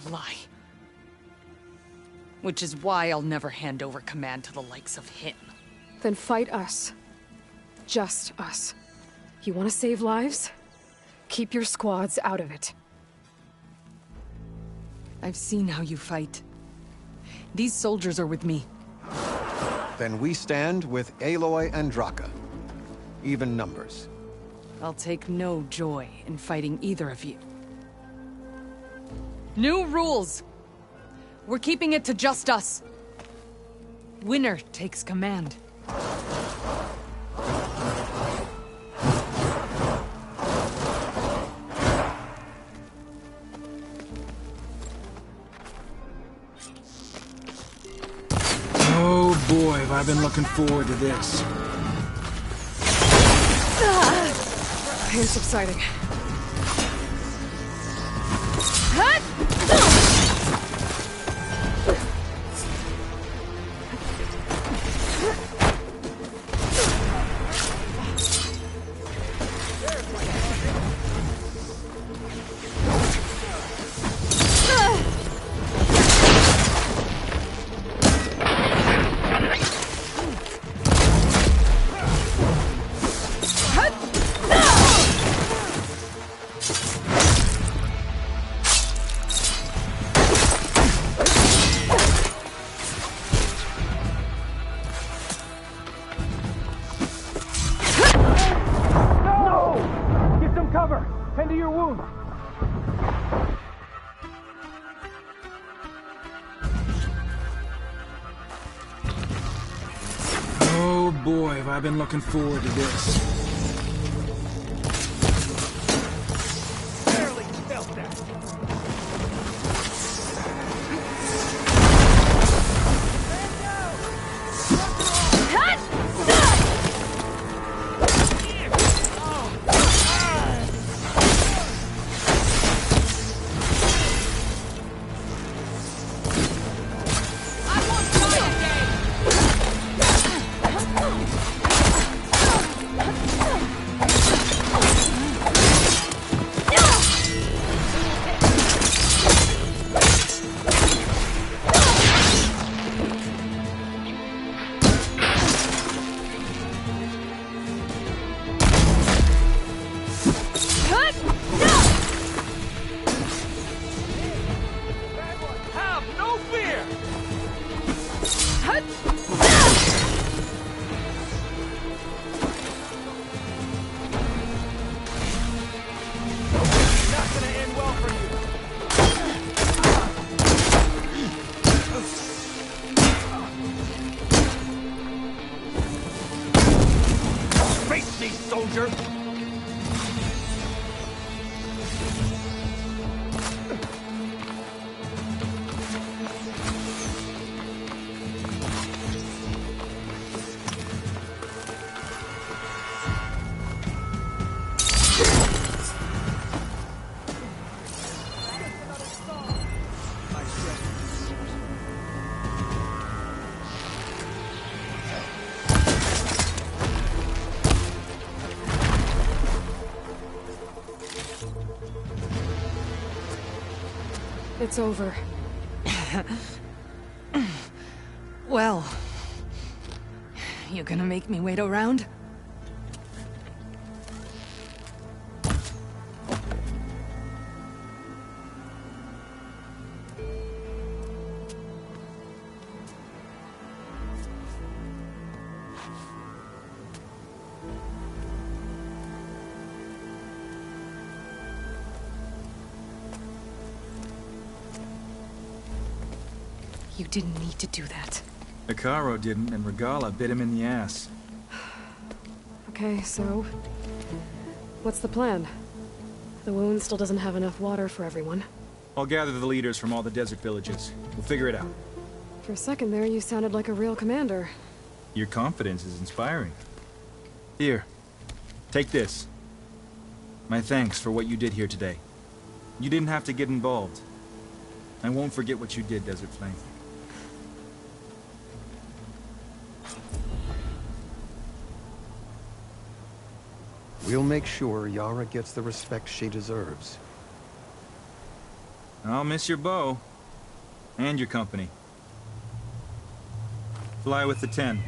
lie. Which is why I'll never hand over command to the likes of him. Then fight us. Just us. You want to save lives? Keep your squads out of it. I've seen how you fight. These soldiers are with me. Then we stand with Aloy and Draka. Even numbers. I'll take no joy in fighting either of you. New rules! We're keeping it to just us. Winner takes command. Oh boy, have I been looking forward to this. Pain subsiding. Oh boy, have I been looking forward to this. Barely felt that. Have no fear! Not gonna end well for you. Face me, soldier! It's over. Well, you gonna make me wait around? You didn't need to do that. Ikaro didn't, and Regala bit him in the ass. Okay, so... what's the plan? The wound still doesn't have enough water for everyone. I'll gather the leaders from all the desert villages. We'll figure it out. For a second there, you sounded like a real commander. Your confidence is inspiring. Here, take this. My thanks for what you did here today. You didn't have to get involved. I won't forget what you did, Desert Flame. We'll make sure Yara gets the respect she deserves. I'll miss your bow. And your company. Fly with the 10.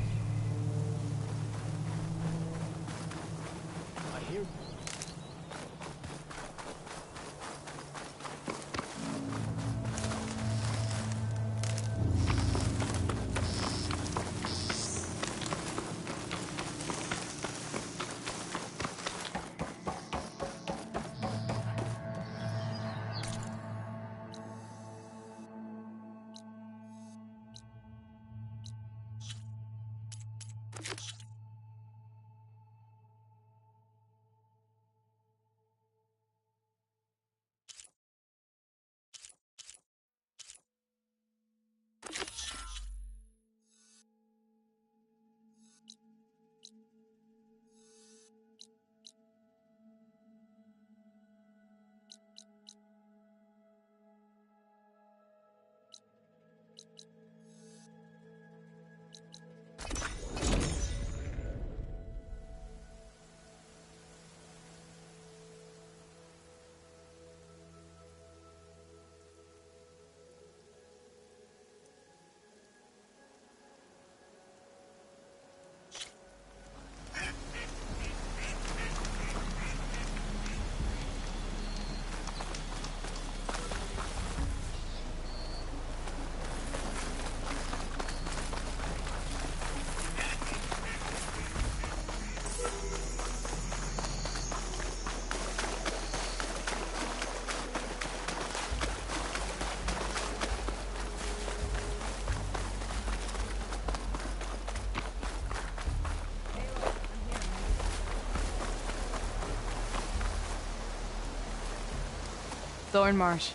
Thornmarsh.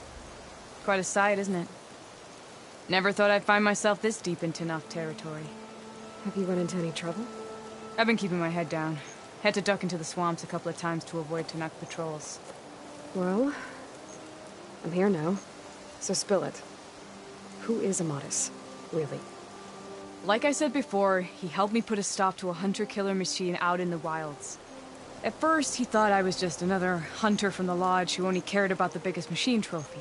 Quite a sight, isn't it? Never thought I'd find myself this deep into Nock territory. Have you run into any trouble? I've been keeping my head down. Had to duck into the swamps a couple of times to avoid Tanakh patrols. Well, I'm here now, so spill it. Who is Amatis, really? Like I said before, he helped me put a stop to a hunter-killer machine out in the wilds. At first, he thought I was just another hunter from the lodge who only cared about the biggest machine trophy.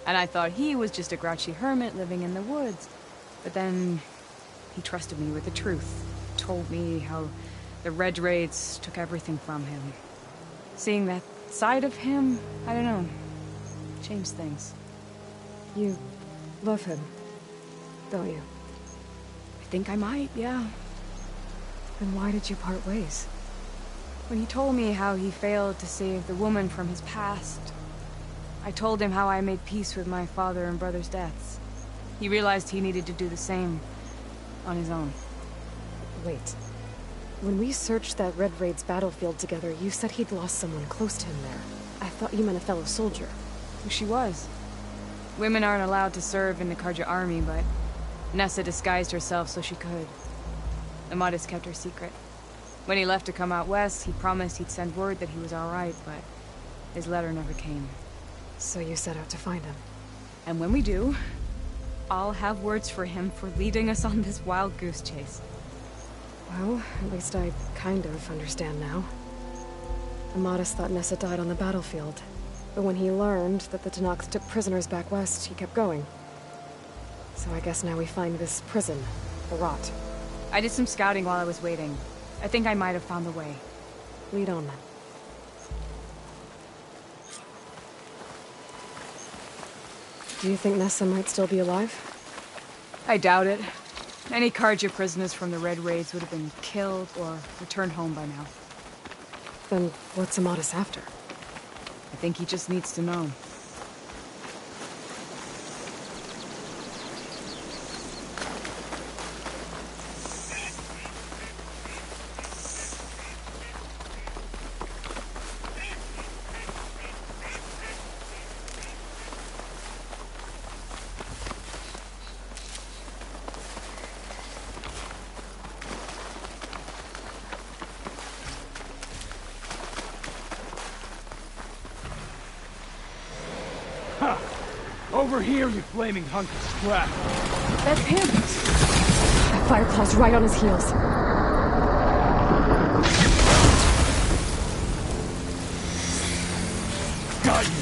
And I thought he was just a grouchy hermit living in the woods. But then, he trusted me with the truth. Told me how the Red Raids took everything from him. Seeing that side of him, I don't know, changed things. You love him, don't you? I think I might, yeah. Then why did you part ways? When he told me how he failed to save the woman from his past, I told him how I made peace with my father and brother's deaths. He realized he needed to do the same on his own. Wait. When we searched that Red Raid's battlefield together, you said he'd lost someone close to him there. I thought you meant a fellow soldier. Who she was. Women aren't allowed to serve in the Karja army, but Nessa disguised herself so she could. Amatis kept her secret. When he left to come out west, he promised he'd send word that he was alright, but his letter never came. So you set out to find him. And when we do, I'll have words for him for leading us on this wild goose chase. Well, at least I kind of understand now. Amatis thought Nessa died on the battlefield, but when he learned that the Tanakhs took prisoners back west, he kept going. So I guess now we find this prison, the Rot. I did some scouting while I was waiting. I think I might have found the way. Lead on then. Do you think Nessa might still be alive? I doubt it. Any Karja prisoners from the Red Raids would have been killed or returned home by now. Then what's Amatis after? I think he just needs to know. Over here, you flaming hunk of scrap. That's him! That Fireclaw's right on his heels. Got you!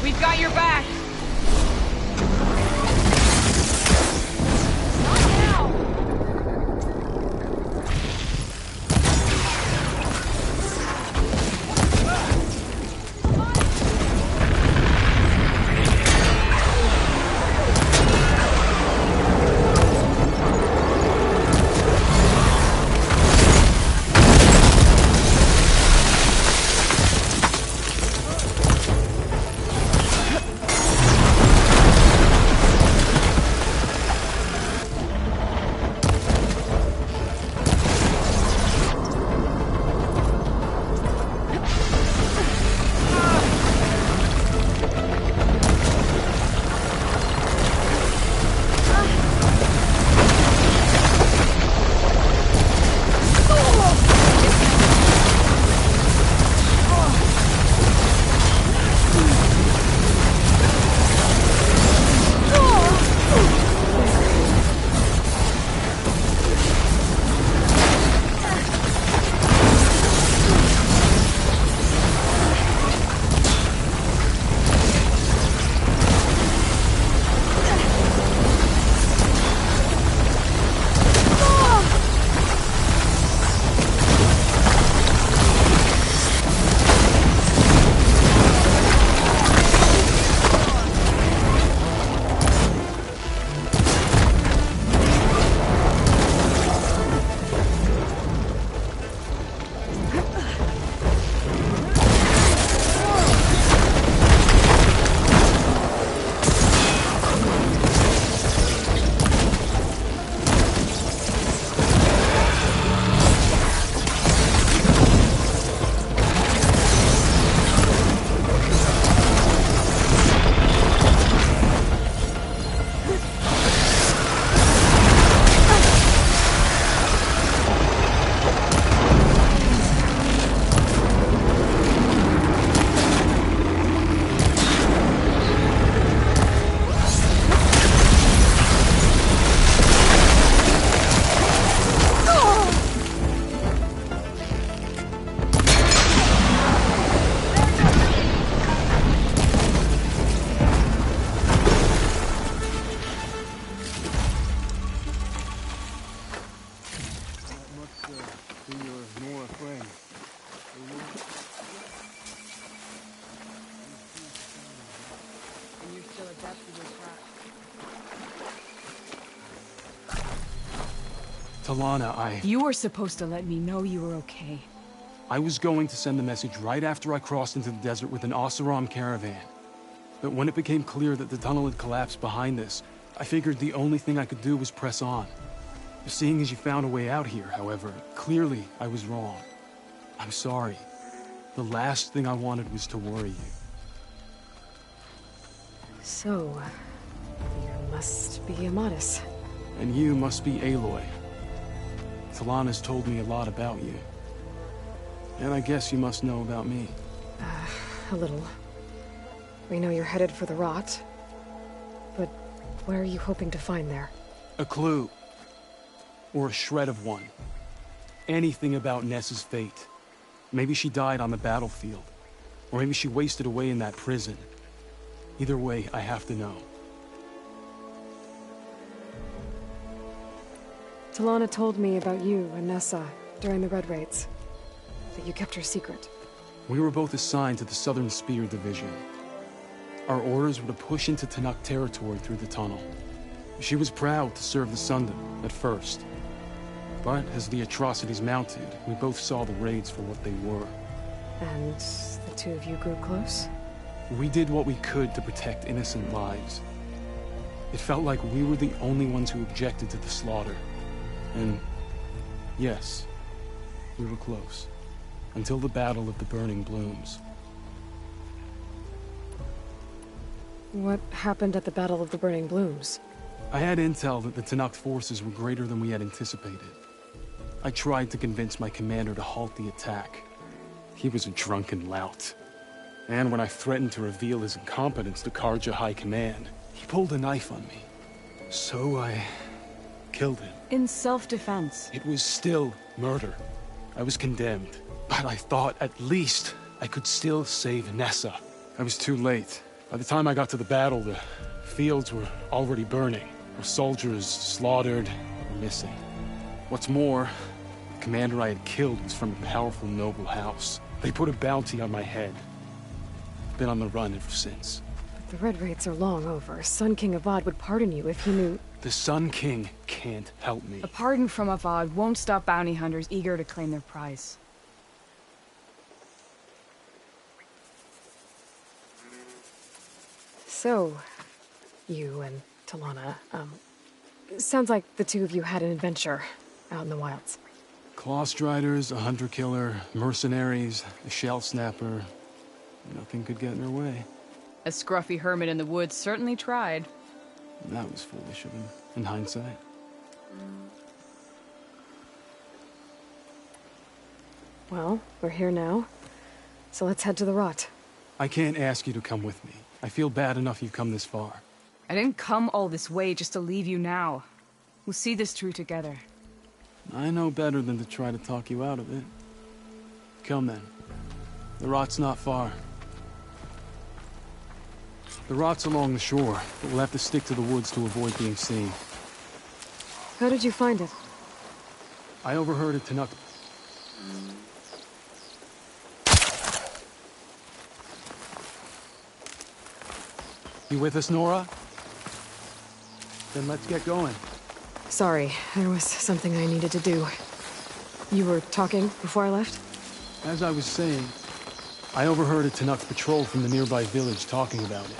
We've got your back! Talana, You were supposed to let me know you were okay. I was going to send the message right after I crossed into the desert with an Oseram caravan. But when it became clear that the tunnel had collapsed behind us, I figured the only thing I could do was press on. Seeing as you found a way out here, however, clearly I was wrong. I'm sorry. The last thing I wanted was to worry you. So, you must be Amadis. And you must be Aloy. Talana's told me a lot about you. And I guess you must know about me. A little. We know you're headed for the rot. But what are you hoping to find there? A clue. Or a shred of one. Anything about Nessa's fate. Maybe she died on the battlefield. Or maybe she wasted away in that prison. Either way, I have to know. Talana told me about you and Nessa during the Red Raids. That you kept her secret. We were both assigned to the Southern Spear Division. Our orders were to push into Tanakh territory through the tunnel. She was proud to serve the Sundom at first. But as the atrocities mounted, we both saw the raids for what they were. And the two of you grew close? We did what we could to protect innocent lives. It felt like we were the only ones who objected to the slaughter. And yes, we were close. Until the Battle of the Burning Blooms. What happened at the Battle of the Burning Blooms? I had intel that the Tanakh forces were greater than we had anticipated. I tried to convince my commander to halt the attack. He was a drunken lout. And when I threatened to reveal his incompetence to Karja High Command, he pulled a knife on me. So I killed him. In self-defense. It was still murder. I was condemned. But I thought at least I could still save Nessa. I was too late. By the time I got to the battle, the fields were already burning. Our soldiers slaughtered or missing. What's more, the commander I had killed was from a powerful noble house. They put a bounty on my head. I've been on the run ever since. But the Red Raids are long over. Sun King Avad would pardon you if he knew... The Sun King can't help me. A pardon from Avad won't stop bounty hunters eager to claim their prize. So, you and Talana, sounds like the two of you had an adventure out in the wilds. Clawstriders, a hunter-killer, mercenaries, a shell snapper. Nothing could get in her way. A scruffy hermit in the woods certainly tried. That was foolish of him, in hindsight. Well, we're here now, so let's head to the rot. I can't ask you to come with me. I feel bad enough you've come this far. I didn't come all this way just to leave you now. We'll see this through together. I know better than to try to talk you out of it. Come then. The rot's not far. The rot's along the shore, but we'll have to stick to the woods to avoid being seen. How did you find it? I overheard a Tanakh. You with us, Nora? Then let's get going. Sorry, there was something I needed to do. You were talking before I left? As I was saying, I overheard a Tanakh patrol from the nearby village talking about it.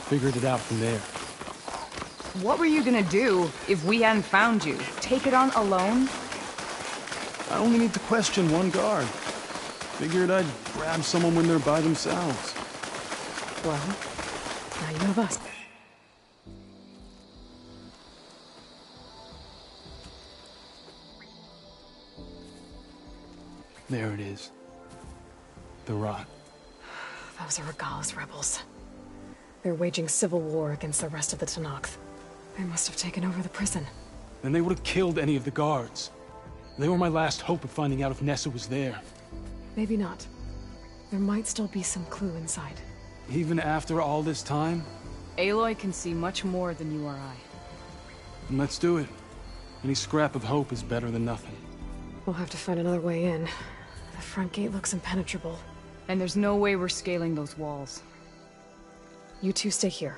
Figured it out from there. What were you gonna do if we hadn't found you? Take it on alone? I only need to question one guard. Figured I'd grab someone when they're by themselves. Well, now you have us. There it is. The rot. Those are Regal's rebels. They're waging civil war against the rest of the Tanakh. They must have taken over the prison. Then they would have killed any of the guards. They were my last hope of finding out if Nessa was there. Maybe not. There might still be some clue inside. Even after all this time? Aloy can see much more than you or I. Then let's do it. Any scrap of hope is better than nothing. We'll have to find another way in. The front gate looks impenetrable. And there's no way we're scaling those walls. You two stay here.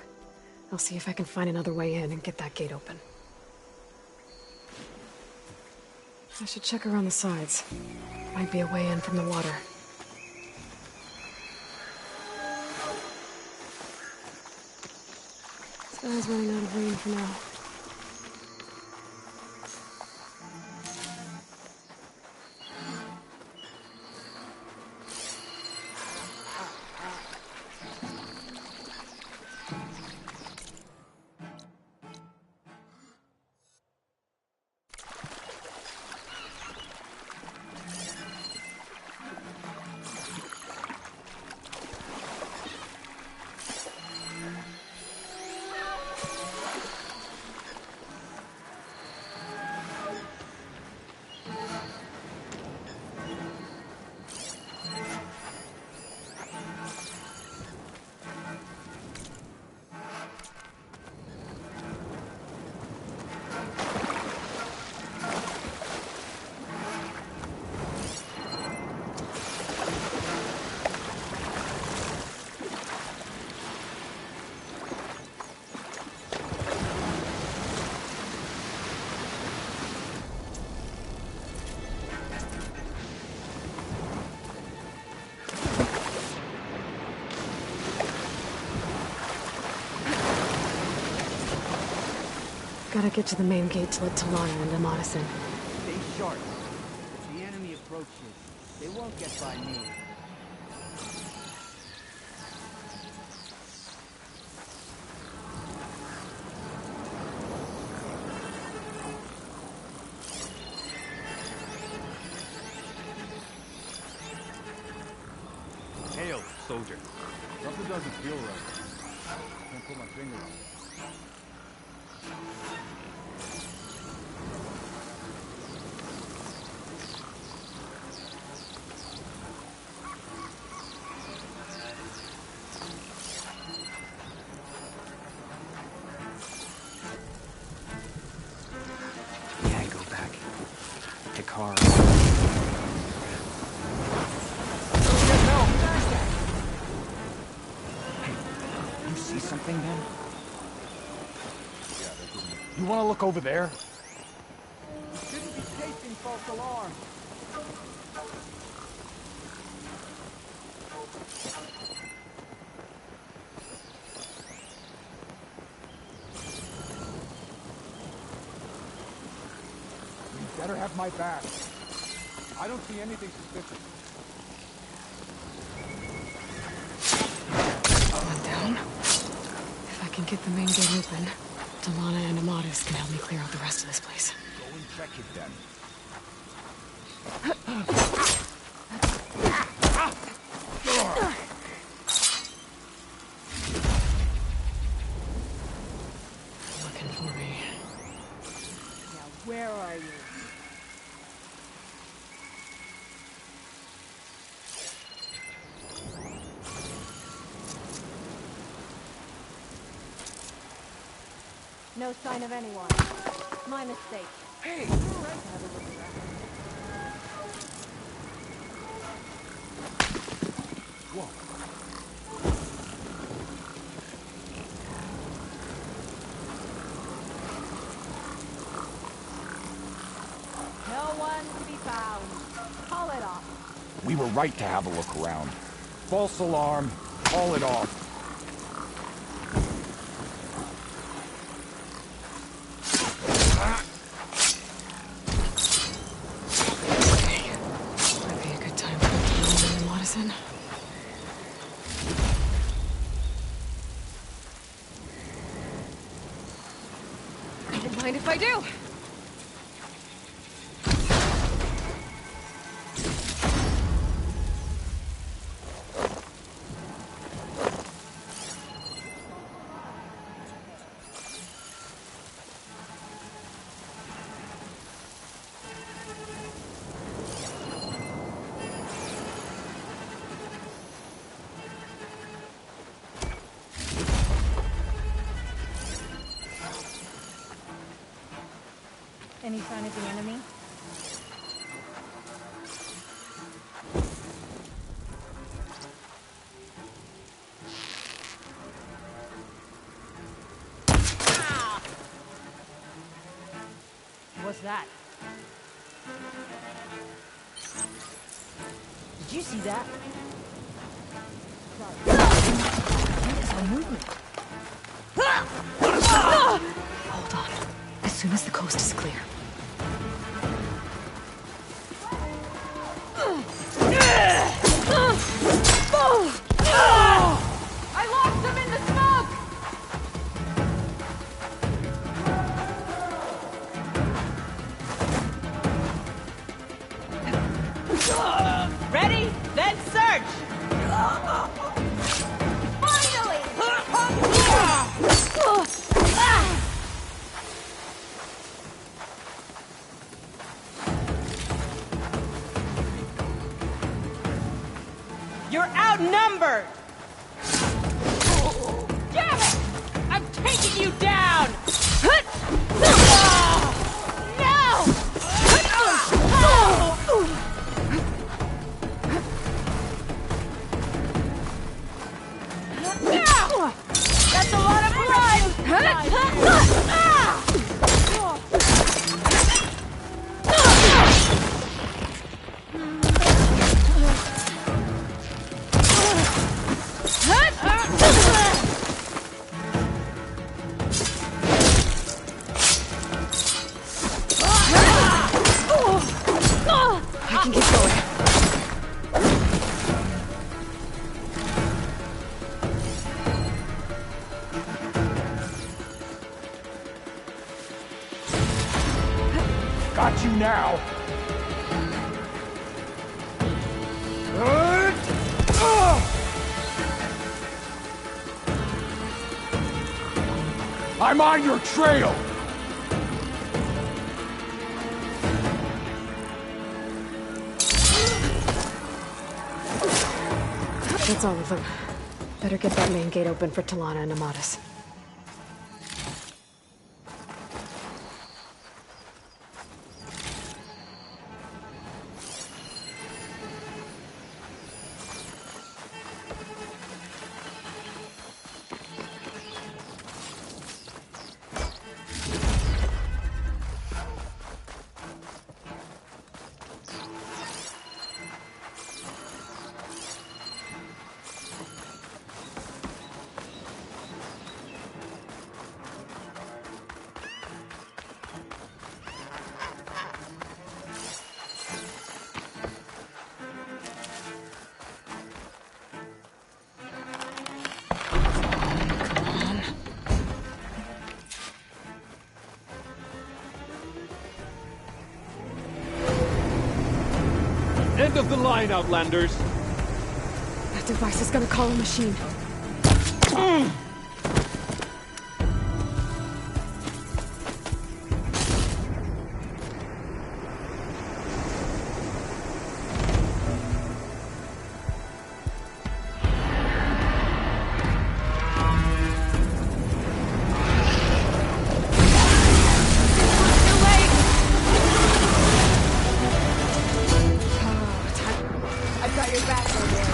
I'll see if I can find another way in and get that gate open. I should check around the sides. Might be a way in from the water. Sky's running out of rain for now. Gotta get to the main gate to let Talana and Amatis in. Stay sharp. If the enemy approaches, they won't get by me. Hail, soldier. Something doesn't feel right. Can't put my finger on it. Yeah, go back. The car. You see something then? You want to look over there? Shouldn't be chasing false alarm. You better have my back. I don't see anything suspicious. One down. If I can get the main gate open, Talana and Amatis can help me clear out the rest of this place. Go and check it then. Looking for me. Now, where are you? No sign of anyone. My mistake. Hey! You're right to have a look around. Whoa. No one to be found. Call it off. We were right to have a look around. False alarm. Call it off. Might be a good time for Talana and Amatis in. Don't mind if I do. Any sign of the enemy? What's that? Did you see that? It's all movement. Hold on. As soon as the coast is clear. I lost him in the smoke! Ready? Then search! Finally! You're outnumbered! Damn it! I'm taking you down! That's a lot of blood! I can keep going. Got you now. I'm on your trail. That's all of them. Better get that main gate open for Talana and Amadas. End of the line, Outlanders. That device is gonna call a machine. I've got your back, over there.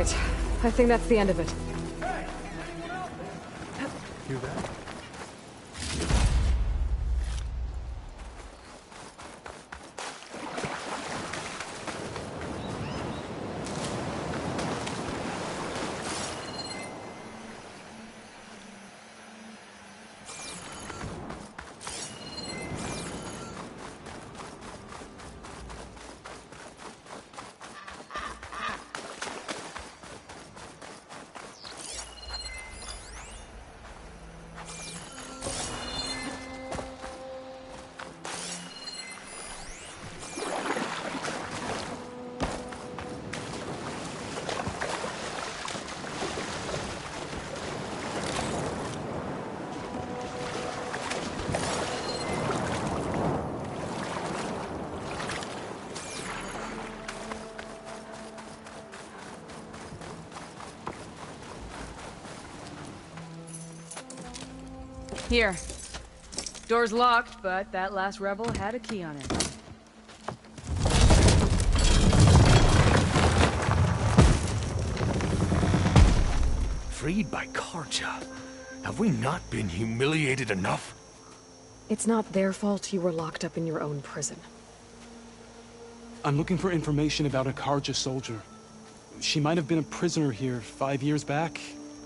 right. I think that's the end of it. Hear that? Here. Door's locked, but that last rebel had a key on it. Freed by Karja. Have we not been humiliated enough? It's not their fault you were locked up in your own prison. I'm looking for information about a Karja soldier. She might have been a prisoner here 5 years back.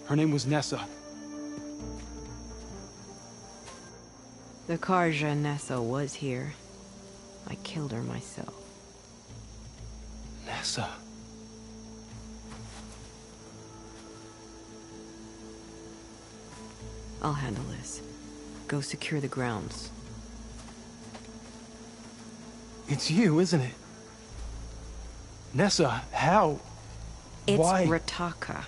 Her name was Nessa. The Karja Nessa was here. I killed her myself. Nessa. I'll handle this. Go secure the grounds. It's you, isn't it? Nessa, how? It's Why? Rataka.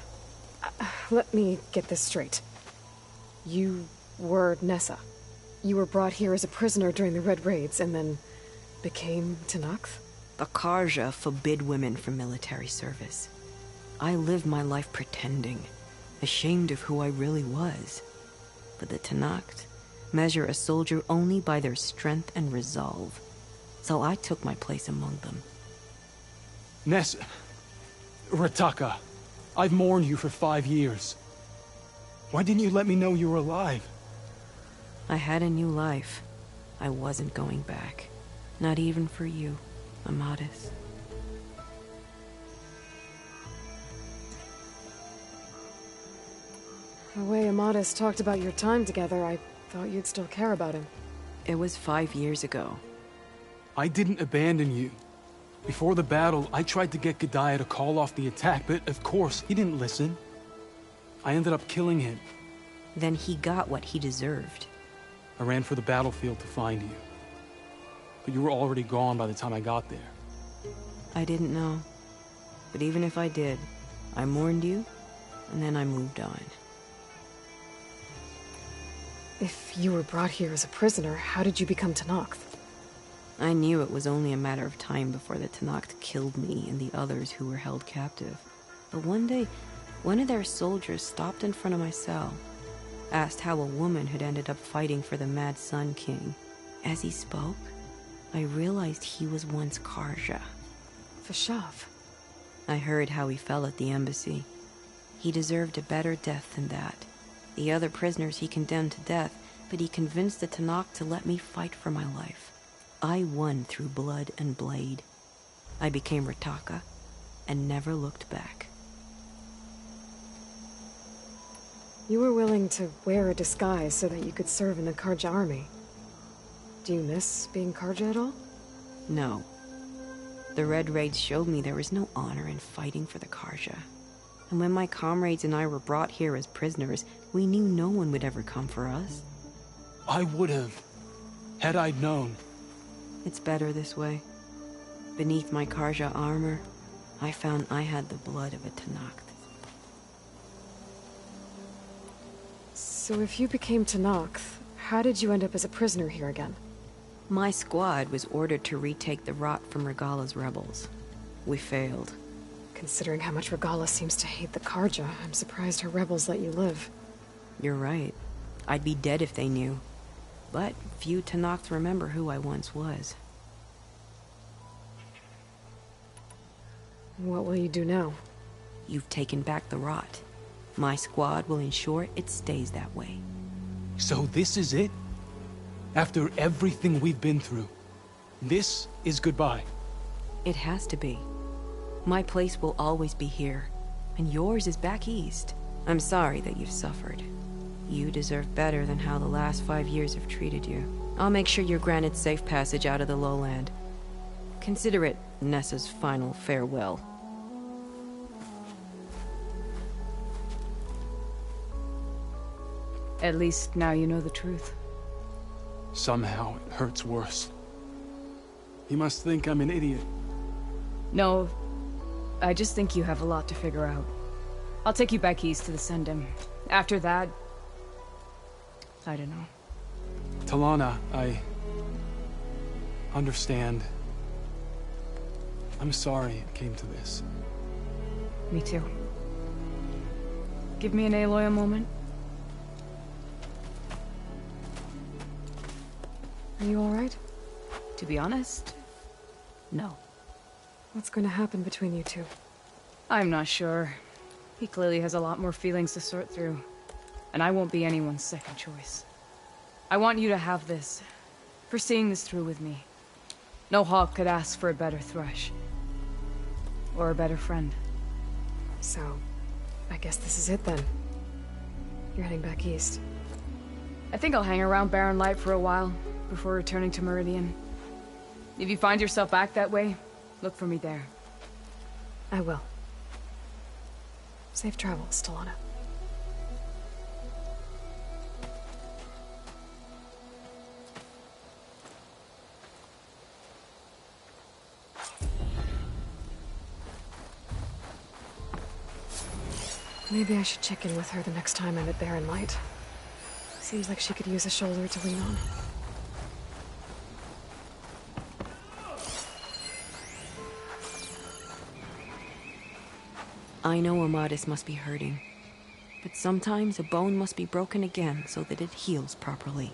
Let me get this straight. You were Nessa. You were brought here as a prisoner during the Red Raids, and then became Tenakth? The Karja forbid women from military service. I lived my life pretending, ashamed of who I really was. But the Tenakth measure a soldier only by their strength and resolve. So I took my place among them. Nessa... Rataka, I've mourned you for 5 years. Why didn't you let me know you were alive? I had a new life. I wasn't going back. Not even for you, Amadis. The way Amadis talked about your time together, I thought you'd still care about him. It was 5 years ago. I didn't abandon you. Before the battle, I tried to get G'daiah to call off the attack, but of course, he didn't listen. I ended up killing him. Then he got what he deserved. I ran for the battlefield to find you. But you were already gone by the time I got there. I didn't know. But even if I did, I mourned you, and then I moved on. If you were brought here as a prisoner, how did you become Tenakth? I knew it was only a matter of time before the Tenakth killed me and the others who were held captive. But one day, one of their soldiers stopped in front of my cell, asked how a woman had ended up fighting for the Mad Sun King. As he spoke, I realized he was once Karja. Vashav. I heard how he fell at the embassy. He deserved a better death than that. The other prisoners he condemned to death, but he convinced the Tenakth to let me fight for my life. I won through blood and blade. I became Rataka, and never looked back. You were willing to wear a disguise so that you could serve in the Karja army. Do you miss being Karja at all? No. The Red Raids showed me there was no honor in fighting for the Karja. And when my comrades and I were brought here as prisoners, we knew no one would ever come for us. I would have, had I known. It's better this way. Beneath my Karja armor, I found I had the blood of a Tenakth. So if you became Tenakth, how did you end up as a prisoner here again? My squad was ordered to retake the Rot from Regala's rebels. We failed. Considering how much Regala seems to hate the Karja, I'm surprised her rebels let you live. You're right. I'd be dead if they knew. But few Tenakth remember who I once was. What will you do now? You've taken back the rot. My squad will ensure it stays that way. So this is it? After everything we've been through, this is goodbye? It has to be. My place will always be here, and yours is back east. I'm sorry that you've suffered. You deserve better than how the last 5 years have treated you. I'll make sure you're granted safe passage out of the lowland. Consider it Nessa's final farewell. At least now you know the truth. Somehow it hurts worse. He must think I'm an idiot. No, I just think you have a lot to figure out. I'll take you back east to the Sendem. After that, I don't know. Talana, I understand. I'm sorry it came to this. Me too. Give me an Aloy a moment. Are you alright? To be honest, no. What's going to happen between you two? I'm not sure. He clearly has a lot more feelings to sort through. And I won't be anyone's second choice. I want you to have this, for seeing this through with me. No hawk could ask for a better thrush. Or a better friend. So, I guess this is it then. You're heading back east. I think I'll hang around Barren Light for a while, before returning to Meridian. If you find yourself back that way, look for me there. I will. Safe travels, Talana. Maybe I should check in with her the next time I'm at Barren Light. Seems like she could use a shoulder to lean on. I know Amadis must be hurting, but sometimes a bone must be broken again so that it heals properly.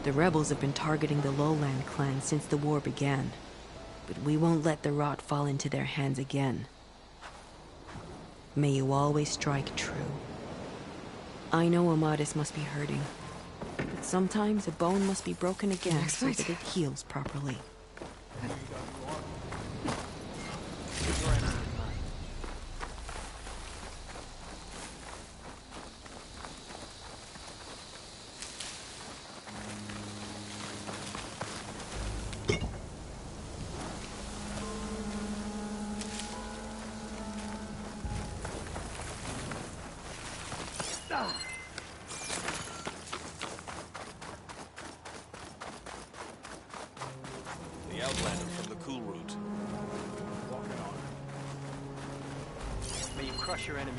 The rebels have been targeting the Lowland clan since the war began, but we won't let the rot fall into their hands again. May you always strike true. I know Amadis must be hurting, but sometimes a bone must be broken again so that it heals properly. The Outlander from the Cool Route. Walking on. May you crush your enemies.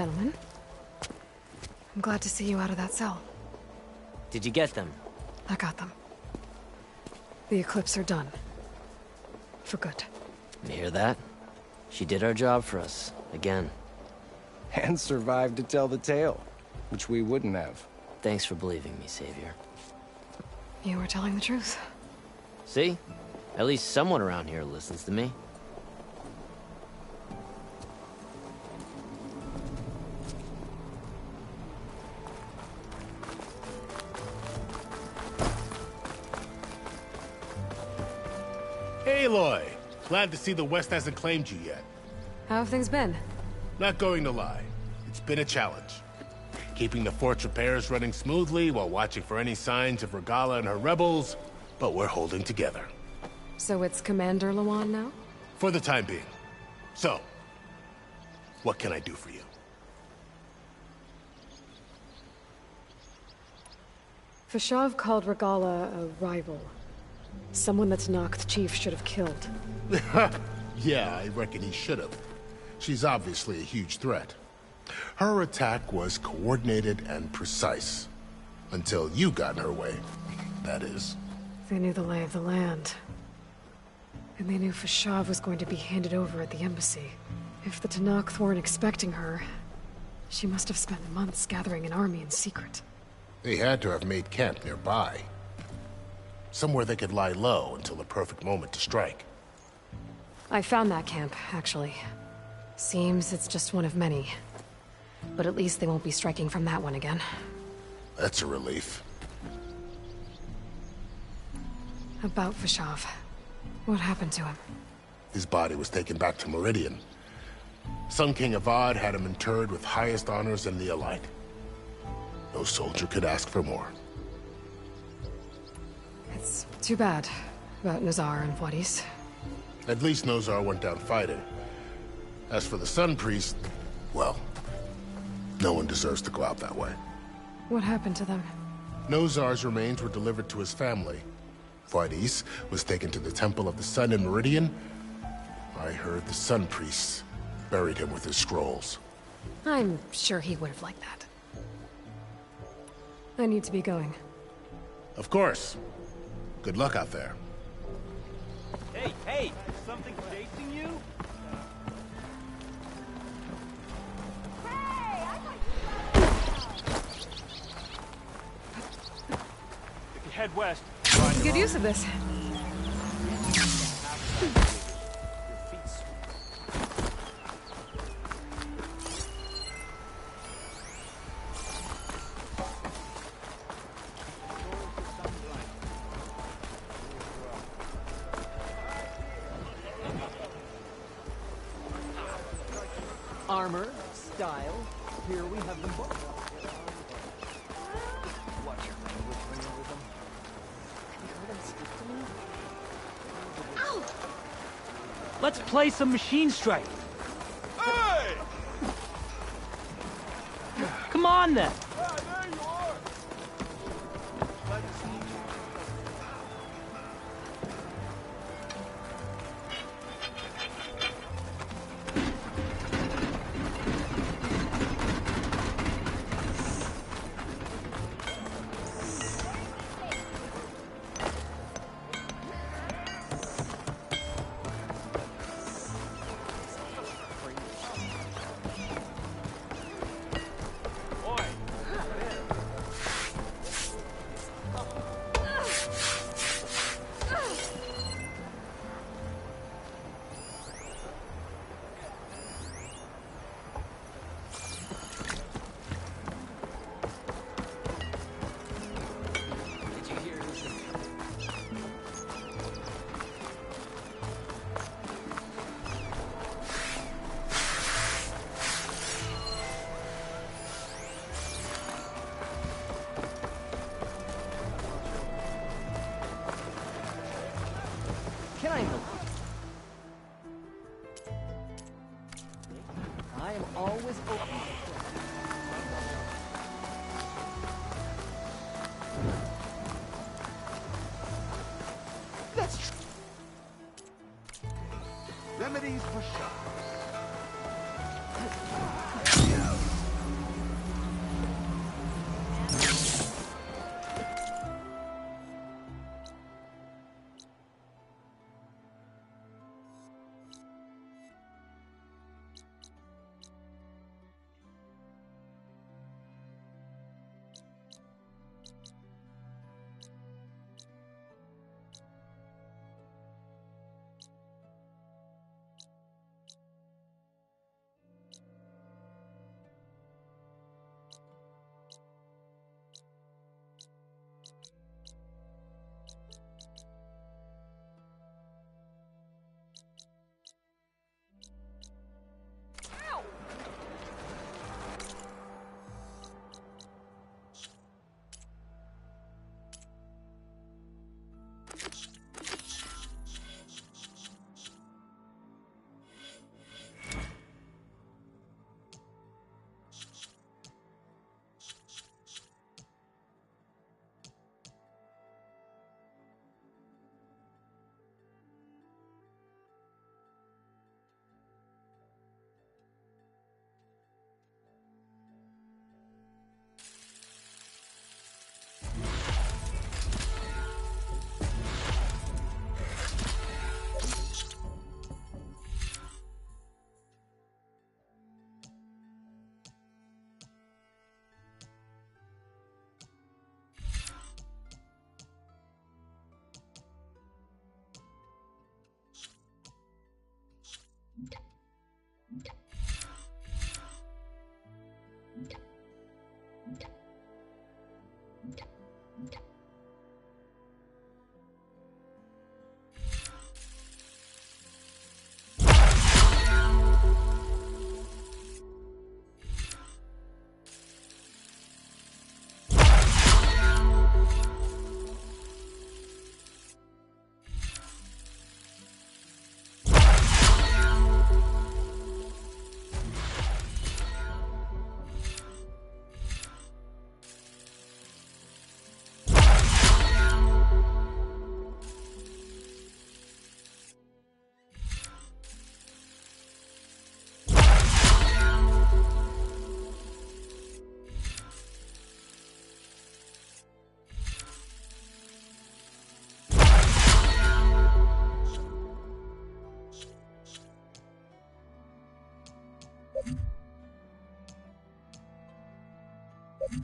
Gentlemen, I'm glad to see you out of that cell. Did you get them? I got them. The Eclipse are done. For good. You hear that? She did our job for us, again. And survived to tell the tale, which we wouldn't have. Thanks for believing me, Savior. You were telling the truth. See? At least someone around here listens to me. Aloy! Glad to see the West hasn't claimed you yet. How have things been? Not going to lie. It's been a challenge. Keeping the fort's repairs running smoothly while watching for any signs of Regala and her rebels, but we're holding together. So it's Commander Lawan now? For the time being. So, what can I do for you? Fashav called Regala a rival. Someone that's Noct Chief should have killed. Yeah, I reckon he should have. She's obviously a huge threat. Her attack was coordinated and precise. Until you got in her way, that is. They knew the lay of the land. And they knew Fashav was going to be handed over at the embassy. If the Tenakth weren't expecting her, she must have spent months gathering an army in secret. They had to have made camp nearby. Somewhere they could lie low until the perfect moment to strike. I found that camp, actually. Seems it's just one of many. But at least they won't be striking from that one again. That's a relief. About Fashav. What happened to him? His body was taken back to Meridian. Sun King Avad had him interred with highest honors in the Elite. No soldier could ask for more. It's too bad about Nazar and Wadis. At least Nozar went down fighting. As for the Sun Priest, well, no one deserves to go out that way. What happened to them? Nozar's remains were delivered to his family. Wadis was taken to the Temple of the Sun in Meridian. I heard the Sun Priests buried him with his scrolls. I'm sure he would have liked that. I need to be going. Of course. Good luck out there. Hey, hey! Is something chasing you? If you head west, Good use of this. armor, style, here we have them both. Watch your language when you're with them. Have you heard them speak to me? Ow! Let's play some Machine Strike. Hey! Come on then. There you are. Can I help you? I am always open. That's true. Remedies for shock. You